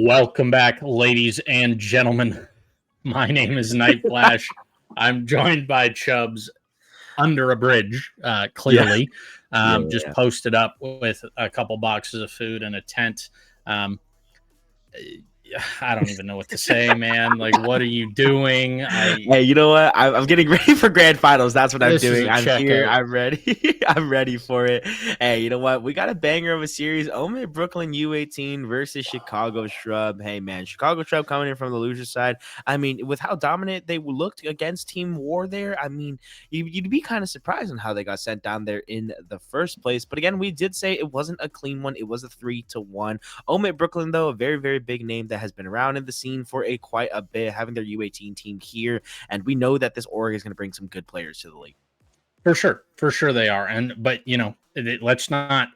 Welcome back, ladies and gentlemen. My name is Night Flash. I'm joined by Chubbs under a bridge, clearly. Just posted up with a couple boxes of food and a tent. I don't even know what to say, man. Like, what are you doing? Hey, you know what? I'm getting ready for grand finals. That's what I'm This is doing. a I'm here. checkout. I'm ready. I'm ready for it. Hey, you know what? We got a banger of a series. OMiT Brooklyn U18 versus Chicago Shrub. Hey, man, Chicago Shrub coming in from the loser side. I mean, with how dominant they looked against Team War there, I mean, you'd be kind of surprised on how they got sent down there in the first place. But again, we did say it wasn't a clean one. It was a 3-1. OMiT Brooklyn, though, a very, very big name that has been around in the scene for quite a bit, having their U18 team here, and we know that this org is going to bring some good players to the league. For sure they are. But let's not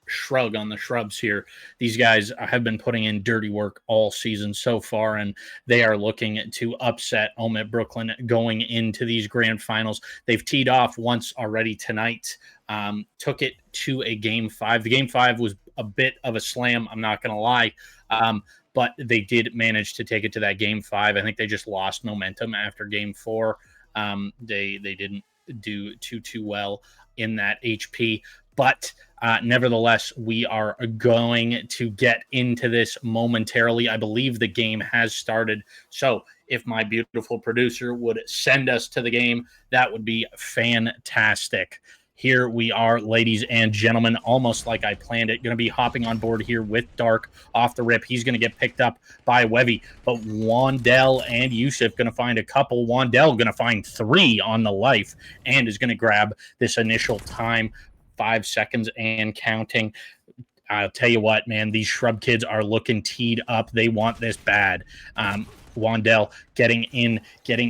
shrug on the shrubs here. These guys have been putting in dirty work all season so far, and they are looking to upset OMiT Brooklyn going into these grand finals. They've teed off once already tonight, took it to a game 5. The game 5 was a bit of a slam, I'm not going to lie, but they did manage to take it to that game 5. I think they just lost momentum after game 4. They didn't do too well in that HP, but nevertheless, we are going to get into this momentarily. I believe the game has started, so if my beautiful producer would send us to the game, that would be fantastic. Here we are, ladies and gentlemen, almost like I planned it. Going to be hopping on board here with Dark off the rip. He's going to get picked up by Wevy, but Wandell and Yusuf going to find a couple. Wandell going to find 3 on the life and is going to grab this initial time, 5 seconds and counting. I'll tell you what, man, these Shrub kids are looking teed up. They want this bad. Wandell getting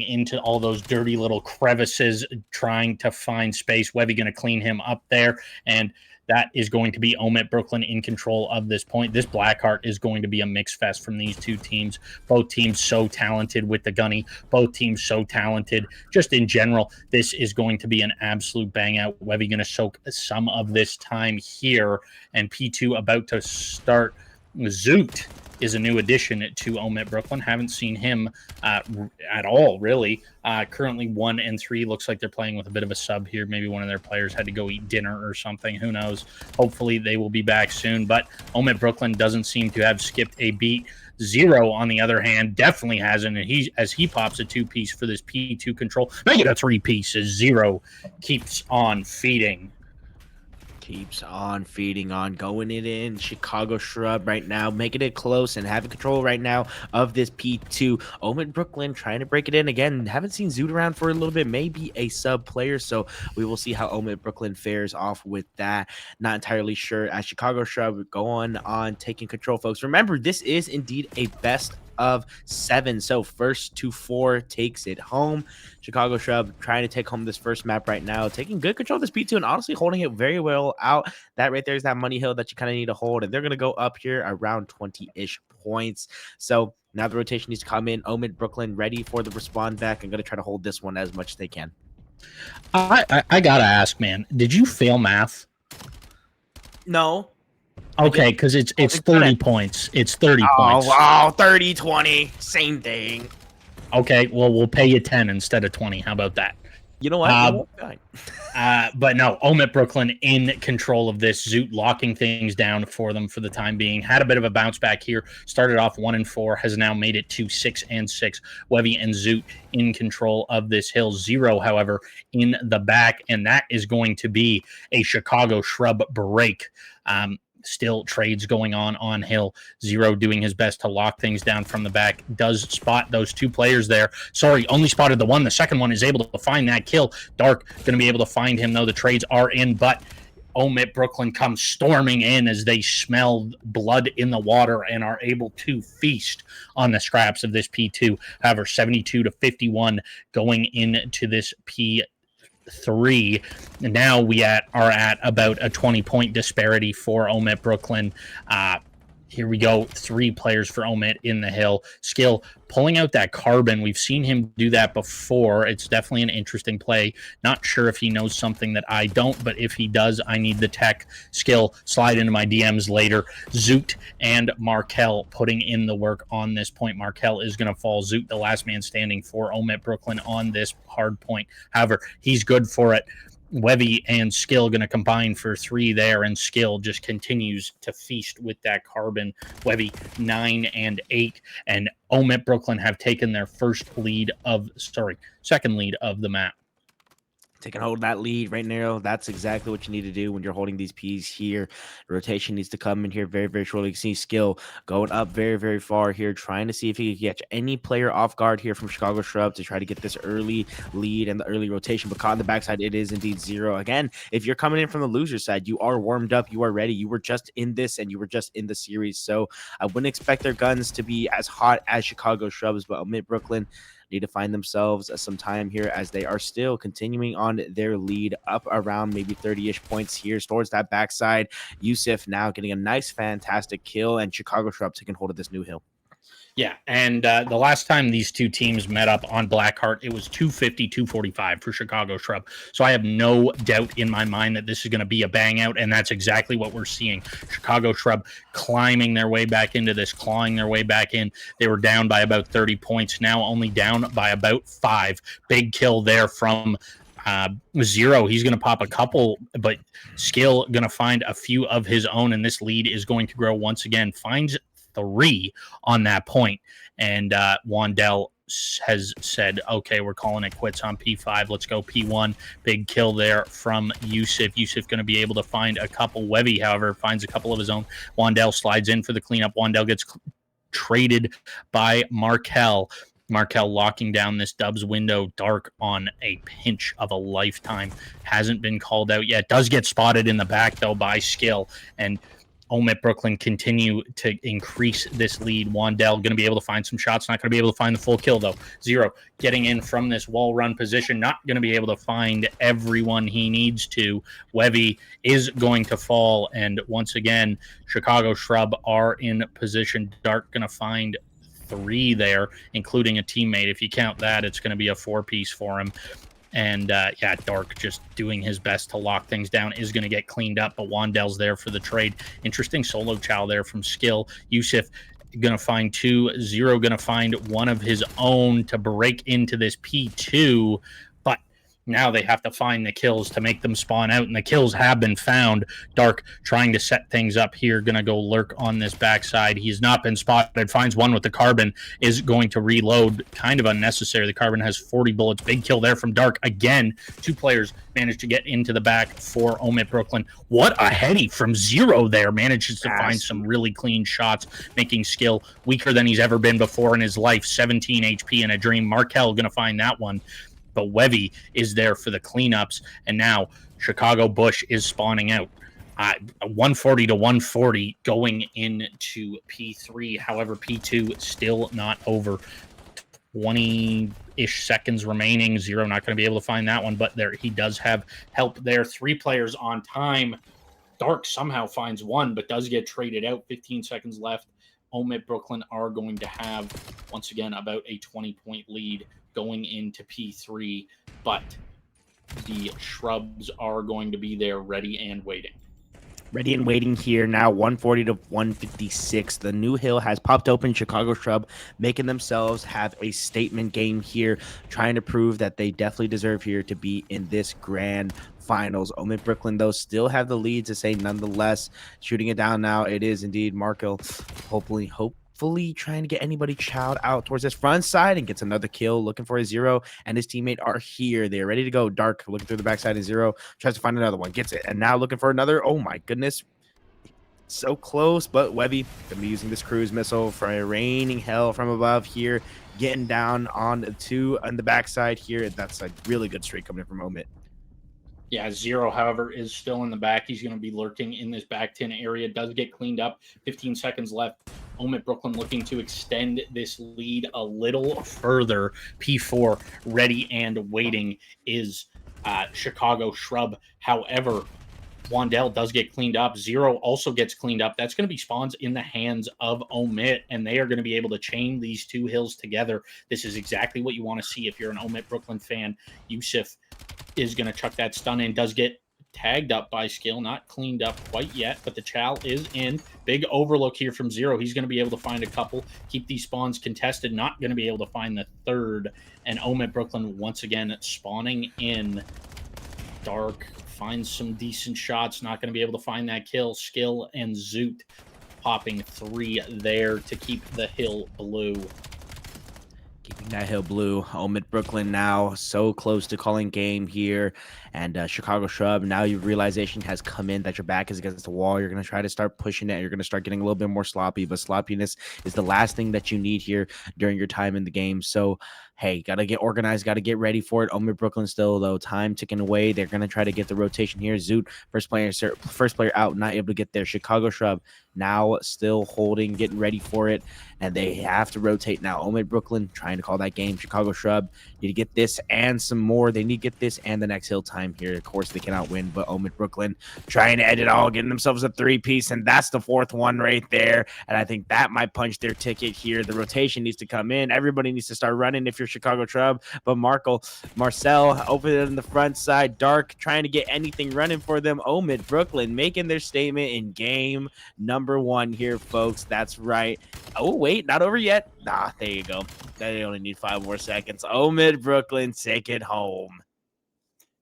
into all those dirty little crevices, trying to find space. Webby going to clean him up there, and that is going to be OMiT Brooklyn in control of this point. This Blackheart is going to be a mix fest from these two teams. Both teams so talented with the gunny. Both teams so talented just in general. This is going to be an absolute bang out. Webby going to soak some of this time here, and P2 about to start. Zoot is a new addition to OMiT Brooklyn. Haven't seen him at all, really. Currently 1-3. Looks like they're playing with a bit of a sub here. Maybe one of their players had to go eat dinner or something. Who knows? Hopefully they will be back soon. But OMiT Brooklyn doesn't seem to have skipped a beat. Zero, on the other hand, definitely hasn't. And as he pops a 2-piece for this P2 control, make it a 3-piece as Zero keeps on feeding. Keeps on feeding on, going it in. Chicago Shrub right now, making it close and having control right now of this P2. OMiT Brooklyn trying to break it in again. Haven't seen Zoot around for a little bit, maybe a sub player, so we will see how OMiT Brooklyn fares off with that. Not entirely sure as Chicago Shrub going on taking control, folks. Remember, this is indeed a best of 7, so first to 4 takes it home. Chicago Shrub trying to take home this first map right now, taking good control of this P2 and honestly holding it very well out. That right there is that money hill that you kind of need to hold, and they're going to go up here around 20-ish points. So now the rotation needs to come in. OMiT Brooklyn ready for the respawn back and going to try to hold this one as much as they can. I gotta ask, man, did you fail math? No. Okay, because it's 30 points. It's 30 points. Wow, 30, 20, same thing. Okay, well, we'll pay you 10 instead of 20. How about that? You know what? But no, OMiT Brooklyn in control of this. Zoot locking things down for them for the time being. Had a bit of a bounce back here. Started off 1-4, has now made it to 6-6. Webby and Zoot in control of this hill. Zero, however, in the back, and that is going to be a Chicago Shrub break. Still trades going on hill. Zero doing his best to lock things down from the back. Does spot those 2 players there. Sorry, only spotted the one. The second one is able to find that kill. Dark going to be able to find him, though. The trades are in, but OMiT Brooklyn comes storming in as they smell blood in the water and are able to feast on the scraps of this P2. However, 72-51 going into this P3. Now we are at about a 20-point disparity for OMiT Brooklyn. Here we go. 3 players for OMiT in the hill. Skill pulling out that carbon. We've seen him do that before. It's definitely an interesting play. Not sure if he knows something that I don't, but if he does, I need the tech. Skill slide into my DMs later. Zoot and Markel putting in the work on this point. Markel is going to fall. Zoot, the last man standing for OMiT Brooklyn on this hard point. However, he's good for it. Webby and Skill going to combine for 3 there, and Skill just continues to feast with that carbon. Webby 9 and 8, and OMiT Brooklyn have taken their second lead of the map. Taking hold of that lead right now. That's exactly what you need to do when you're holding these P's here. The rotation needs to come in here very, very shortly. You can see Skill going up very, very far here, trying to see if he can catch any player off guard here from Chicago Shrub to try to get this early lead and the early rotation. But caught on the backside, it is indeed 0. Again, if you're coming in from the loser side, you are warmed up, you are ready. You were just in this and you were just in the series. So I wouldn't expect their guns to be as hot as Chicago Shrubs, but OMiT Brooklyn need to find themselves some time here as they are still continuing on their lead up around maybe 30-ish points here towards that backside. Yusuf now getting a nice, fantastic kill, and Chicago Shrub taking hold of this new hill. Yeah, and the last time these two teams met up on Blackheart, it was 250-245 for Chicago Shrub. So I have no doubt in my mind that this is going to be a bang out, and that's exactly what we're seeing. Chicago Shrub climbing their way back into this, clawing their way back in. They were down by about 30 points, now only down by about 5. Big kill there from Zero. He's going to pop a couple, but Skill going to find a few of his own, and this lead is going to grow once again. Finds 3 on that point, and Wandell has said, okay, we're calling it quits on P5. Let's go P1. Big kill there from Yusuf. Yusuf going to be able to find a couple. Webby, however, finds a couple of his own. Wandell slides in for the cleanup. Wandell gets traded by Markel. Markel locking down this Dubs window. Dark on a pinch of a lifetime. Hasn't been called out yet. Does get spotted in the back, though, by Skill, and OMiT Brooklyn continue to increase this lead. Wandell going to be able to find some shots. Not going to be able to find the full kill, though. Zero getting in from this wall run position. Not going to be able to find everyone he needs to. Webby is going to fall. And once again, Chicago Shrub are in position. Dark going to find 3 there, including a teammate. If you count that, it's going to be a 4-piece for him. And Dark just doing his best to lock things down, is going to get cleaned up, but Wandell's there for the trade. Interesting solo chow there from Skill. Yusuf going to find 2. Zero going to find one of his own to break into this P2, but now they have to find the kills to make them spawn out, and the kills have been found. Dark trying to set things up here, going to go lurk on this backside. He's not been spotted, finds one with the carbon, is going to reload. Kind of unnecessary. The carbon has 40 bullets. Big kill there from Dark. Again, 2 players managed to get into the back for OMiT Brooklyn. What a heady from Zero there. Manages to find some really clean shots, making Skill weaker than he's ever been before in his life. 17 HP in a dream. Markel going to find that one. But Webby is there for the cleanups, and now Chicago Bush is spawning out. 140 to 140 going into P3. However, P2 still not over. 20-ish seconds remaining. Zero not going to be able to find that one, but there he does have help there. 3 players on time. Dark somehow finds 1, but does get traded out. 15 seconds left. OMiT Brooklyn are going to have, once again, about a 20-point lead going into P3, but the Shrubs are going to be there ready and waiting. Ready and waiting here now, 140 to 156. The new hill has popped open. Chicago Shrub making themselves have a statement game here, trying to prove that they definitely deserve here to be in this grand finals. OMiT Brooklyn, though, still have the lead to say nonetheless. Shooting it down now, it is indeed Markel. Hopefully trying to get anybody chowed out towards this front side, and gets another kill, looking for a Zero, and his teammate are here. They're ready to go. Dark looking through the backside, and Zero tries to find another one, gets it, and now looking for another. Oh my goodness, so close. But Webby gonna be using this cruise missile for a raining hell from above here, getting down on the backside here. That's a really good streak coming in from OMiT. Yeah, Zero, however, is still in the back. He's going to be lurking in this back 10 area. Does get cleaned up. 15 seconds left. OMiT Brooklyn looking to extend this lead a little further. P4 ready and waiting is Chicago Shrub. However, Wandell does get cleaned up. Zero also gets cleaned up. That's going to be spawns in the hands of OMiT, and they are going to be able to chain these two hills together. This is exactly what you want to see if you're an OMiT Brooklyn fan. Yusuf is going to chuck that stun in, does get tagged up by Skill, not cleaned up quite yet, but the chow is in. Big overlook here from Zero. He's going to be able to find a couple, keep these spawns contested, not going to be able to find the third. And OMiT Brooklyn once again spawning in. Dark finds some decent shots, not going to be able to find that kill. Skill and Zoot popping 3 there to keep the hill blue. Keeping that hill blue. OMiT Brooklyn now so close to calling game here. And Chicago Shrub, now your realization has come in that your back is against the wall. You're going to try to start pushing it. You're going to start getting a little bit more sloppy. But sloppiness is the last thing that you need here during your time in the game. So, hey, got to get organized. Got to get ready for it. OMiT Brooklyn still, though, time ticking away. They're going to try to get the rotation here. Zoot, first player out, not able to get there. Chicago Shrub now still holding, getting ready for it. And they have to rotate now. OMiT Brooklyn trying to call that game. Chicago Shrub need to get this and some more. They need to get this and the next hill time here. Of course, they cannot win, but OMiT Brooklyn trying to end it all, getting themselves a 3-piece, and that's the 4th one right there. And I think that might punch their ticket here. The rotation needs to come in. Everybody needs to start running if you're Chicago Shrub. But Marcel over there on the front side. Dark trying to get anything running for them. OMiT Brooklyn making their statement in game number 1 here, folks. That's right. Oh, wait, not over yet. Nah, there you go. They only need 5 more seconds. OMiT Brooklyn, take it home.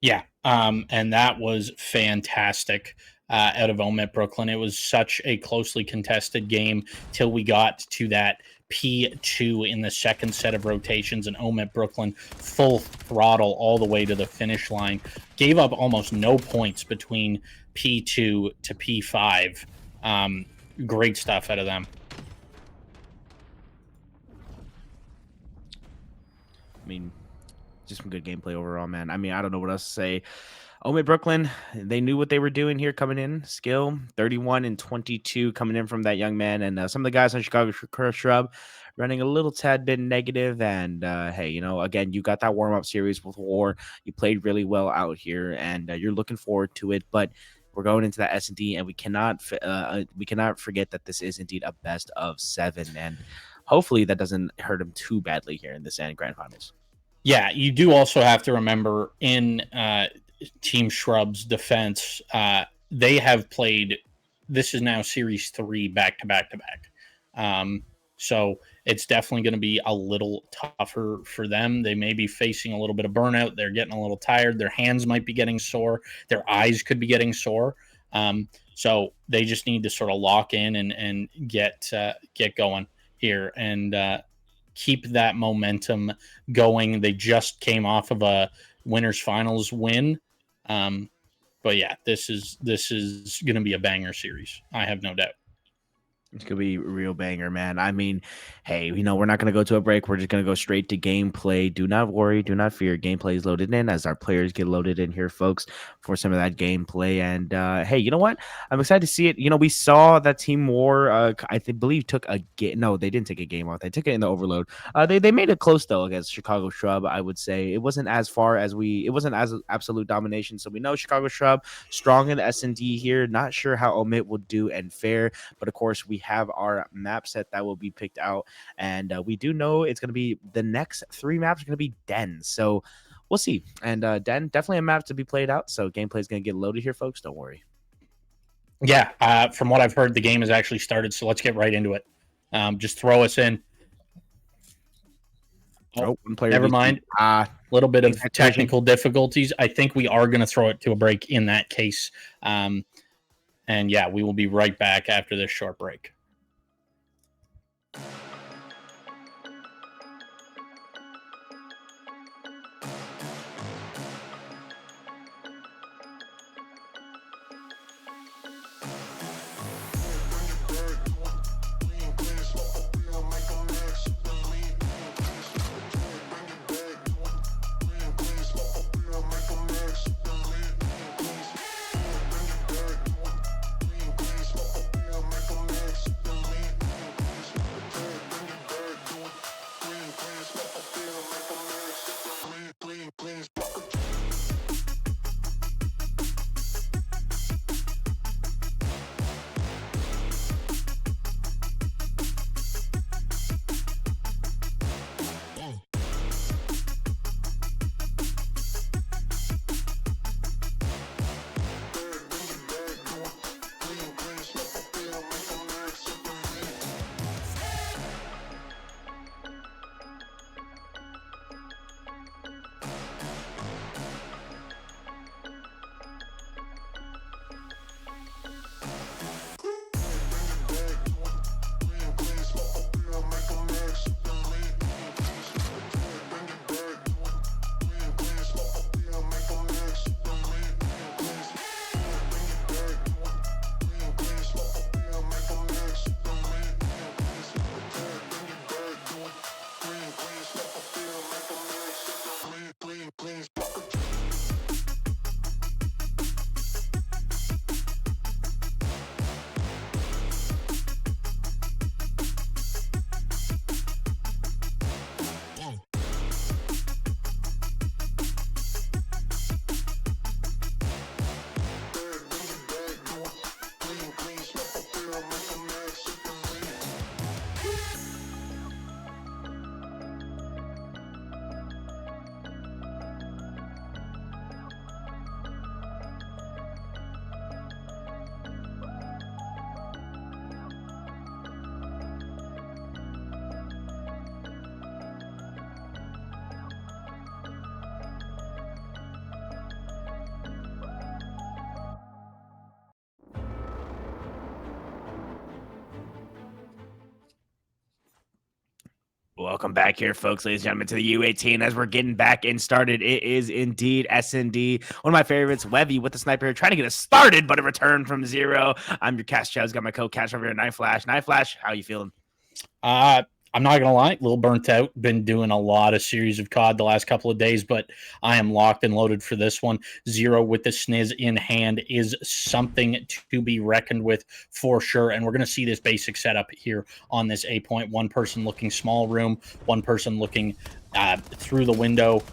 Yeah, and that was fantastic out of OMiT Brooklyn. It was such a closely contested game till we got to that P2 in the second set of rotations, and OMiT Brooklyn full throttle all the way to the finish line. Gave up almost no points between P2 to P5. Great stuff out of them. I mean, just some good gameplay overall, man. I mean, I don't know what else to say. OMiT Brooklyn, they knew what they were doing here coming in. Skill, 31 and 22 coming in from that young man. And some of the guys on Chicago Shrub running a little tad bit negative. And, hey, you know, again, you got that warm-up series with War. You played really well out here, and you're looking forward to it. But we're going into that S&D, and we cannot forget that this is indeed a best of 7. And hopefully that doesn't hurt them too badly here in the Grand Finals. Yeah, you do also have to remember in Team Shrub's defense, they have played, this is now Series 3 back-to-back-to-back. So it's definitely going to be a little tougher for them. They may be facing a little bit of burnout. They're getting a little tired. Their hands might be getting sore. Their eyes could be getting sore. So they just need to sort of lock in and get going here and keep that momentum going. They just came off of a winners finals win. But yeah, this is going to be a banger series. I have no doubt. It's going to be a real banger, man. I mean, hey, you know, we're not going to go to a break. We're just going to go straight to gameplay. Do not worry. Do not fear. Gameplay is loaded in as our players get loaded in here, folks, for some of that gameplay. And, hey, you know what? I'm excited to see it. You know, we saw that Team War, I believe, took a game. No, they didn't take a game off. They took it in the overload. They made it close, though, against Chicago Shrub, I would say. It wasn't as far as it wasn't as absolute domination. So we know Chicago Shrub, strong in the S&D here. Not sure how OMiT will do and fare. But, of course, we have our map set that will be picked out, and we do know it's going to be the next 3 maps are going to be dens, so we'll see. And den, definitely a map to be played out, so gameplay is going to get loaded here, folks. Don't worry. Yeah, from what I've heard, the game has actually started, so let's get right into it. Just throw us in. Oh, one player never mind. A little bit of technical difficulties. I think we are going to throw it to a break in that case. And yeah, we will be right back after this short break. Welcome back here, folks, ladies and gentlemen, to the U18. As we're getting back in started, it is indeed S&D. One of my favorites, Wevy with the sniper here, trying to get us started, but a return from zero. I'm your Cash Chow's got my co-cash over here, Night Flash. Night Flash, how you feeling? I'm not gonna lie, a little burnt out. Been doing a lot of series of COD the last couple of days, but I am locked and loaded for this one. Zero with the sniz in hand is something to be reckoned with for sure. And we're gonna see this basic setup here on this A point. One person looking small room, one person looking through the window,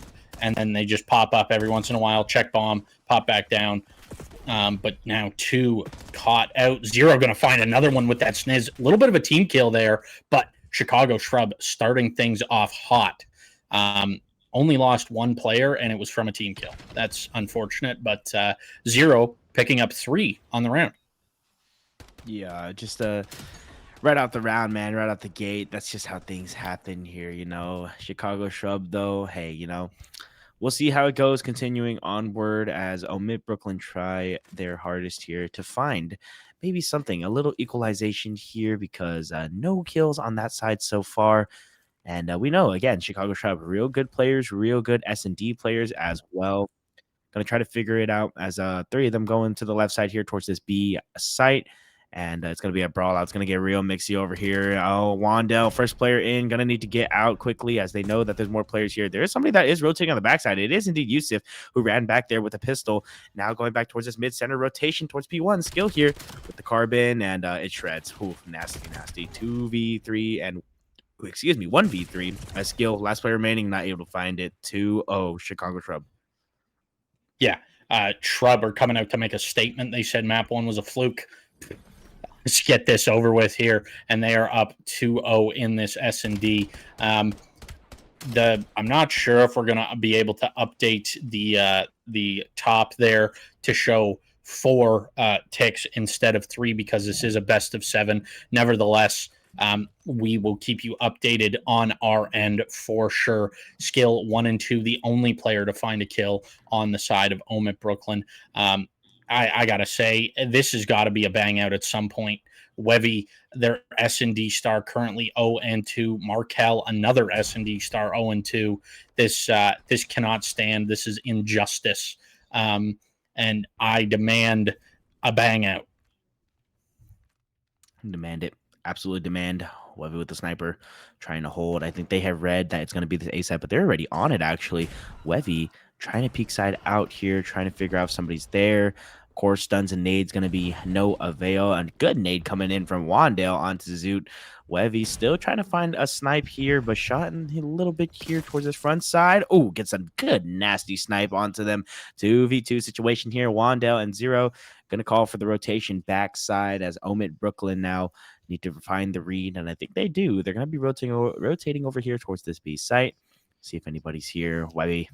and then they just pop up every once in a while, check bomb, pop back down. But now two caught out. Zero going to find another one with that sniz. A little bit of a team kill there, but Chicago Shrub starting things off hot. Only lost one player, and it was from a team kill. That's unfortunate, but Zero picking up 3 on the round. Yeah, just right out the round, man, right out the gate. That's just how things happen here, you know. Chicago Shrub, though, hey, you know, we'll see how it goes continuing onward as OMiT Brooklyn try their hardest here to find maybe something, a little equalization here because no kills on that side so far. And we know, again, Chicago Shrub, real good players, real good S&D players as well. Going to try to figure it out as 3 of them going to the left side here towards this B site. And it's going to be a brawl out. It's going to get real mixy over here. Oh, Wandell, first player in, going to need to get out quickly as they know that there's more players here. There is somebody that is rotating on the backside. It is indeed Yusuf who ran back there with a pistol. Now going back towards this mid-center rotation towards P1. Skill here with the carbon, and it shreds. Ooh, nasty, nasty. 2v3 and, excuse me, 1v3. A skill, last player remaining, not able to find it. 2-0, Chicago Shrub. Yeah, Shrub are coming out to make a statement. They said map 1 was a fluke. Let's get this over with here, and they are up 2-0 in this S&D. I'm not sure if we're going to be able to update the top there to show 4 ticks instead of 3 because this is a best of 7. Nevertheless, we will keep you updated on our end for sure. Skill 1 and 2, the only player to find a kill on the side of OMiT Brooklyn. I gotta say, this has got to be a bang out at some point. Wevy, their S&D star, currently 0-2. Markel, another S&D star, 0-2. This cannot stand. This is injustice, and I demand a bang out. Demand it. Absolutely demand. Wevy with the sniper trying to hold. I think they have read that it's going to be the A side, but they're already on it, actually. Wevy trying to peek side out here, trying to figure out if somebody's there. Of course, stuns and nades going to be no avail. And good nade coming in from Wandale onto Zoot. Wevy still trying to find a snipe here, but shot in a little bit here towards his front side. Oh, gets a good nasty snipe onto them. 2v2 situation here. Wandale and Zero going to call for the rotation backside as OMiT Brooklyn now need to find the read, and I think they do. They're going to be rotating over here towards this B site. See if anybody's here. Webby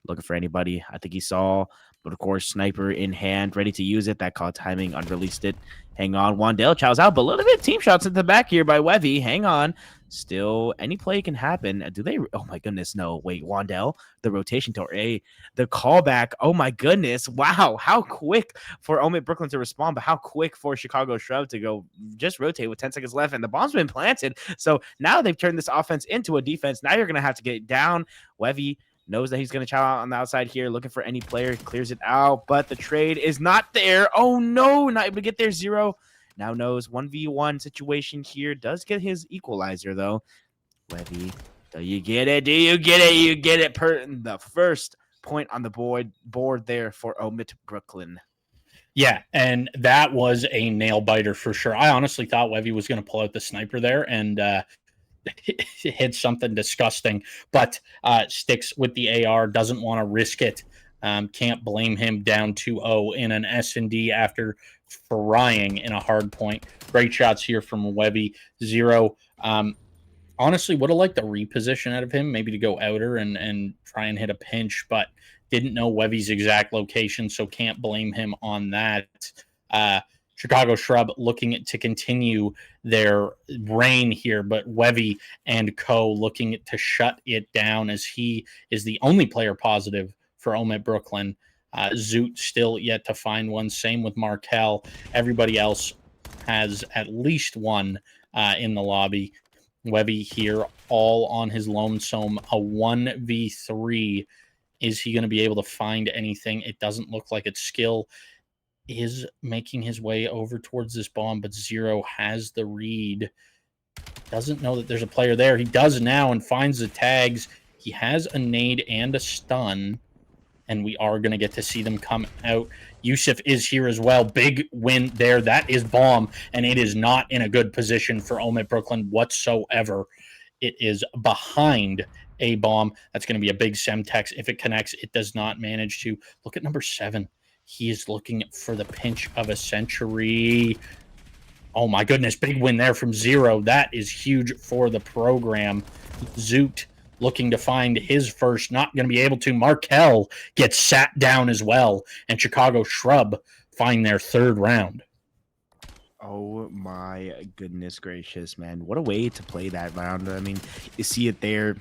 looking for anybody. I think he saw, but of course, sniper in hand, ready to use it. That call timing, unreleased it. Hang on. Wandale chows out, but a little bit team shots at the back here by Wevy. Hang on. Still, any play can happen. Do they? Oh my goodness, no. Wait, Wandale, the rotation to A, the callback. Oh my goodness. Wow. How quick for OMiT Brooklyn to respond, but how quick for Chicago Shrub to go just rotate with 10 seconds left. And the bomb's been planted. So now they've turned this offense into a defense. Now you're going to have to get down. Wevy knows that he's going to chow out on the outside here, looking for any player, clears it out, but the trade is not there. Oh no, not able to get there. Zero now knows 1v1 situation here, does get his equalizer though. Wevy, do you get it? Do you get it? You get it. The first point on the board there for OMiT Brooklyn. Yeah, and that was a nail biter for sure. I honestly thought Wevy was going to pull out the sniper there and hit something disgusting, but sticks with the AR, doesn't want to risk it. Can't blame him. Down 2-0 in an S&D after frying in a hard point. Great shots here from Wevy. Zero. Honestly, would have liked the reposition out of him, maybe to go outer and try and hit a pinch, but didn't know Wevy's exact location, so can't blame him on that. Chicago Shrub looking to continue their reign here, but Wevy and co looking to shut it down as he is the only player positive for OMiT Brooklyn. Zoot still yet to find one. Same with Markel. Everybody else has at least one in the lobby. Webby here all on his lonesome. A 1v3. Is he going to be able to find anything? It doesn't look like it's skill. Is making his way over towards this bomb, but Zero has the read. Doesn't know that there's a player there. He does now and finds the tags. He has a nade and a stun, and we are going to get to see them come out. Yusuf is here as well. Big win there. That is bomb, and it is not in a good position for OMiT Brooklyn whatsoever. It is behind a bomb. That's going to be a big Semtex. If it connects, it does not manage to. Look at number 7. He is looking for the pinch of a century. Oh my goodness, big win there from Zero. That is huge for the program. Zoot looking to find his first, not going to be able to. Markel gets sat down as well, and Chicago Shrub find their 3rd round. Oh my goodness gracious, man. What a way to play that round. I mean, you see it there.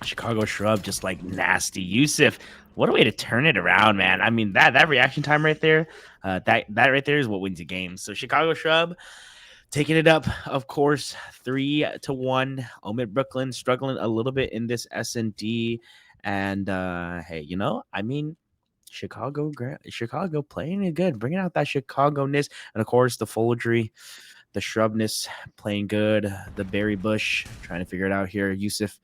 Chicago Shrub just like nasty. Yusuf, what a way to turn it around, man. I mean, that reaction time right there, that right there is what wins the game. So Chicago Shrub taking it up, of course, 3-1. OMiT Brooklyn struggling a little bit in this S&D. And hey, you know, I mean, Chicago playing it good, bringing out that Chicago-ness. And of course, the Foldry, the Shrubness playing good. The Berry Bush trying to figure it out here. Yusuf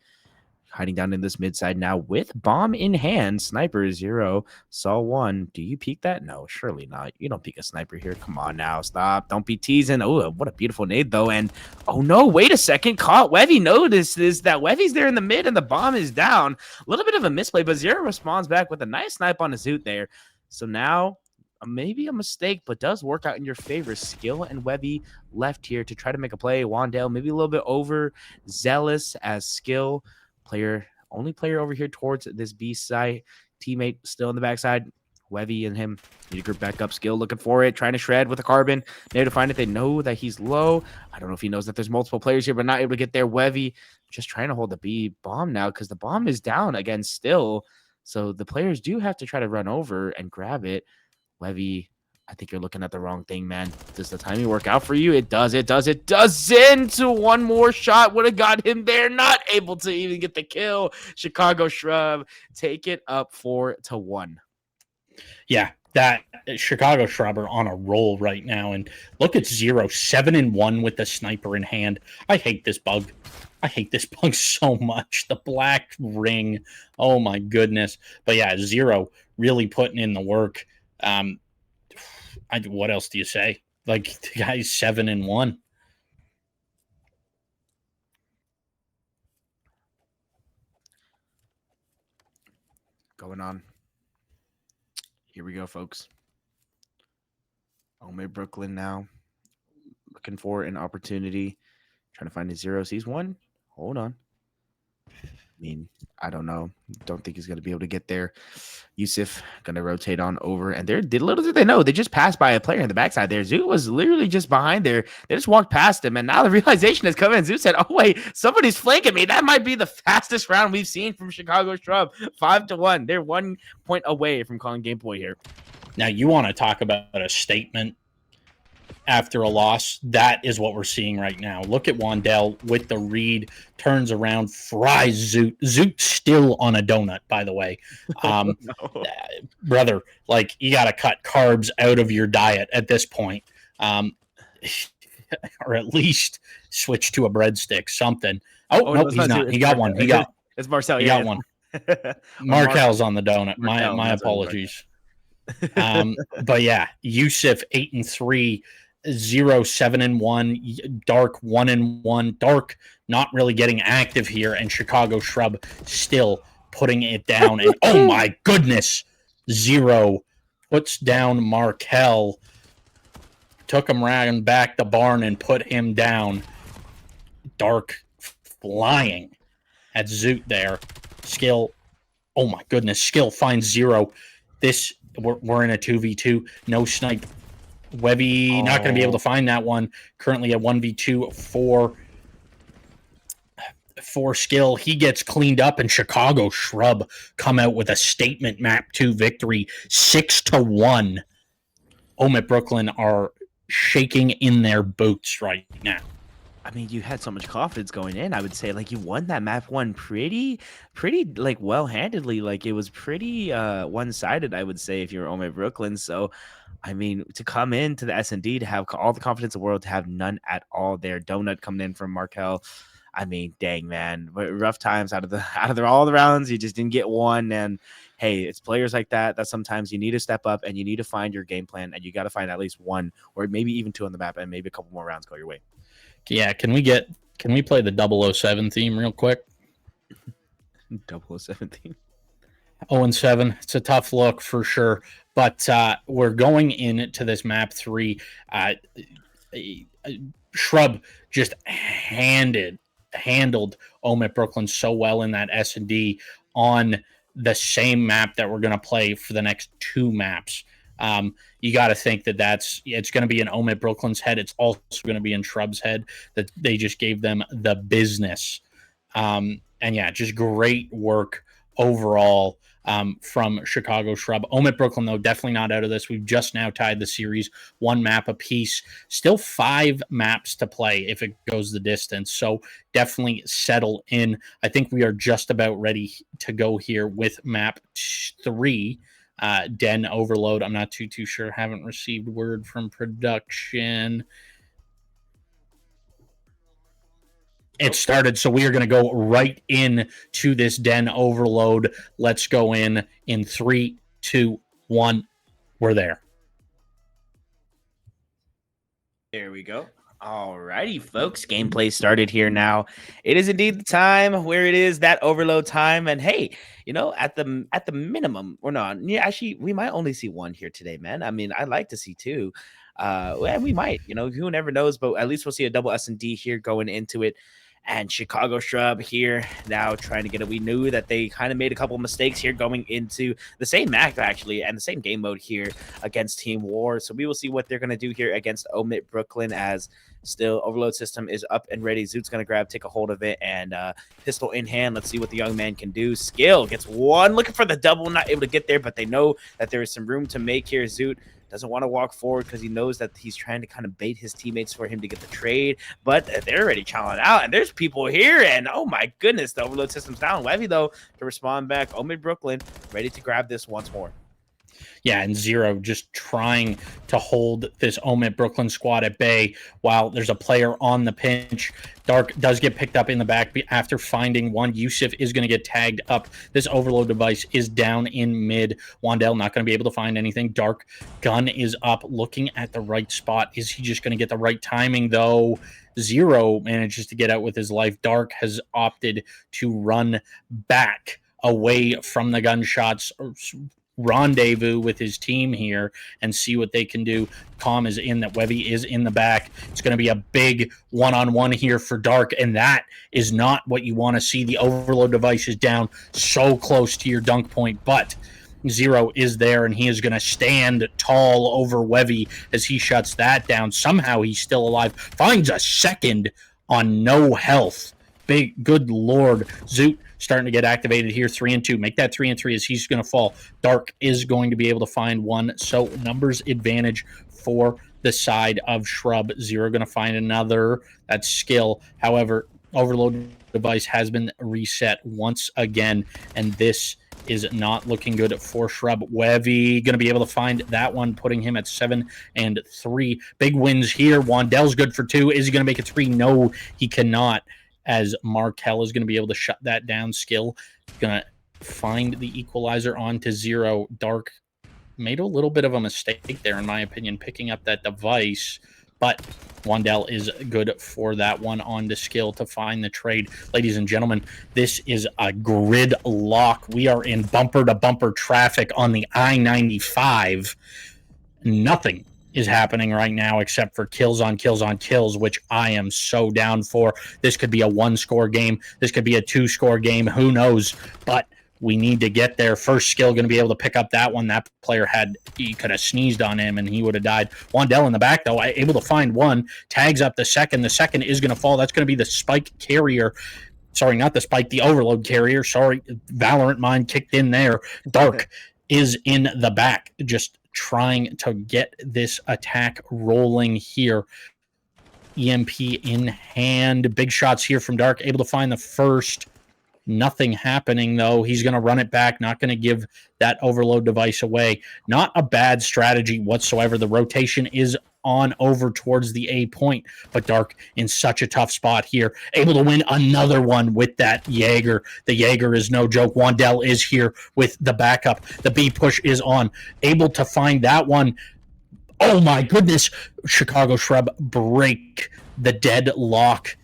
hiding down in this mid side now with bomb in hand. Sniper 0 saw 1. Do you peek that? No, surely not. You don't peek a sniper here. Come on now, stop. Don't be teasing. Oh, what a beautiful nade though. And oh no, wait a second. Caught Wevy notices that Wevy's there in the mid and the bomb is down. A little bit of a misplay, but Zero responds back with a nice snipe on a Zoot there. So now maybe a mistake, but does work out in your favor. Skill and Webby left here to try to make a play. Wandale maybe a little bit over zealous as Skill. Only player over here towards this B side. Teammate still in the backside. Wevy and him need to group back up. Skill looking for it, trying to shred with a carbon. There to find it. They know that he's low. I don't know if he knows that there's multiple players here, but not able to get there. Wevy just trying to hold the B bomb now because the bomb is down again still. So the players do have to try to run over and grab it. Wevy, I think you're looking at the wrong thing, man. Does the timing work out for you? It does. It doesn't. One more shot would have got him there. Not able to even get the kill. Chicago Shrub take it up 4-1. Yeah, that Chicago Shrub are on a roll right now. And look at Zero, 7-1 with the sniper in hand. I hate this bug. I hate this bug so much. The black ring. Oh my goodness. But yeah, Zero really putting in the work. What else do you say? Like, the guy's 7-1. Going on. Here we go, folks. OMiT Brooklyn now looking for an opportunity. Trying to find his 0. Sees 1. Hold on. I mean, I don't know. Don't think he's going to be able to get there. Yusuf going to rotate on over. And little did they know, they just passed by a player in the backside there. Zoot was literally just behind there. They just walked past him. And now the realization has come in. Zoot said, oh, wait, somebody's flanking me. That might be the fastest round we've seen from Chicago Shrub. 5-1. They're 1 point away from calling game point here. Now, you want to talk about a statement after a loss? That is what we're seeing right now. Look at Wandale with the read, turns around, fries Zoot. Zoot still on a donut, by the way. No. Brother, like, you got to cut carbs out of your diet at this point. Or at least switch to a breadstick, something. Oh, no, he's not. He got one. It's Marcel. He got one. Markel's on the donut. My apologies. But yeah, Yusuf 8-3, 0 7-1, Dark 1-1. Dark not really getting active here, and Chicago Shrub still putting it down. And oh my goodness, 0 puts down Markel, took him round back the barn and put him down. Dark flying at Zoot there. Skill, oh my goodness, Skill finds 0. We're in a 2v2, no snipe. Webby not going to be able to find that one. Currently a 1v2 for Skill. He gets cleaned up, and Chicago Shrub come out with a statement map 2 victory, 6-1. OMiT Brooklyn are shaking in their boots right now. I mean, you had so much confidence going in. I would say, like, you won that map one pretty, like, well handedly. Like, it was pretty one sided. I would say, if you're OMiT Brooklyn. So, I mean, to come into the S&D to have all the confidence in the world, to have none at all there. Donut coming in from Markel. I mean, dang man, rough times out of all the rounds. You just didn't get one. And hey, it's players like that sometimes you need to step up and you need to find your game plan, and you got to find at least one or maybe even two on the map, and maybe a couple more rounds go your way. Yeah, can we play the 007 theme real quick? 0017. 0-7. It's a tough look for sure, but we're going into this map 3. Shrub just handled OMiT Brooklyn so well in that S&D on the same map that we're going to play for the next 2 maps. You got to think that it's going to be in OMiT Brooklyn's head. It's also going to be in Shrub's head that they just gave them the business. And yeah, just great work overall from Chicago Shrub. OMiT Brooklyn, though, definitely not out of this. We've just now tied the series 1 map apiece. Still 5 maps to play if it goes the distance. So definitely settle in. I think we are just about ready to go here with map 3. Den Overload. I'm not too sure. Haven't received word from production. It started, so we are going to go right in to this Den Overload. Let's go in 3, 2, 1. We're there. There we go. All righty, folks. Gameplay started here now. It is indeed the time where it is that overload time. And hey, at the minimum, or not. Yeah, actually, we might only see 1 here today, man. I mean, I'd like to see 2. And we might, who never knows, but at least we'll see a double S&D here going into it. And Chicago Shrub here now trying to get it. We knew that they kind of made a couple of mistakes here going into the same map, actually, and the same game mode here against Team War. So we will see what they're going to do here against OMiT Brooklyn, as still overload system is up and ready. Zoot's going to take a hold of it, and pistol in hand. Let's see what the young man can do. Skill gets 1, looking for the double, not able to get there, but they know that there is some room to make here. Zoot doesn't want to walk forward because he knows that he's trying to kind of bait his teammates for him to get the trade, but they're already challenging out, and there's people here, and oh my goodness, the overload system's down. Levy, though, to respond back. OMiT Brooklyn ready to grab this once more. Yeah, and Zero just trying to hold this OMiT Brooklyn squad at bay while there's a player on the pinch. Dark does get picked up in the back after finding one. Yusuf is going to get tagged up. This overload device is down in mid. Wandell not going to be able to find anything. Dark gun is up, looking at the right spot. Is he just going to get the right timing, though? Zero manages to get out with his life. Dark has opted to run back away from the gunshots, rendezvous with his team here and see what they can do. Calm is in, that Webby is in the back. It's going to be a big one-on-one here for Dark, and that is not what you want to see. The overload device is down so close to your dunk point, but Zero is there, and he is going to stand tall over Webby as he shuts that down. Somehow he's still alive. Finds a second on no health. Good Lord. Zoot starting to get activated here. 3 and 2. Make that 3 and 3 as he's going to fall. Dark is going to be able to find 1. So numbers advantage for the side of Shrub. Zero going to find another. That's skill. However, overload device has been reset once again, and this is not looking good for Shrub. Webby going to be able to find that one, putting him at 7 and 3. Big wins here. Wandell's good for 2. Is he going to make it 3? No, he cannot, as Markel is going to be able to shut that down. Skill going to find the equalizer onto Zero. Dark made a little bit of a mistake there, in my opinion, picking up that device, but Wandell is good for that one onto Skill to find the trade. Ladies and gentlemen, this is a grid lock. We are in bumper-to-bumper traffic on the I-95. Nothing is happening right now except for kills on kills on kills, which I am so down for. This could be a 1-score game. This could be a 2-score game. Who knows? But we need to get there. First Skill going to be able to pick up that one. That player he could have sneezed on him and he would have died. Wandell in the back, though, able to find 1. Tags up the second. The second is going to fall. That's going to be the Spike carrier. Sorry, not the Spike, the overload carrier. Sorry, Valorant mind kicked in there. Dark is in the back, just trying to get this attack rolling here. EMP in hand. Big shots here from Dark, able to find the first. Nothing happening, though. He's going to run it back, not going to give that overload device away. Not a bad strategy whatsoever. The rotation is on over towards the A point, but Dark in such a tough spot here, able to win another one with that Jaeger. The Jaeger is no joke. Wandell is here with the backup. The B push is on, able to find that one. Oh my goodness. Chicago Shrub break the deadlock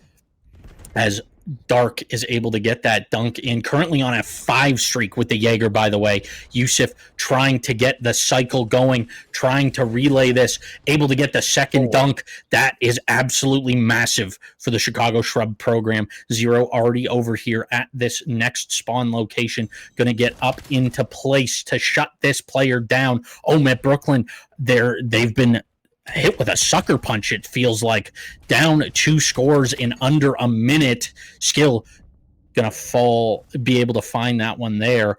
as Dark is able to get that dunk in. Currently on a 5 streak with the Jaeger, by the way. Yusuf trying to get the cycle going, trying to relay this, able to get the second dunk. That is absolutely massive for the Chicago Shrub program. Zero already over here at this next spawn location, going to get up into place to shut this player down. OMiT Brooklyn, they've been hit with a sucker punch, it feels like. Down 2 scores in under a minute. Skill gonna fall, be able to find that one there.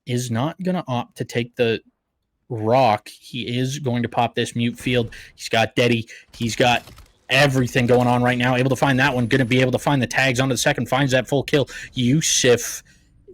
Is not gonna opt to take the rock. He is going to pop this mute field. He's got Deddy. He's got everything going on right now. Able to find that one. Gonna be able to find the tags onto the second. Finds that full kill. Yusuf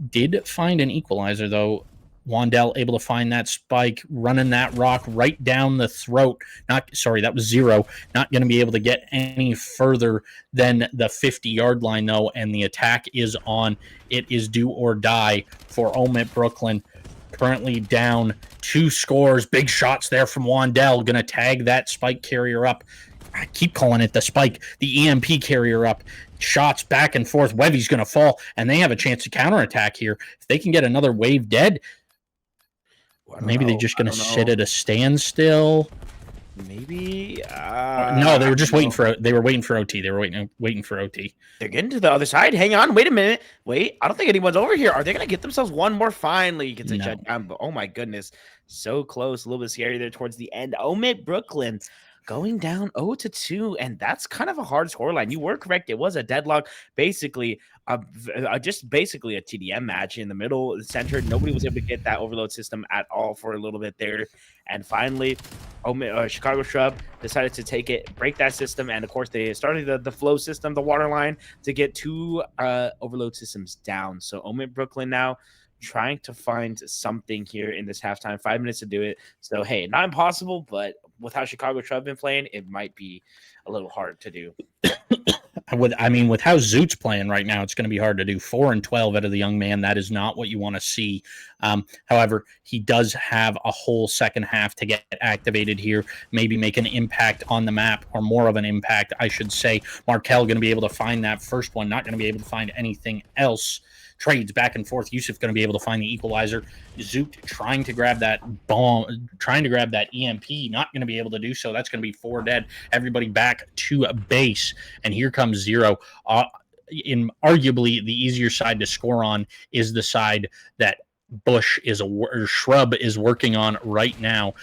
did find an equalizer, though. Wandell able to find that spike, running that rock right down the throat. That was Zero. Not going to be able to get any further than the 50-yard line, though, and the attack is on. It is do or die for OMiT Brooklyn. Currently down 2 scores. Big shots there from Wandell. Going to tag that spike carrier up. I keep calling it the spike. The EMP carrier up. Shots back and forth. Wevy's going to fall, and they have a chance to counterattack here. If they can get another wave dead, maybe they're just going to sit at a standstill. Maybe. No, they were just waiting for. They were waiting for OT. They were waiting for OT. They're getting to the other side. Hang on. Wait a minute. Wait. I don't think anyone's over here. Are they going to get themselves one more? Finally, gets a shutdown. But oh my goodness, so close. A little bit scary there towards the end. OMiT Brooklyn going down 0-2, and that's kind of a hard scoreline. You were correct. It was a deadlock, basically. Just basically a TDM match in the middle, center. Nobody was able to get that overload system at all for a little bit there. And finally, Chicago Shrub decided to take it, break that system. And of course, they started the flow system, the water line, to get 2 overload systems down. So OMiT Brooklyn now trying to find something here in this halftime. 5 minutes to do it. So, hey, not impossible, but with how Chicago Shrub been playing, it might be a little hard to do. With how Zoot's playing right now, it's going to be hard to do. 4-12 out of the young man. That is not what you want to see. However, he does have a whole second half to get activated here, maybe make an impact on the map, or more of an impact, I should say. Markel going to be able to find that first one, not going to be able to find anything else. Trades back and forth. Yusuf going to be able to find the equalizer. Zoot trying to grab that bomb, trying to grab that EMP, not going to be able to do so. That's going to be 4 dead. Everybody back to a base, and here comes Zero. In arguably the easier side to score on is the side that Shrub is working on right now.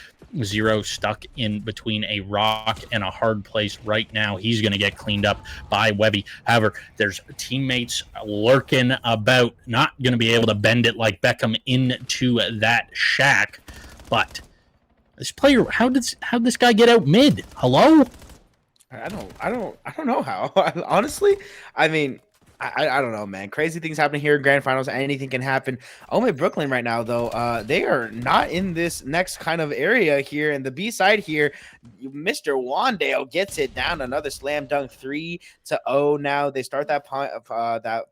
Zero stuck in between a rock and a hard place right now. He's going to get cleaned up by Webby. However, there's teammates lurking about, not going to be able to bend it like Beckham into that shack. But this player, how'd this guy get out mid? Hello? I don't know how. Honestly, I mean, I don't know, man. Crazy things happening here in grand finals. Anything can happen. OMiT Brooklyn right now, though, they are not in this next kind of area here. And the B side here, Mr. Wandale gets it down. Another slam dunk, 3-0. Now they start that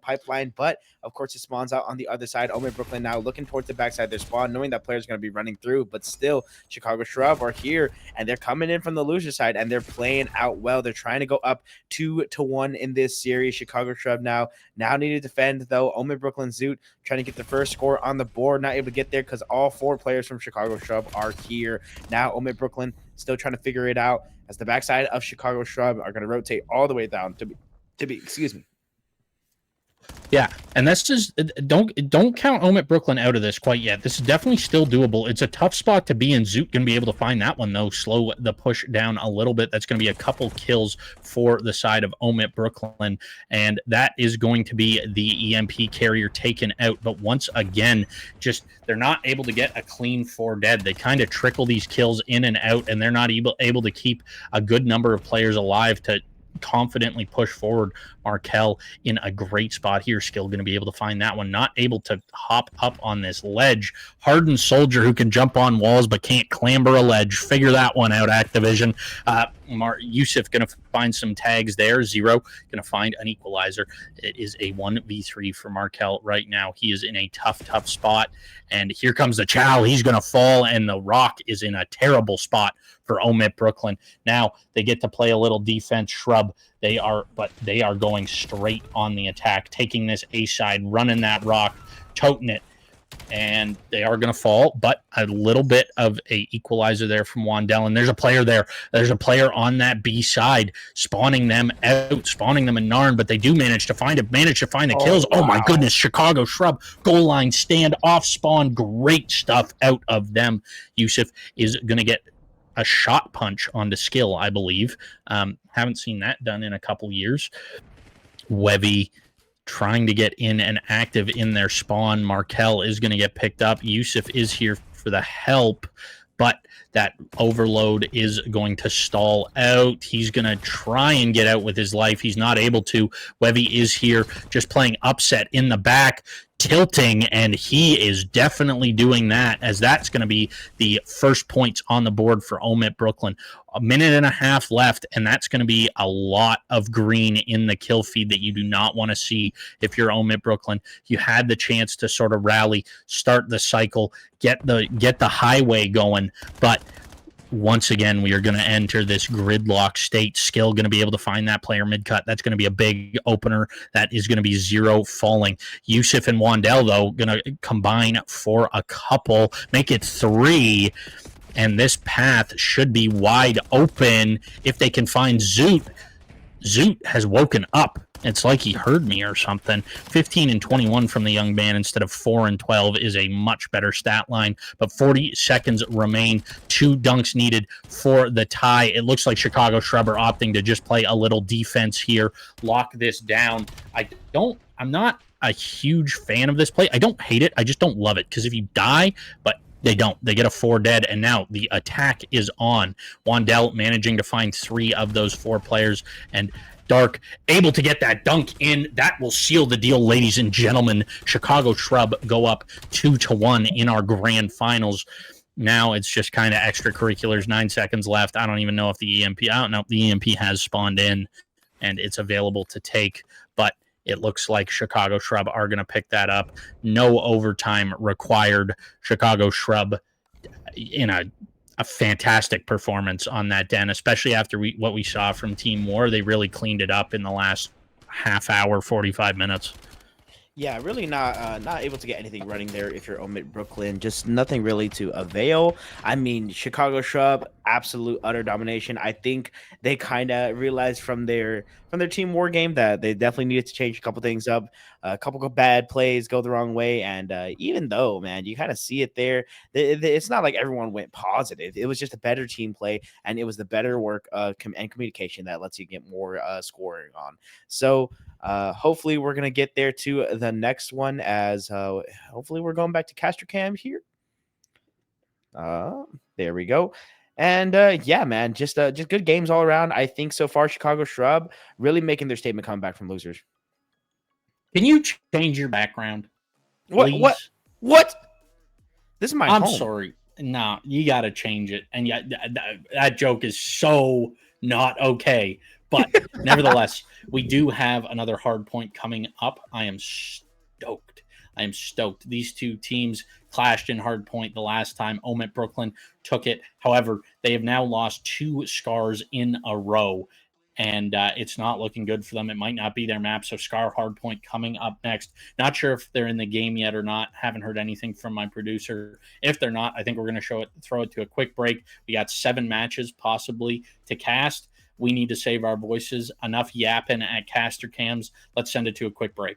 pipeline, but of course it spawns out on the other side. OMiT Brooklyn now looking towards the backside of their spawn, knowing that player's going to be running through, but still Chicago Shrub are here, and they're coming in from the loser side, and they're playing out well. They're trying to go up 2-1 in this series. Chicago Shrub now need to defend, though. OMiT Brooklyn Zoot trying to get the first score on the board, not able to get there because all 4 players from Chicago Shrub are here. Now OMiT Brooklyn still trying to figure it out as the backside of Chicago Shrub are going to rotate all the way down to be excuse me. Yeah, and that's just don't count OMiT Brooklyn out of this quite yet. This is definitely still doable. It's a tough spot to be in. Zoot going to be able to find that one, though. Slow the push down a little bit. That's going to be a couple kills for the side of OMiT Brooklyn, and that is going to be the EMP carrier taken out. But once again, just they're not able to get a clean 4 dead. They kind of trickle these kills in and out, and they're not able to keep a good number of players alive to confidently push forward. Markel in a great spot here. Skill going to be able to find that one. Not able to hop up on this ledge. Hardened soldier who can jump on walls but can't clamber a ledge. Figure that one out, Activision. Yusuf going to find some tags there. Zero going to find an equalizer. It is a 1v3 for Markel right now. He is in a tough spot. And here comes the Chow. He's going to fall, and the Rock is in a terrible spot for OMiT Brooklyn. Now they get to play a little defense. Shrub. They are going straight on the attack, taking this A side, running that Rock, toting it. And they are going to fall, but a little bit of a equalizer there from Wandell. And there's a player there. There's a player on that B side, spawning them out, spawning them in Narn, but they do manage to find the kills. Wow. Oh my goodness, Chicago Shrub, goal line, stand, off spawn, great stuff out of them. Yusuf is going to get a shot punch onto Skill, I believe. Haven't seen that done in a couple years. Webby trying to get in and active in their spawn. Markel is going to get picked up. Yusuf is here for the help, but that overload is going to stall out. He's going to try and get out with his life. He's not able to. Webby is here just playing upset in the back, tilting, and he is definitely doing that, as that's going to be the first points on the board for OMiT Brooklyn. A minute and a half left, and that's going to be a lot of green in the kill feed that you do not want to see if you're OMiT Brooklyn. You had the chance to sort of rally, start the cycle, get the highway going, but once again, we are going to enter this gridlock state. Skill going to be able to find that player mid-cut. That's going to be a big opener. That is going to be Zero falling. Yusuf and Wandell, though, going to combine for a couple, make it 3, and this path should be wide open if they can find Zoot. Zoot has woken up. It's like he heard me or something. 15 and 21 from the young man instead of 4 and 12 is a much better stat line. But 40 seconds remain. 2 dunks needed for the tie. It looks like Chicago Shrub are opting to just play a little defense here, lock this down. I'm not a huge fan of this play. I don't hate it. I just don't love it, because if you die, but they don't. They get a 4 dead, and now the attack is on. Wandell managing to find 3 of those 4 players, and Dark able to get that dunk in. That will seal the deal, ladies and gentlemen. Chicago Shrub go up 2-1 in our grand finals. Now it's just kind of extracurriculars. 9 seconds left. I don't even know if the EMP, I don't know if the EMP has spawned in and it's available to take, but it looks like Chicago Shrub are going to pick that up. No overtime required. Chicago Shrub in a fantastic performance on that den, especially after what we saw from Team War. They really cleaned it up in the last half hour, 45 minutes. Yeah, really not able to get anything running there if you're OMiT Brooklyn. Just nothing really to avail. I mean, Chicago Shrub, absolute utter domination. I think they kind of realized from their Team War game that they definitely needed to change a couple things up. A couple of bad plays go the wrong way, and even though, man, you kind of see it there, it's not like everyone went positive. It was just a better team play, and it was the better work and communication that lets you get more scoring on. So hopefully we're gonna get there to the next one, as hopefully we're going back to Castercam here. There we go. And yeah, man, just good games all around. I think so far Chicago Shrub really making their statement coming back from losers. Can you change your background? What? This is my I'm home. sorry. No, you got to change it. And yeah, that joke is so not okay. But nevertheless, we do have another hard point coming up. I am stoked. These two teams clashed in hard point the last time. OMiT Brooklyn took it. However, they have now lost 2 scars in a row, and it's not looking good for them. It might not be their map. So Scar hard point coming up next. Not sure if they're in the game yet or not. Haven't heard anything from my producer. If they're not, I think we're going to throw it to a quick break. We got 7 matches possibly to cast. We need to save our voices. Enough yapping at caster cams. Let's send it to a quick break.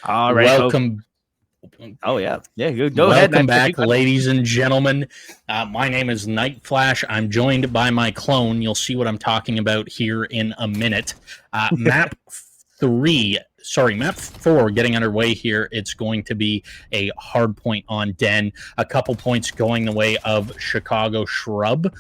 All right, folks. Welcome. Oh yeah, go ahead. Welcome back, ladies and gentlemen. My name is Night Flash. I'm joined by my clone. You'll see what I'm talking about here in a minute. Map 4 getting underway here. It's going to be a hard point on Den. A couple points going the way of Chicago Shrub,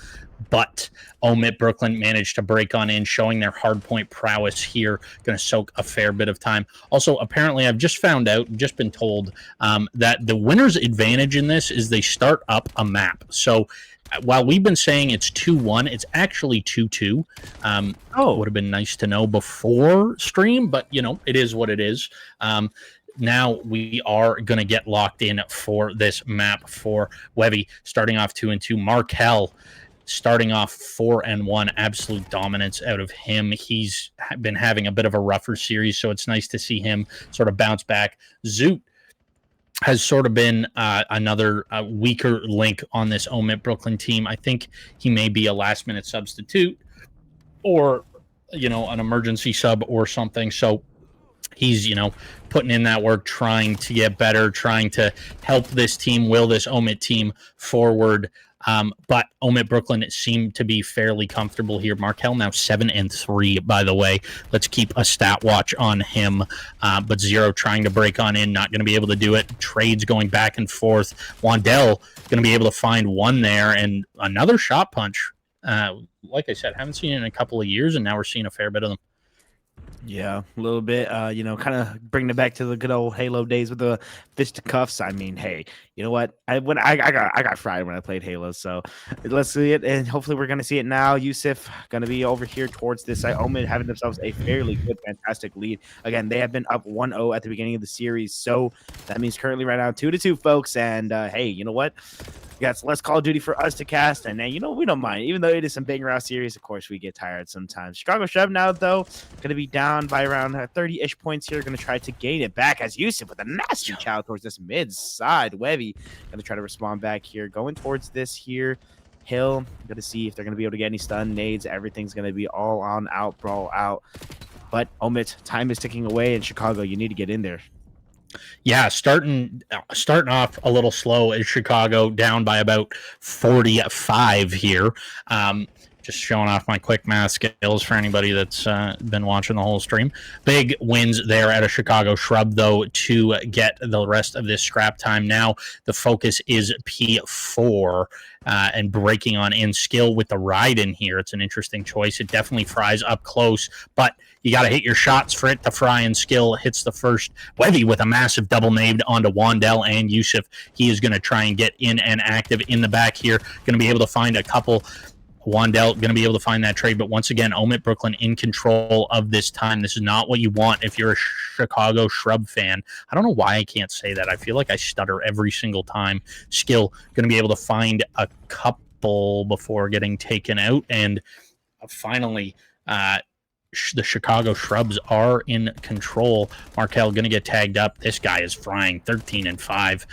but OMiT Brooklyn managed to break on in, showing their hardpoint prowess here. Going to soak a fair bit of time. Also, apparently, I've just found out, just been told, that the winner's advantage in this is they start up a map. So while we've been saying it's 2-1, it's actually 2-2. Would have been nice to know before stream, but, it is what it is. Now we are going to get locked in for this map for Wevy, starting off 2-2. Markel starting off 4-1, absolute dominance out of him. He's been having a bit of a rougher series, so it's nice to see him sort of bounce back. Zoot has sort of been another weaker link on this OMiT Brooklyn team. I think he may be a last-minute substitute or, an emergency sub or something. So he's, putting in that work, trying to get better, trying to help this team, will this OMiT team forward. But OMiT Brooklyn seemed to be fairly comfortable here. Markel now 7-3, by the way. Let's keep a stat watch on him. But Zero trying to break on in, not going to be able to do it. Trades going back and forth. Wandell going to be able to find one there and another shot punch. Like I said, haven't seen it in a couple of years, and now we're seeing a fair bit of them. Yeah, a little bit, kind of bringing it back to the good old Halo days with the fisticuffs. I mean, hey, you know what? I got fried when I played Halo, so let's see it, and hopefully we're gonna see it now. Yusuf gonna be over here towards this side. OMiT having themselves a fairly good, fantastic lead. Again, they have been up 1-0 at the beginning of the series, so that means currently right now 2-2, folks. And hey, you know what? We got less Call of Duty for us to cast, and we don't mind, even though it is some big round series. Of course, we get tired sometimes. Chicago Shrub now, though, gonna be down by around 30-ish points here. Going to try to gain it back as Yusuf with a nasty chow towards this mid side. Webby going to try to respond back here. Going towards this here. Hill going to see if they're going to be able to get any stun nades. Everything's going to be all on out, brawl out. But OMiT, time is ticking away in Chicago. You need to get in there. Yeah, starting off a little slow is Chicago, down by about 45 here. Just showing off my quick math skills for anybody that's been watching the whole stream. Big wins there at a Chicago Shrub, though, to get the rest of this scrap time. Now the focus is P4 and breaking on in skill with the ride in here. It's an interesting choice. It definitely fries up close, but you got to hit your shots for it to fry in skill. Hits the first. Webby with a massive double nade onto Wandell and Yusuf. He is going to try and get in and active in the back here. Going to be able to find a couple. Wandell going to be able to find that trade, but once again, OMiT Brooklyn in control of this time. This is not what you want if you're a Chicago Shrub fan. I don't know why I can't say that. I feel like I stutter every single time. Skill going to be able to find a couple before getting taken out, and finally, the Chicago Shrubs are in control. Markel going to get tagged up. This guy is frying 13-5.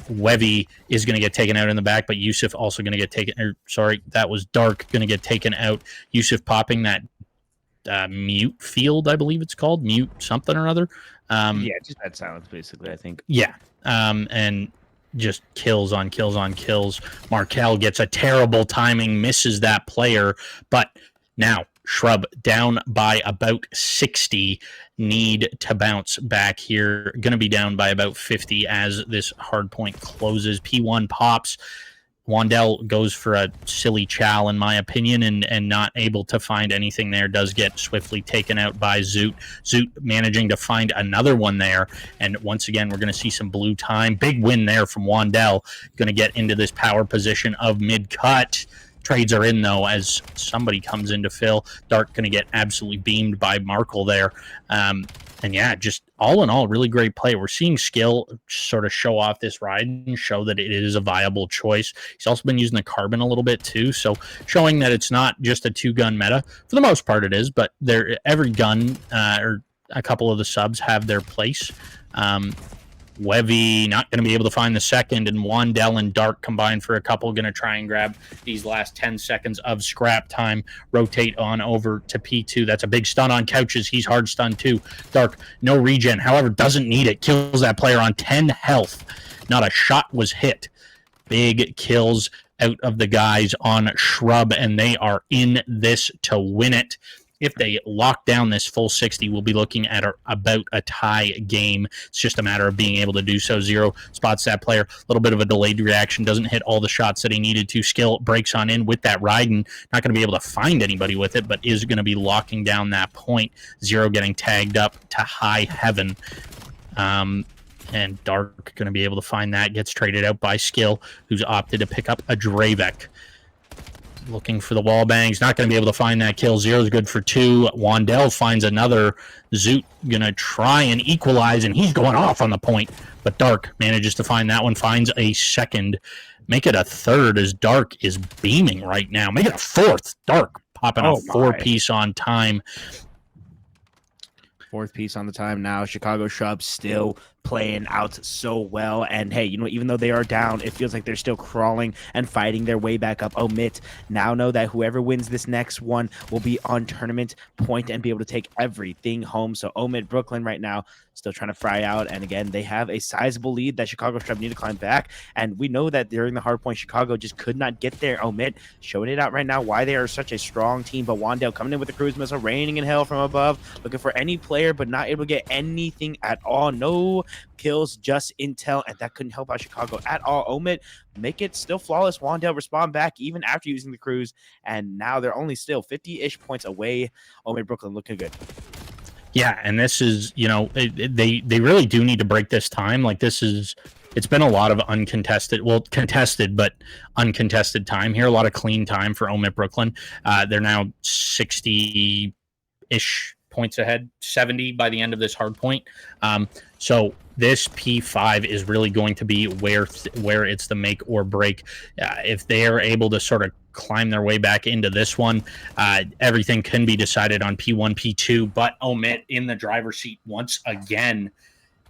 Wevy is going to get taken out in the back, but Yusuf also going to get taken. Sorry, that was Dark going to get taken out. Yusuf popping that mute field, I believe it's called. Mute something or other. Yeah, just that silence, basically, I think. Yeah. And just kills on kills on kills. Markel gets a terrible timing, misses that player, but now Shrub down by about 60, need to bounce back here. Going to be down by about 50 as this hard point closes. P1 pops. Wandell goes for a silly chow, in my opinion, and not able to find anything there. Does get swiftly taken out by Zoot. Zoot managing to find another one there. And once again, we're going to see some blue time. Big win there from Wandell. Going to get into this power position of mid-cut. Trades are in, though, as somebody comes in to fill. Dark going to get absolutely beamed by Markle there. And yeah, just all in all, really great play. We're seeing skill sort of show off this ride and show that it is a viable choice. He's also been using the carbon a little bit, too, so showing that it's not just a two-gun meta. For the most part, it is, but every gun or a couple of the subs have their place. Wevy not going to be able to find the second, and Wandell and Dark combined for a couple. Going to try and grab these last 10 seconds of scrap time. Rotate on over to P2. That's a big stun on Couches. He's hard stunned too. Dark, no regen. However, doesn't need it. Kills that player on 10 health. Not a shot was hit. Big kills out of the guys on Shrub, and they are in this to win it. If they lock down this full 60, we'll be looking at about a tie game. It's just a matter of being able to do so. Zero spots that player. A little bit of a delayed reaction. Doesn't hit all the shots that he needed to. Skill breaks on in with that Raiden. Not going to be able to find anybody with it, but is going to be locking down that point. Zero getting tagged up to high heaven. And Dark going to be able to find that. Gets traded out by Skill, who's opted to pick up a Dravek. Looking for the wall bangs. Not going to be able to find that kill. Zero's good for 2. Wandell finds another. Zoot going to try and equalize, and he's going off on the point. But Dark manages to find that one. Finds a second. Make it a third as Dark is beaming right now. Make it a fourth. Dark popping a 4-piece on time. 4th piece on the time now. Chicago Shrub still playing out so well. And hey, you know, even though they are down, it feels like they're still crawling and fighting their way back up. OMiT now know that whoever wins this next one will be on tournament point and be able to take everything home. So OMiT Brooklyn right now still trying to fry out. And again, they have a sizable lead that Chicago Shrub need to climb back. And we know that during the hard point, Chicago just could not get there. OMiT showing it out right now why they are such a strong team. But Wandell coming in with the cruise missile, raining in hell from above, looking for any player, but not able to get anything at all. No kills, just intel, and that couldn't help out Chicago at all. OMiT make it still flawless. Wandell respond back even after using the cruise, and now they're only still 50-ish points away. OMiT Brooklyn looking good. Yeah, and this is, you know, they really do need to break this time. Like, it's been a lot of uncontested, well, contested, but uncontested time here. A lot of clean time for OMiT Brooklyn. They're now 60-ish points ahead, 70 by the end of this hard point. So this P5 is really going to be where it's the make or break. If they are able to sort of climb their way back into this one, everything can be decided on P1, P2, but OMiT in the driver's seat once again.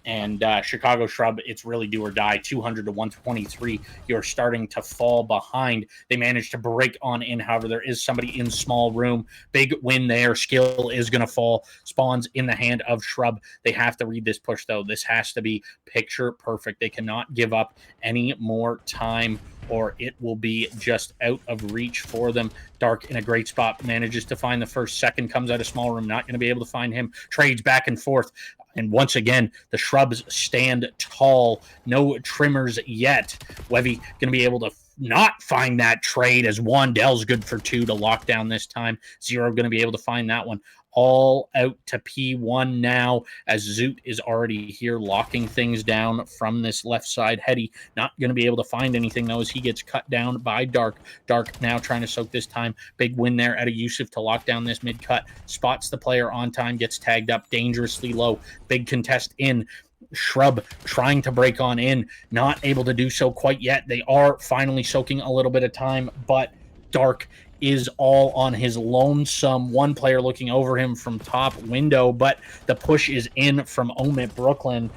And Chicago Shrub, it's really do or die. 200 to 123. You're starting to fall behind. They managed to break on in. However, there is somebody in small room. Big win there. Skill is going to fall. Spawns in the hand of Shrub. They have to read this push, though. This has to be picture perfect. They cannot give up any more time, or it will be just out of reach for them. Dark in a great spot, manages to find the first. Second comes out of small room, not going to be able to find him. Trades back and forth. And once again, the Shrubs stand tall. No trimmers yet. Wevy going to be able to not find that trade as Wandell's good for 2 to lock down this time. Zero going to be able to find that one. All out to P1 now as Zoot is already here locking things down from this left side. Hetty not going to be able to find anything, though, as he gets cut down by Dark. Dark now trying to soak this time. Big win there out of Yusuf to lock down this mid-cut. Spots the player on time, gets tagged up dangerously low. Big contest in. Shrub trying to break on in, not able to do so quite yet. They are finally soaking a little bit of time, but Dark is all on his lonesome. One player looking over him from top window, but the push is in from OMiT Brooklyn,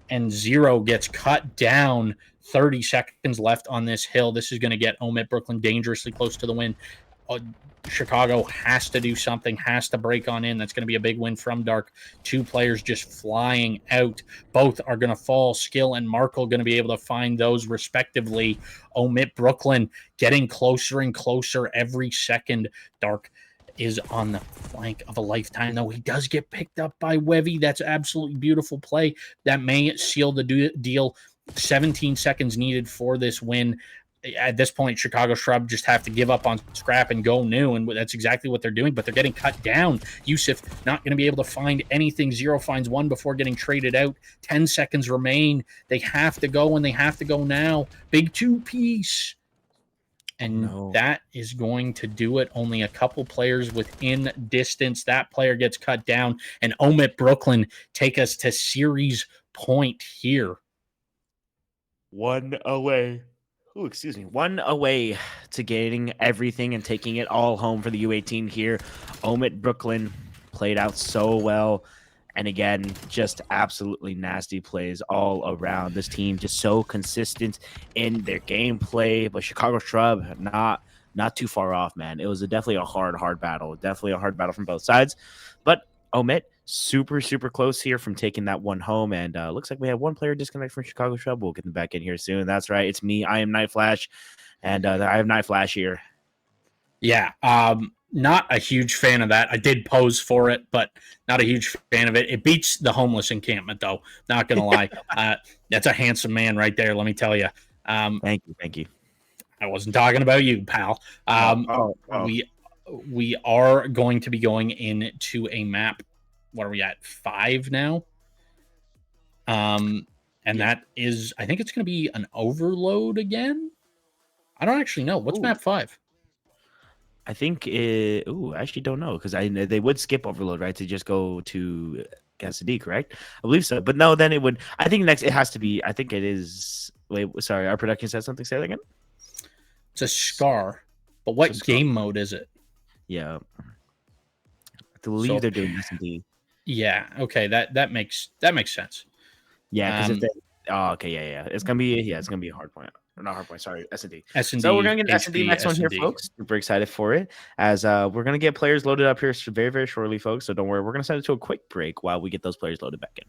and Zero gets cut down. 30 seconds left on this hill. This is going to get OMiT Brooklyn dangerously close to the win. Chicago has to do something, has to break on in. That's going to be a big win from Dark. 2 players just flying out. Both are going to fall. Skill and Markle going to be able to find those respectively. OMiT Brooklyn getting closer and closer every second. Dark is on the flank of a lifetime, though. He does get picked up by Wevy. That's absolutely beautiful play. That may seal the deal. 17 seconds needed for this win. At this point, Chicago Shrub just have to give up on scrap and go new, and that's exactly what they're doing, but they're getting cut down. Yusuf not going to be able to find anything. Zero finds one before getting traded out. 10 seconds remain. They have to go, and they have to go now. Big 2-piece. And that is going to do it. Only a couple players within distance. That player gets cut down, and OMiT Brooklyn take us to series point here. One away to getting everything and taking it all home for the U18 here. OMiT Brooklyn played out so well. And again, just absolutely nasty plays all around. This team just so consistent in their gameplay, but Chicago Shrub not too far off, man. It was definitely a hard battle. Definitely a hard battle from both sides. But OMiT, super close here from taking that one home. And looks like we have one player disconnect from Chicago Shrub. We'll get them back in here soon. That's right. It's me. I am Night Flash. And I have Night Flash here. Yeah. Not a huge fan of that. I did pose for it, but not a huge fan of it. It beats the homeless encampment, though. Not going to lie. That's a handsome man right there, let me tell you. Thank you. I wasn't talking about you, pal. We are going to be going into a map. What are we at? 5 now? And that is, I think it's going to be an overload again. I don't actually know. What's map 5? I think I actually don't know, because they would skip overload, right, to just go to SD, correct? I believe so. But no, then it would. I think next it has to be. I think it is. Wait, sorry. Our production said something. Say that again. It's a Scar, but what game mode is it? Yeah, I believe they're doing SD. Yeah. Okay. That makes sense. Yeah. Because okay. Yeah. It's gonna be a hard point. Or not hard point. Sorry, S&D. S&D. So we're gonna get S&D next one here, S&D. folks. Super excited for it, as we're gonna get players loaded up here very shortly, folks. So don't worry. We're gonna send it to a quick break while we get those players loaded back in.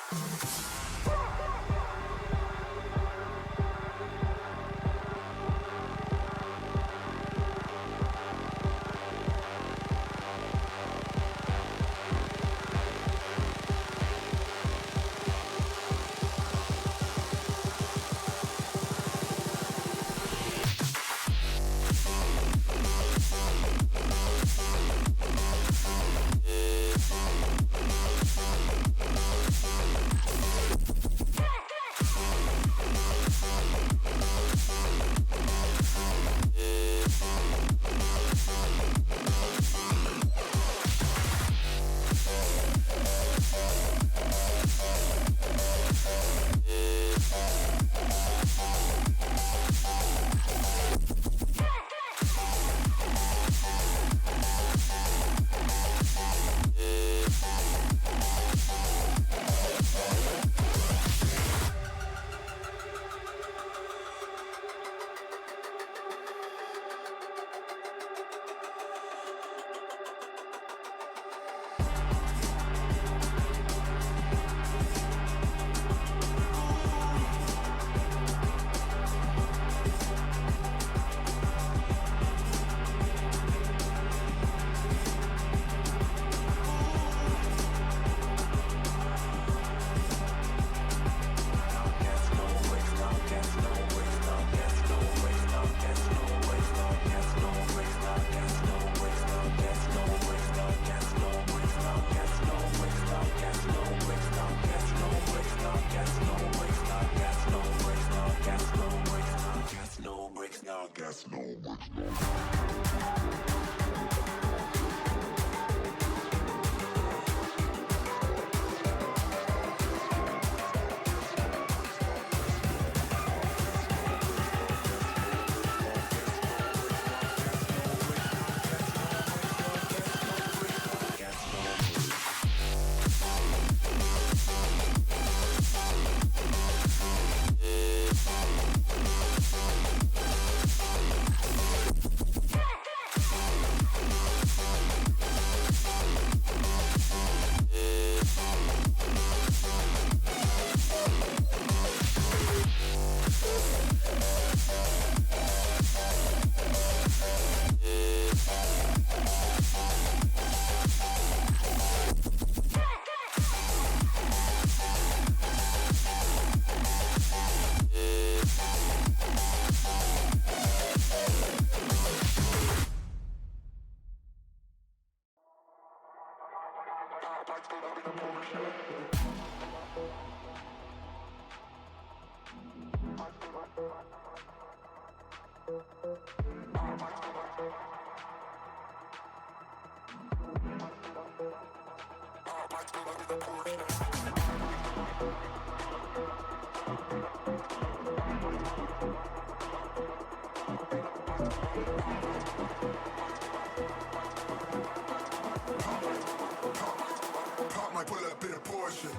Pop my bullet, bit of portion.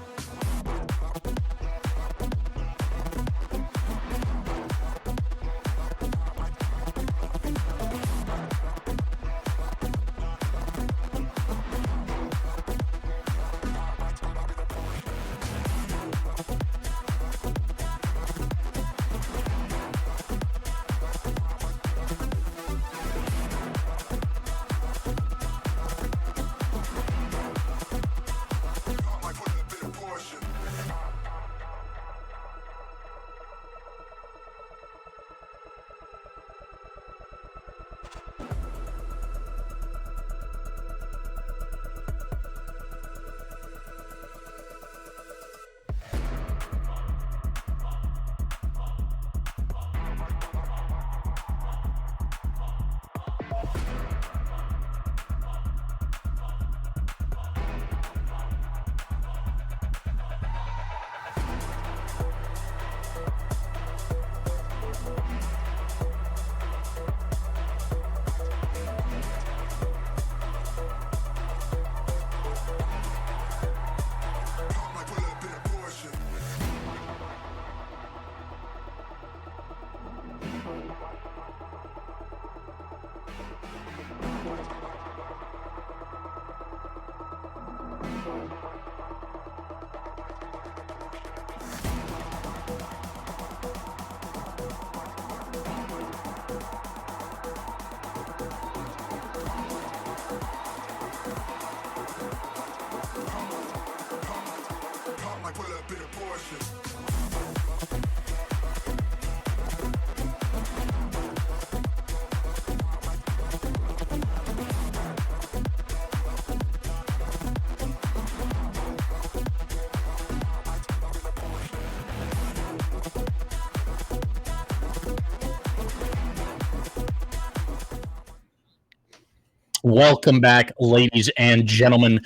Welcome back, ladies and gentlemen.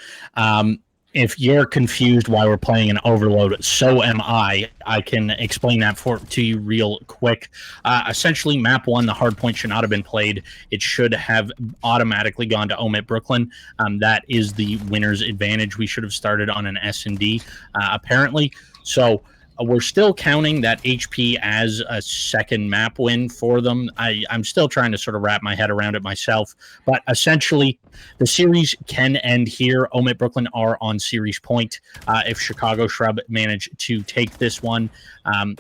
If you're confused why we're playing an overload, so am I. I can explain that to you real quick. Essentially, map 1, the hard point should not have been played. It should have automatically gone to OMiT Brooklyn. That is the winner's advantage. We should have started on an S&D, apparently. So we're still counting that HP as a second map win for them. I'm still trying to sort of wrap my head around it myself. But essentially, the series can end here. OMiT Brooklyn are on series point. If Chicago Shrub manage to take this one,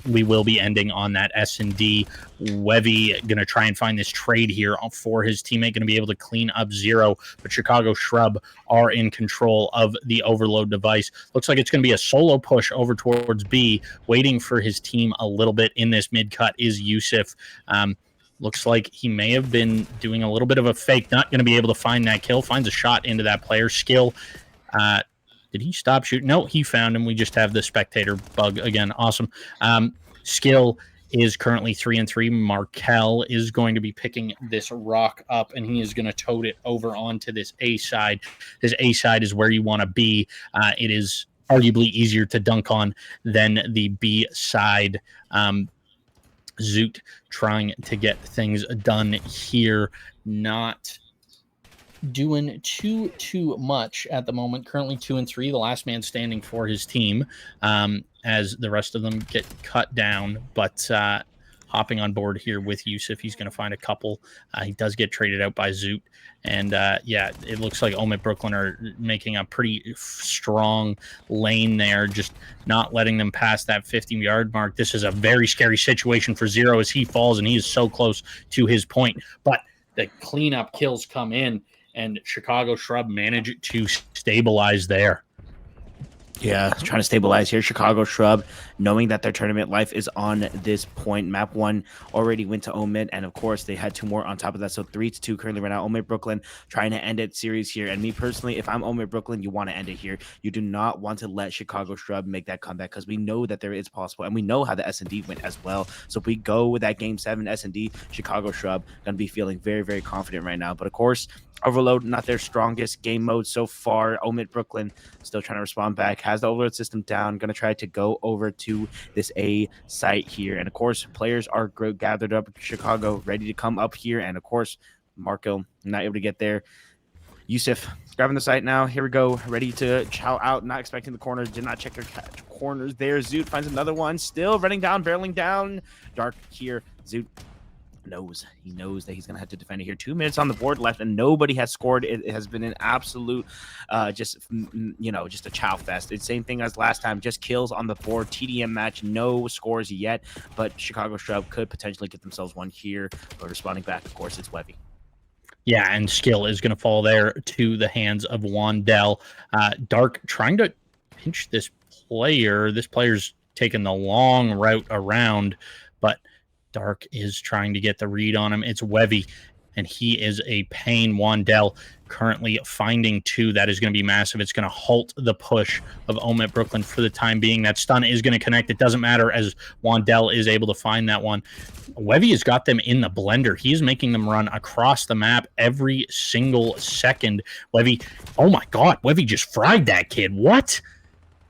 we will be ending on that S&D. Wevy going to try and find this trade here for his teammate, going to be able to clean up 0, but Chicago Shrub are in control of the overload device. Looks like it's going to be a solo push over towards B. Waiting for his team a little bit in this mid cut is Yusuf. Looks like he may have been doing a little bit of a fake, not going to be able to find that kill. Finds a shot into that player. Skill. Did he stop shooting? No, he found him. We just have the spectator bug again. Awesome. Skill is currently 3-3. Markel is going to be picking this rock up, and he is going to tote it over onto this A side. This A side is where you want to be. It is arguably easier to dunk on than the B side. Zoot trying to get things done here, not doing too much at the moment. Currently 2-3, the last man standing for his team, as the rest of them get cut down. But hopping on board here with Yusuf, he's going to find a couple. He does get traded out by Zoot. And yeah, it looks like OMiT Brooklyn are making a pretty strong lane there, just not letting them pass that 50-yard mark. This is a very scary situation for 0 as he falls, and he is so close to his point. But the cleanup kills come in, and Chicago Shrub manage to stabilize there. Yeah, trying to stabilize here. Chicago Shrub, knowing that their tournament life is on this point. Map 1 already went to OMiT, and of course, they had 2 more on top of that. So 3-2 currently right now. OMiT Brooklyn trying to end it series here. And me personally, if I'm OMiT Brooklyn, you want to end it here. You do not want to let Chicago Shrub make that comeback, because we know that there is possible, and we know how the S&D went as well. So if we go with that Game 7 S&D, Chicago Shrub going to be feeling very, very confident right now. But of course, Overload, not their strongest game mode so far. OMiT Brooklyn still trying to respond back, has the overload system down, going to try to go over to this A site here. And of course, players are gathered up in Chicago, ready to come up here. And of course, Marco not able to get there. Yusuf grabbing the site now. Here we go, ready to chow out, not expecting the corners, did not check their corners there. Zoot finds another one, still running down, barreling down. Dark here. Zoot he knows that he's gonna have to defend it here. 2 minutes on the board left, and nobody has scored. It has been an absolute just a chow fest. It's the same thing as last time, just kills on the board. TDM match, no scores yet, but Chicago Shrub could potentially get themselves one here. But responding back, of course, it's Wevy. Yeah, and skill is going to fall there to the hands of Wandell. Dark trying to pinch this player. This player's taking the long route around, but Dark is trying to get the read on him. It's Wevy, and he is a pain. Wandell currently finding 2. That is going to be massive. It's going to halt the push of OMiT Brooklyn for the time being. That stun is going to connect. It doesn't matter, as Wandell is able to find that one. Wevy has got them in the blender. He is making them run across the map every single second. Wevy, oh my God, Wevy just fried that kid. What?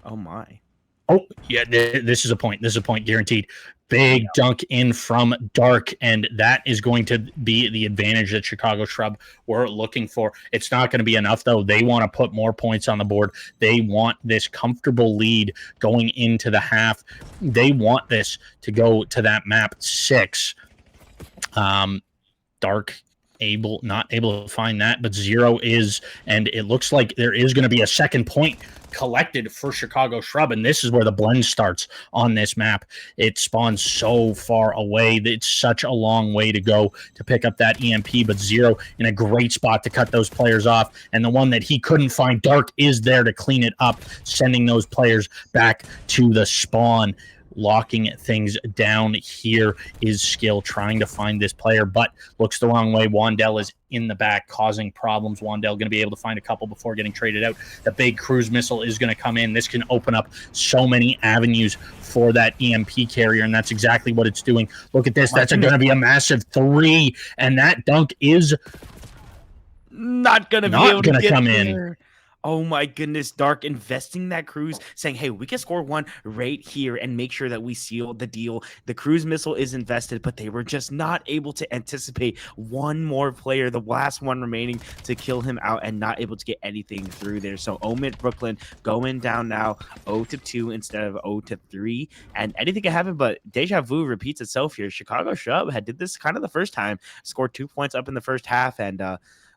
Oh my. Oh, yeah, this is a point. This is a point guaranteed. Big dunk in from Dark, and that is going to be the advantage that Chicago Shrub were looking for. It's not going to be enough, though. They want to put more points on the board. They want this comfortable lead going into the half. They want this to go to that map 6. Dark not able to find that, but 0 is, and it looks like there is going to be a second point collected for Chicago Shrub, and this is where the blend starts on this map. It spawns so far away. It's such a long way to go to pick up that EMP, but 0 in a great spot to cut those players off, and the one that he couldn't find, Dark, is there to clean it up, sending those players back to the spawn. Locking things down here is Skill trying to find this player, but looks the wrong way. Wandell is in the back causing problems. Wandell going to be able to find a couple before getting traded out. The big cruise missile is going to come in. This can open up so many avenues for that EMP carrier, and that's exactly what it's doing. Look at this. That's going to be a massive 3, and that dunk is not gonna be Not able to gonna get come in. there. Oh my goodness, Dark investing that cruise, saying, hey, we can score one right here and make sure that we seal the deal. The cruise missile is invested, but they were just not able to anticipate one more player, the last one remaining, to kill him out and not able to get anything through there. So OMiT Brooklyn going down now 0-2 instead of 0-3. And anything can happen, but deja vu repeats itself here. Chicago Shrub had did this kind of the first time, scored 2 points up in the first half, and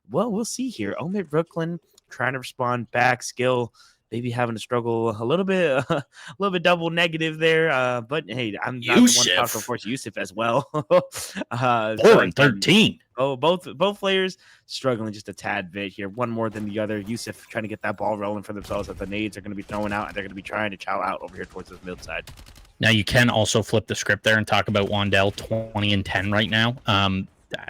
well, we'll see here. OMiT Brooklyn trying to respond back. Skill maybe having to struggle a little bit double negative there. But hey, I'm not the one to talk, of course, Yusuf as well. 4-13. Oh, both players struggling just a tad bit here. One more than the other. Yusuf trying to get that ball rolling for themselves, that the nades are going to be thrown out, and they're going to be trying to chow out over here towards the mid side. Now you can also flip the script there and talk about Wandell 20-10 right now.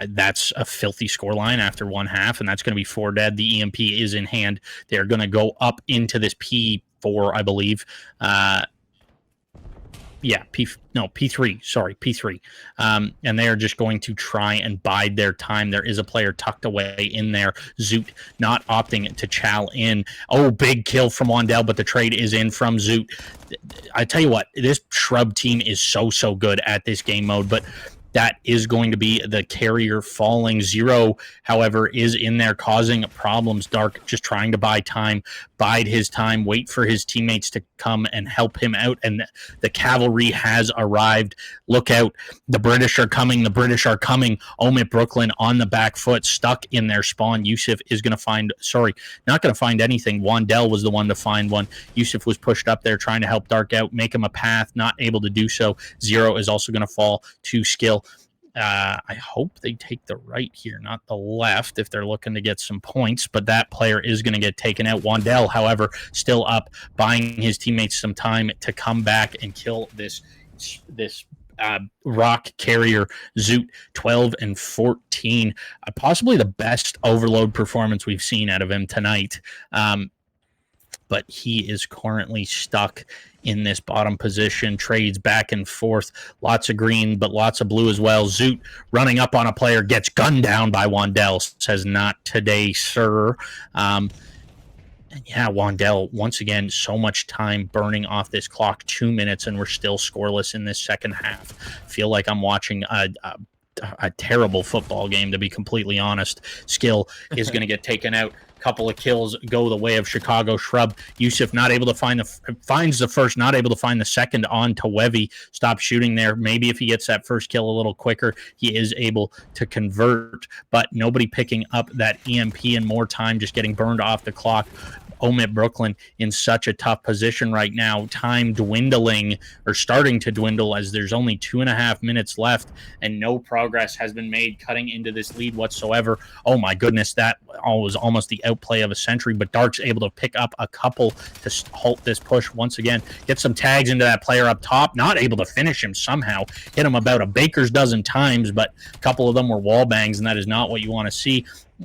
That's a filthy scoreline after one half, and that's going to be 4 dead. The EMP is in hand. They're going to go up into this P4, I believe. P3. Sorry, P3. And they are just going to try and bide their time. There is a player tucked away in there. Zoot not opting to chow in. Oh, big kill from Wandell, but the trade is in from Zoot. I tell you what, this Shrub team is so good at this game mode, but that is going to be the carrier falling. Zero, however, is in there causing problems. Dark just trying to bide his time, wait for his teammates to come and help him out. And the cavalry has arrived. Look out. The British are coming. OMiT Brooklyn on the back foot, stuck in their spawn. Yusuf is going to find, not going to find anything. Wandell was the one to find one. Yusuf was pushed up there trying to help Dark out, make him a path, not able to do so. Zero is also going to fall to Skill. I hope they take the right here, not the left, if they're looking to get some points, but that player is going to get taken out. Wandell, however, still up, buying his teammates some time to come back and kill this rock carrier. Zoot 12-14, possibly the best overload performance we've seen out of him tonight. But he is currently stuck in this bottom position, trades back and forth, lots of green, but lots of blue as well. Zoot running up on a player, gets gunned down by Wandell, says, not today, sir. And yeah, Wandell, once again, so much time burning off this clock, 2 minutes, and we're still scoreless in this second half. Feel like I'm watching a terrible football game, to be completely honest. Skill is going to get taken out. Couple of kills go the way of Chicago Shrub. Yusuf not able to finds the first, not able to find the second on to Wevy. Stop shooting there. Maybe if he gets that first kill a little quicker, he is able to convert, but nobody picking up that EMP, and more time just getting burned off the clock. OMiT Brooklyn in such a tough position right now. Time dwindling, or starting to dwindle, as there's only 2.5 minutes left and no progress has been made cutting into this lead whatsoever. Oh my goodness, that was almost the outplay of a century, but Dark's able to pick up a couple to halt this push once again. Get some tags into that player up top, not able to finish him somehow. Hit him about a baker's dozen times, but a couple of them were wall bangs, and that is not what you want to see.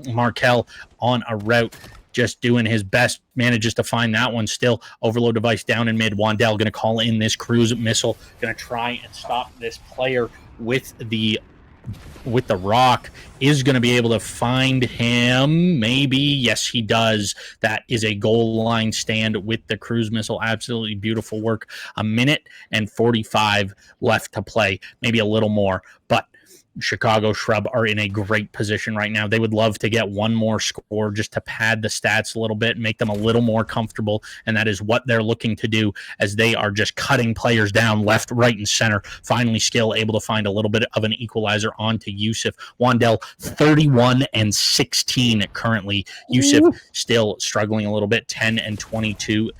Markel on a route, just doing his best, manages to find that one still. Overload device down in mid. Wandell going to call in this cruise missile, going to try and stop this player with the rock. Is going to be able to find him, maybe. Yes, he does. That is a goal line stand with the cruise missile. Absolutely beautiful work. 1 minute and 45 left to play, maybe a little more, but Chicago Shrub are in a great position right now. They would love to get one more score just to pad the stats a little bit and make them a little more comfortable, and that is what they're looking to do, as they are just cutting players down left, right, and center. Finally, Skill able to find a little bit of an equalizer onto Yusuf. Wandell 31-16 currently. Yusuf still struggling a little bit, 10-22.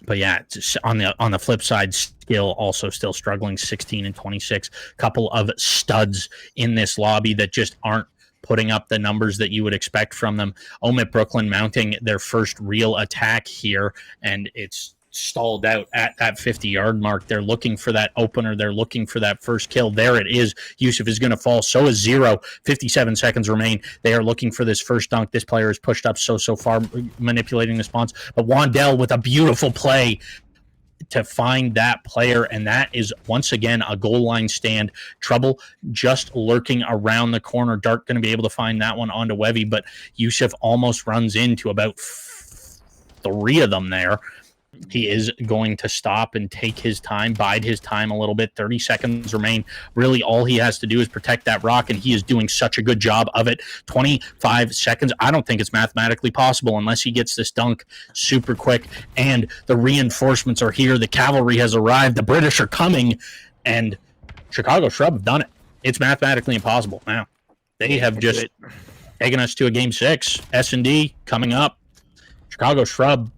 But yeah, on the flip side, Skill also still struggling, 16-26. Couple of studs in this lobby that just aren't putting up the numbers that you would expect from them. OMiT Brooklyn mounting their first real attack here, and it's stalled out at that 50-yard mark. They're looking for that opener. They're looking for that first kill. There it is. Yusuf is going to fall. So is Zero. 57 seconds remain. They are looking for this first dunk. This player is pushed up so far, manipulating the spawns. But Wandell with a beautiful play to find that player, and that is once again a goal line stand. Trouble just lurking around the corner. Dart going to be able to find that one onto Wevy, but Yusuf almost runs into about 3 of them there. He is going to stop and take his time, bide his time a little bit. 30 seconds remain. Really, all he has to do is protect that rock, and he is doing such a good job of it. 25 seconds. I don't think it's mathematically possible unless he gets this dunk super quick. And the reinforcements are here. The cavalry has arrived. The British are coming, and Chicago Shrub have done it. It's mathematically impossible now. They have just taken us to a game 6. S&D coming up. Chicago Shrub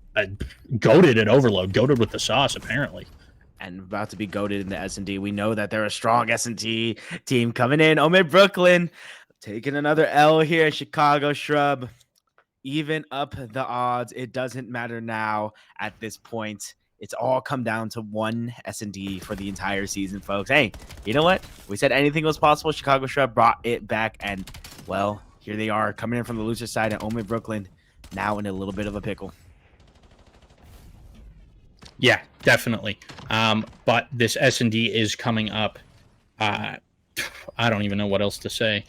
goated at overload, goated with the sauce, apparently. And about to be goated in the S&D. We know that they're a strong S&D team coming in. OMiT Brooklyn taking another L here. Chicago Shrub even up the odds. It doesn't matter now at this point. It's all come down to one S&D for the entire season, folks. Hey, you know what? We said anything was possible. Chicago Shrub brought it back, and, well, here they are coming in from the loser side, and OMiT Brooklyn now in a little bit of a pickle. Yeah, definitely. But this S&D is coming up. I don't even know what else to say.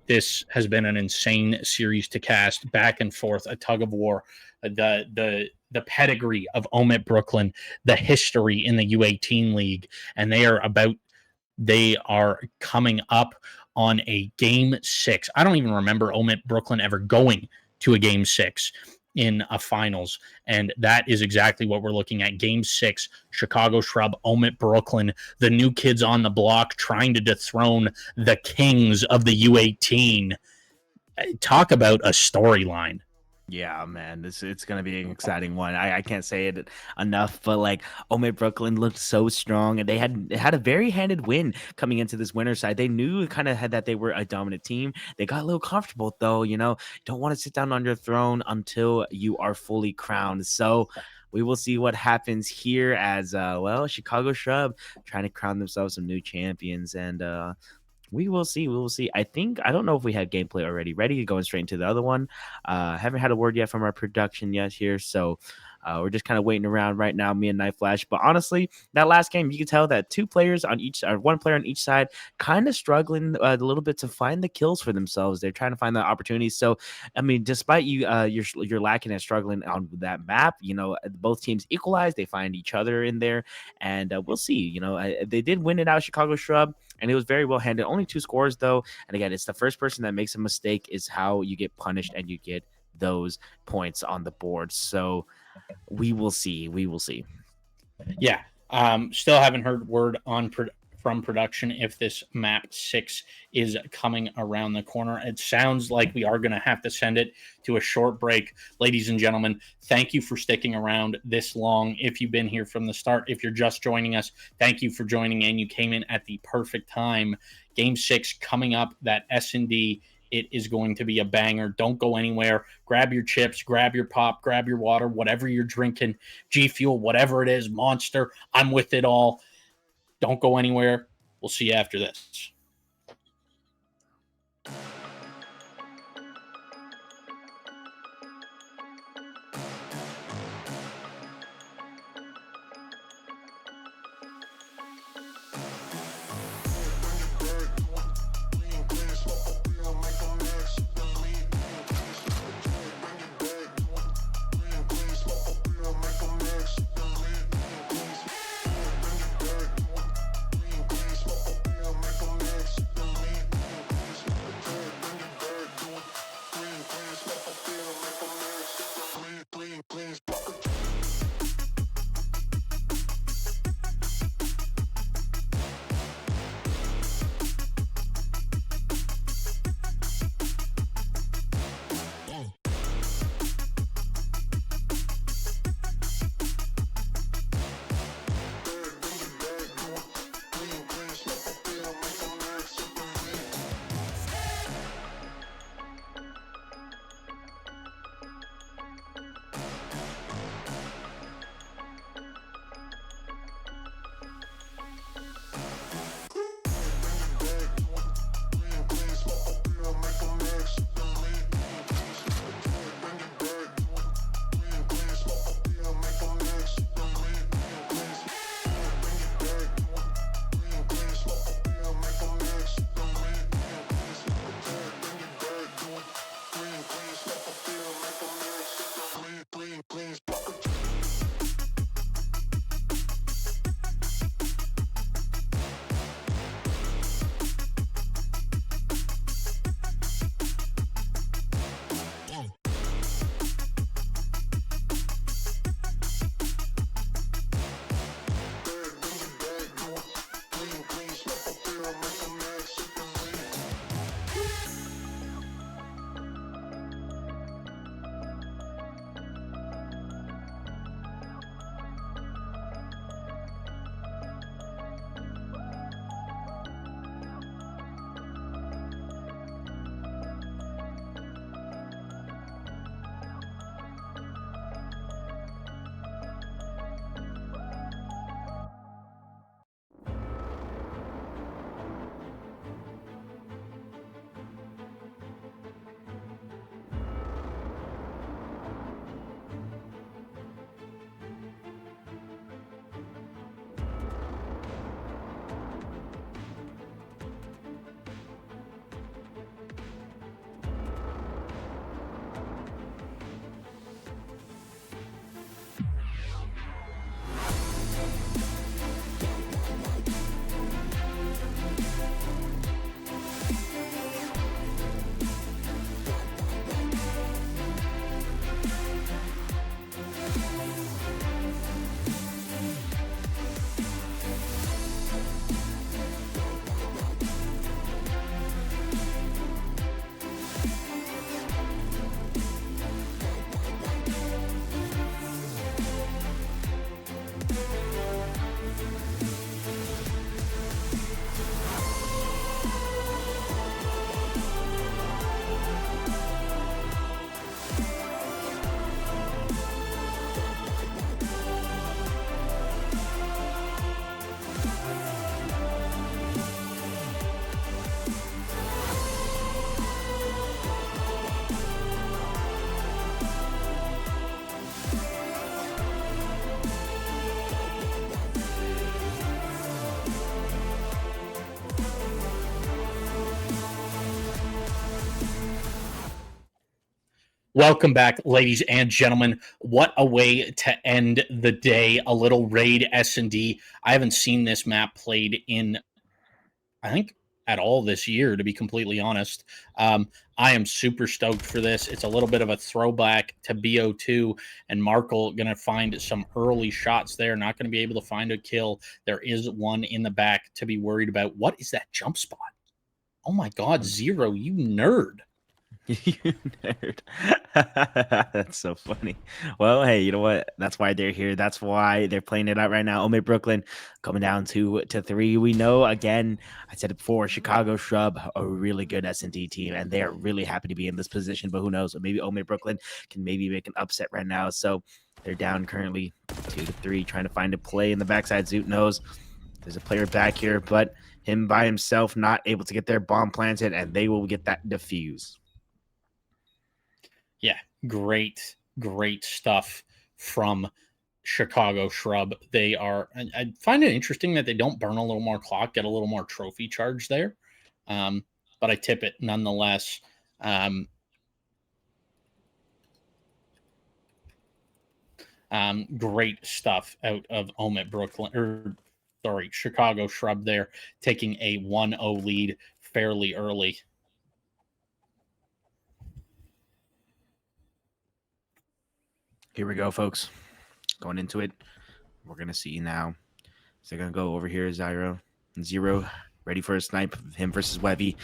This has been an insane series to cast, back and forth, a tug of war. The pedigree of OMiT Brooklyn, the history in the U18 league, and they are coming up on a game 6. I don't even remember OMiT Brooklyn ever going to a game 6 in a finals, and that is exactly what we're looking at. Game 6, Chicago Shrub, OMiT Brooklyn, the new kids on the block trying to dethrone the kings of the U18. Talk about a storyline. Yeah, man, it's gonna be an exciting one. I can't say it enough, but like OMiT Brooklyn looked so strong, and they had a very handed win coming into this winner side. They knew kind of had that they were a dominant team. They got a little comfortable though, you know. Don't want to sit down on your throne until you are fully crowned. So we will see what happens here as well, Chicago Shrub trying to crown themselves some new champions, and we will see. We will see. I don't know if we have gameplay already ready, going straight into the other one. Haven't had a word yet from our production yet here. So we're just kind of waiting around right now, me and Night Flash. But honestly, that last game, you can tell that 2 players on each, or 1 player on each side, kind of struggling a little bit to find the kills for themselves. They're trying to find the opportunities. So, I mean, despite you're lacking and struggling on that map, you know, both teams equalize. They find each other in there, and we'll see. You know, they did win it out, Chicago Shrub, and it was very well handled. Only 2 scores though, and again, it's the first person that makes a mistake is how you get punished, and you get those points on the board. So we will see. We will see. Yeah. Still haven't heard word from production if this map 6 is coming around the corner. It sounds like we are going to have to send it to a short break. Ladies and gentlemen, thank you for sticking around this long. If you've been here from the start, if you're just joining us, thank you for joining in. You came in at the perfect time. Game 6 coming up, that S&D. It is going to be a banger. Don't go anywhere. Grab your chips, grab your pop, grab your water, whatever you're drinking, G Fuel, whatever it is, Monster. I'm with it all. Don't go anywhere. We'll see you after this. Welcome back, ladies and gentlemen. What a way to end the day. A little raid S&D. I haven't seen this map played in, I think, at all this year, to be completely honest. I am super stoked for this. It's a little bit of a throwback to BO2, and Markle going to find some early shots there. Not going to be able to find a kill. There is one in the back to be worried about. What is that jump spot? Oh my God, Zero, you nerd. You nerd. That's so funny. Well, hey, you know what? That's why they're here. That's why they're playing it out right now. OMiT Brooklyn coming down 2-3. We know, again, I said it before, Chicago Shrub, a really good S&D team, and they are really happy to be in this position. But who knows? Maybe OMiT Brooklyn can maybe make an upset right now. So they're down currently 2-3, trying to find a play in the backside. Zoot knows there's a player back here, but him by himself not able to get their bomb planted, and they will get that defuse. Yeah, great stuff from Chicago Shrub. They are, I find it interesting that they don't burn a little more clock, get a little more trophy charge there. But I tip it nonetheless. Great stuff out of OMiT Brooklyn, Chicago Shrub there, taking a 1-0 lead fairly early. Here we go, folks. Going into it. We're going to see now. So they're going to go over here, Zero, ready for a snipe. Him versus Webby.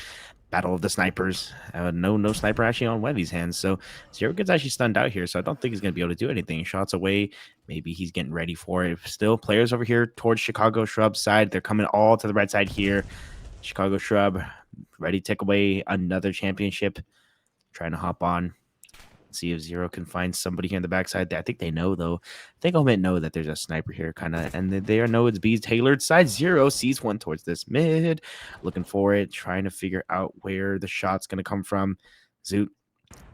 Battle of the snipers. No sniper actually on Webby's hands. So Zero gets actually stunned out here. So I don't think he's going to be able to do anything. Shots away. Maybe he's getting ready for it. Still, players over here towards Chicago Shrub's side. They're coming all to the right side here. Chicago Shrub ready to take away another championship. Trying to hop on. See if Zero can find somebody here in the backside. I think they know, though. I think OMiT know that there's a sniper here, kind of, and they know it's B's tailored side. Zero sees one towards this mid, looking for it, trying to figure out where the shot's going to come from. Zoot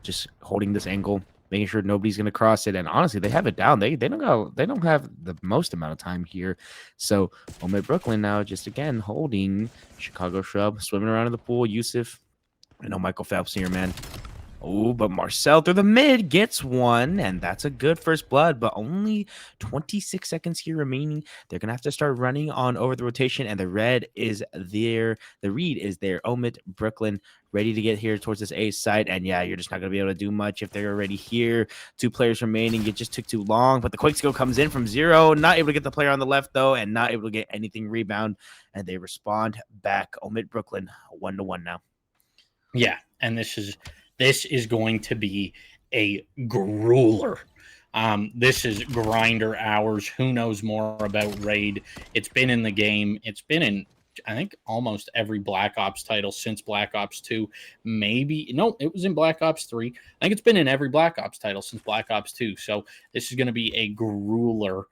just holding this angle, making sure nobody's going to cross it. And honestly, they have it down. They don't have the most amount of time here. So OMiT Brooklyn now just again holding Chicago Shrub, swimming around in the pool. Yusuf, I know Michael Phelps here, man. Oh, but Marcel through the mid gets one, and that's a good first blood, but only 26 seconds here remaining. They're going to have to start running on over the rotation, and the red is there. The read is there. OMiT Brooklyn ready to get here towards this A site, and yeah, you're just not going to be able to do much if they're already here. 2 players remaining. It just took too long, but the quick skill comes in from Zero. Not able to get the player on the left, though, and not able to get anything rebound, and they respond back. OMiT Brooklyn 1-1 now. Yeah, and this is going to be a grueler. This is grinder hours. Who knows more about Raid? It's been in the game. It's been in, I think, almost every Black Ops title since Black Ops 2. Maybe, no, it was in Black Ops 3. I think it's been in every Black Ops title since Black Ops 2. So this is going to be a grueler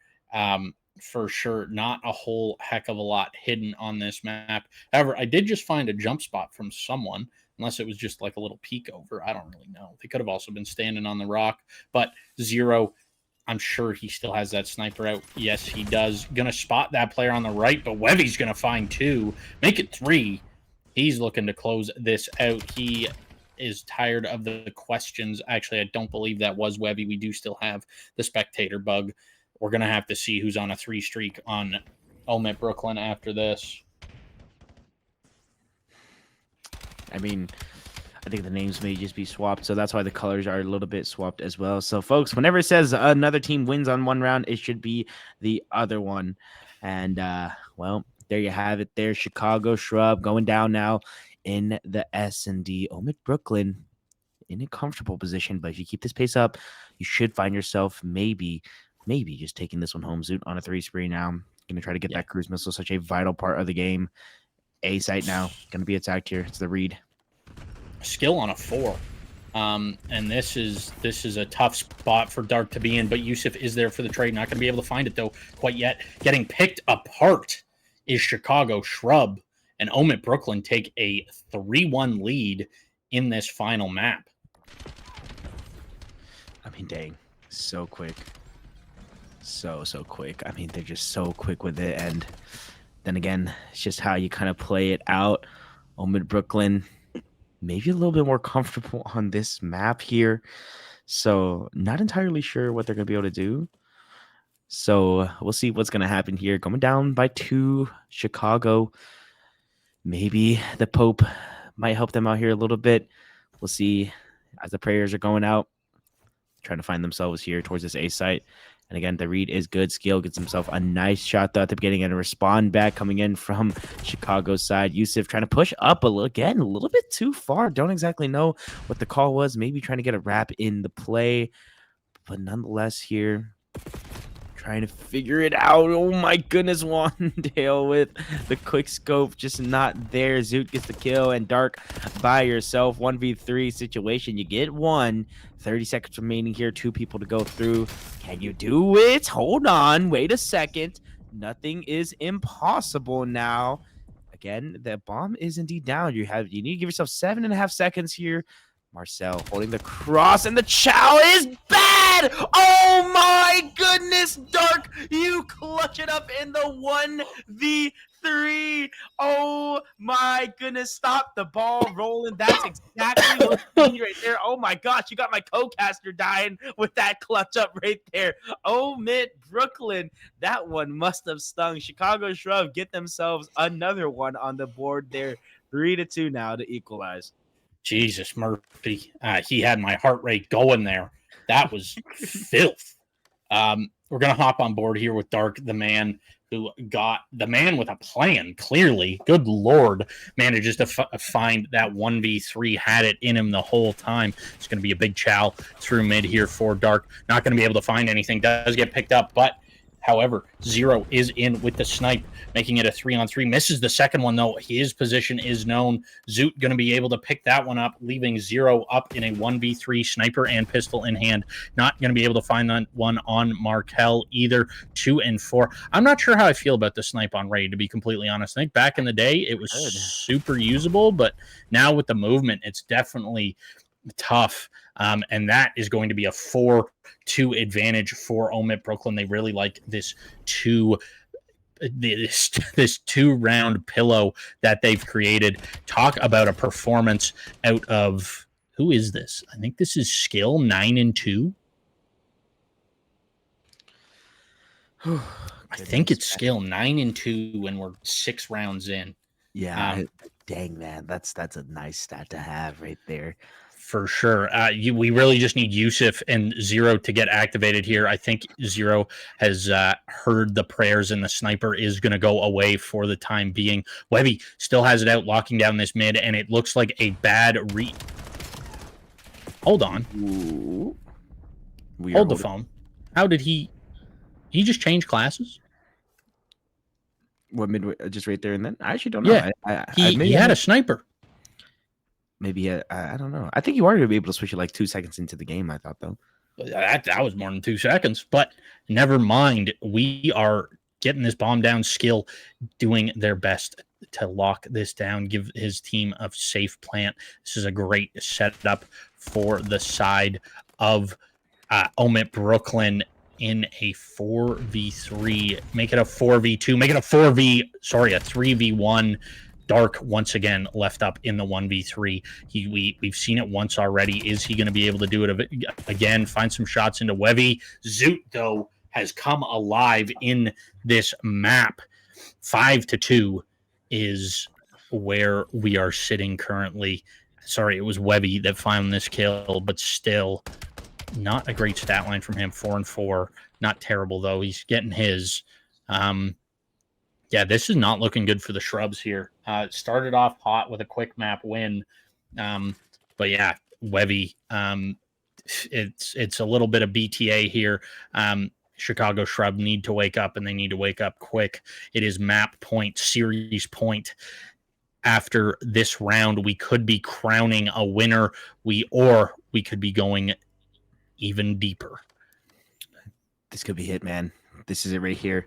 for sure. Not a whole heck of a lot hidden on this map. However, I did just find a jump spot from someone. Unless it was just like a little peek over. I don't really know. They could have also been standing on the rock. But Zero, I'm sure he still has that sniper out. Yes, he does. Going to spot that player on the right, but Webby's going to find 2. Make it 3. He's looking to close this out. He is tired of the questions. Actually, I don't believe that was Webby. We do still have the spectator bug. We're going to have to see who's on a 3 streak on OMiT Brooklyn after this. I mean, I think the names may just be swapped, so that's why the colors are a little bit swapped as well. So, folks, whenever it says another team wins on one round, it should be the other one. And, well, there you have it there. Chicago Shrub going down now in the S&D. OMiT Brooklyn in a comfortable position, but if you keep this pace up, you should find yourself maybe just taking this one home. Zoot on a 3 spree now. Going to try to get that cruise missile, such a vital part of the game. A site now, going to be attacked here. It's the read. Skill on a 4. And this is a tough spot for Dark to be in, but Yusuf is there for the trade. Not going to be able to find it, though, quite yet. Getting picked apart is Chicago Shrub, and OMiT Brooklyn take a 3-1 lead in this final map. I mean, dang, so quick. So quick. I mean, they're just so quick with it, and then again, it's just how you kind of play it out. OMiT Brooklyn, maybe a little bit more comfortable on this map here. So not entirely sure what they're going to be able to do. So we'll see what's going to happen here. Going down by 2, Chicago. Maybe the Pope might help them out here a little bit. We'll see as the prayers are going out, trying to find themselves here towards this A site. And again, the read is good. Skill gets himself a nice shot though at the beginning and a respond back coming in from Chicago's side. Yusuf trying to push up a little bit too far. Don't exactly know what the call was. Maybe trying to get a wrap in the play. But nonetheless here, trying to figure it out. Oh my goodness, Wandale with the quick scope just not there. Zoot gets the kill and Dark by yourself. 1v3 situation. You get one. 30 seconds remaining here. 2 people to go through. Can you do it? Hold on. Wait a second. Nothing is impossible now. Again, the bomb is indeed down. You need to give yourself 7.5 seconds here. Marcel holding the cross, and the chow is bad. Oh my goodness, Dark, you clutch it up in the 1v3. Oh my goodness, stop the ball rolling. That's exactly what we need right there. Oh my gosh, you got my co-caster dying with that clutch up right there. OMiT Brooklyn, that one must have stung. Chicago Shrub get themselves another one on the board there. 3-2 now to equalize. Jesus, Murphy. He had my heart rate going there. That was filth. We're going to hop on board here with Dark, the man with a plan, clearly. Good Lord. Manages to find that 1v3, had it in him the whole time. It's going to be a big chow through mid here for Dark. Not going to be able to find anything. Does get picked up, but however, Zero is in with the snipe, making it a 3-on-3. Misses the second one, though. His position is known. Zoot going to be able to pick that one up, leaving Zero up in a 1v3, sniper and pistol in hand. Not going to be able to find that one on Markel either. 2 and 4. I'm not sure how I feel about the snipe on Ray, to be completely honest. I think back in the day, it was super usable, but now with the movement, it's definitely tough. And that is going to be a 4-2 advantage for OMiT Brooklyn. They really like this 2-round pillow that they've created. Talk about a performance out of, who is this? I think this is Skill 9-2. I think it's Skill 9-2 when we're 6 rounds in. Yeah, dang man, that's a nice stat to have right there. For sure. We really just need Yusuf and Zero to get activated here. I think Zero has heard the prayers and the sniper is going to go away for the time being. Webby still has it out, locking down this mid, and it looks like a bad read. Hold on. Ooh. Hold the phone. How did he just change classes? What midway? Just right there and then? I actually don't know. Yeah, he had a sniper. Maybe I don't know. I think you are going to be able to switch it like 2 seconds into the game. I thought though. That was more than 2 seconds, but never mind. We are getting this bomb down. Skill doing their best to lock this down, give his team a safe plant. This is a great setup for the side of OMiT Brooklyn in a 4v3. Make it a 4v2. Make it a 3v1. Dark once again left up in the 1v3. We've seen it once already. Is he going to be able to do it again? Find some shots into Webby. Zoot, though, has come alive in this map. 5-2 is where we are sitting currently. Sorry, it was Webby that found this kill, but still not a great stat line from him. 4 and 4. Not terrible, though. He's getting his. Yeah, this is not looking good for the Shrubs here. It started off hot with a quick map win. But yeah, Webby, it's a little bit of BTA here. Chicago Shrub need to wake up, and they need to wake up quick. It is map point, series point. After this round, we could be crowning a winner, or we could be going even deeper. This could be it, man. This is it right here.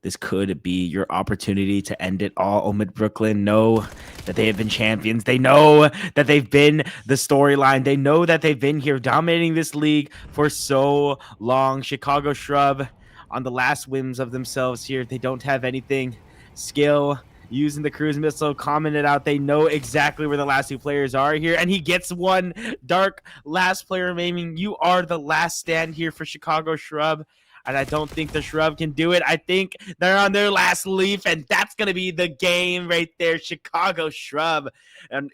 This could be your opportunity to end it all. OMiT Brooklyn know that they have been champions. They know that they've been the storyline. They know that they've been here dominating this league for so long. Chicago Shrub on the last whims of themselves here. They don't have anything. Skill using the cruise missile, commented out they know exactly where the last two players are here, and he gets one. Dark, last player remaining. You are the last stand here for Chicago Shrub, and I don't think the Shrub can do it. I think they're on their last leaf, and that's going to be the game right there. Chicago Shrub, and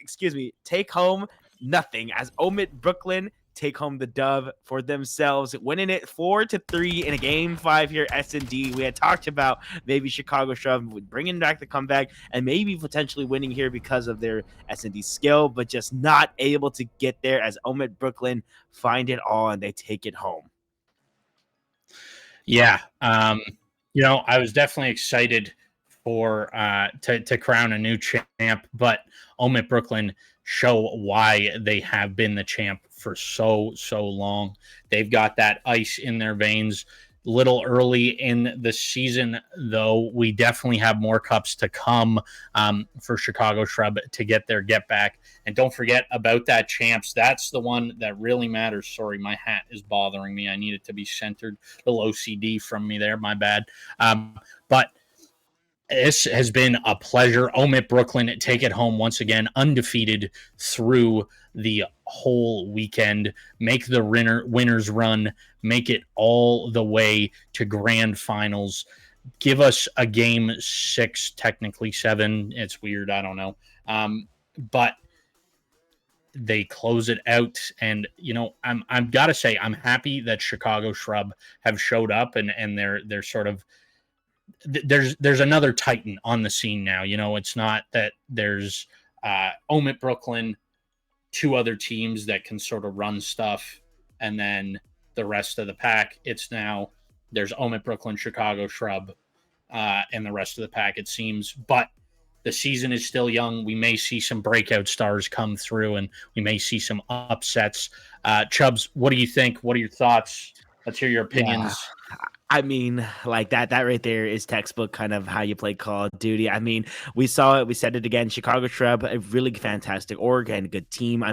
take home nothing as OMiT Brooklyn take home the dub for themselves, winning it 4-3 in a game 5 here. S&D, we had talked about maybe Chicago Shrub bringing back the comeback and maybe potentially winning here because of their S&D skill, but just not able to get there as OMiT Brooklyn find it all and they take it home. Yeah, I was definitely excited for to crown a new champ, but OMiT Brooklyn show why they have been the champ for so long. They've got that ice in their veins. Little early in the season, though, we definitely have more cups to come for Chicago Shrub to get their get back. And don't forget about that champs. That's the one that really matters. Sorry, my hat is bothering me. I need it to be centered. A little OCD from me there. My bad. But this has been a pleasure. OMiT Brooklyn take it home once again, undefeated through the whole weekend. Make the winners run. Make it all the way to grand finals. Give us a game 6, technically 7. It's weird. I don't know. But they close it out. And, I've got to say, I'm happy that Chicago Shrub have showed up and they're sort of, there's another Titan on the scene now. It's not that there's OMiT Brooklyn, 2 other teams that can sort of run stuff, and then the rest of the pack. It's now there's OMiT Brooklyn, Chicago Shrub, and the rest of the pack, it seems. But the season is still young. We may see some breakout stars come through, and we may see some upsets. Chubbs, what do you think? What are your thoughts? Let's hear your opinions. Yeah. I mean, like that right there is textbook kind of how you play Call of Duty. I mean, we saw it. We said it again. Chicago Shrub, a really fantastic org and good team. I mean,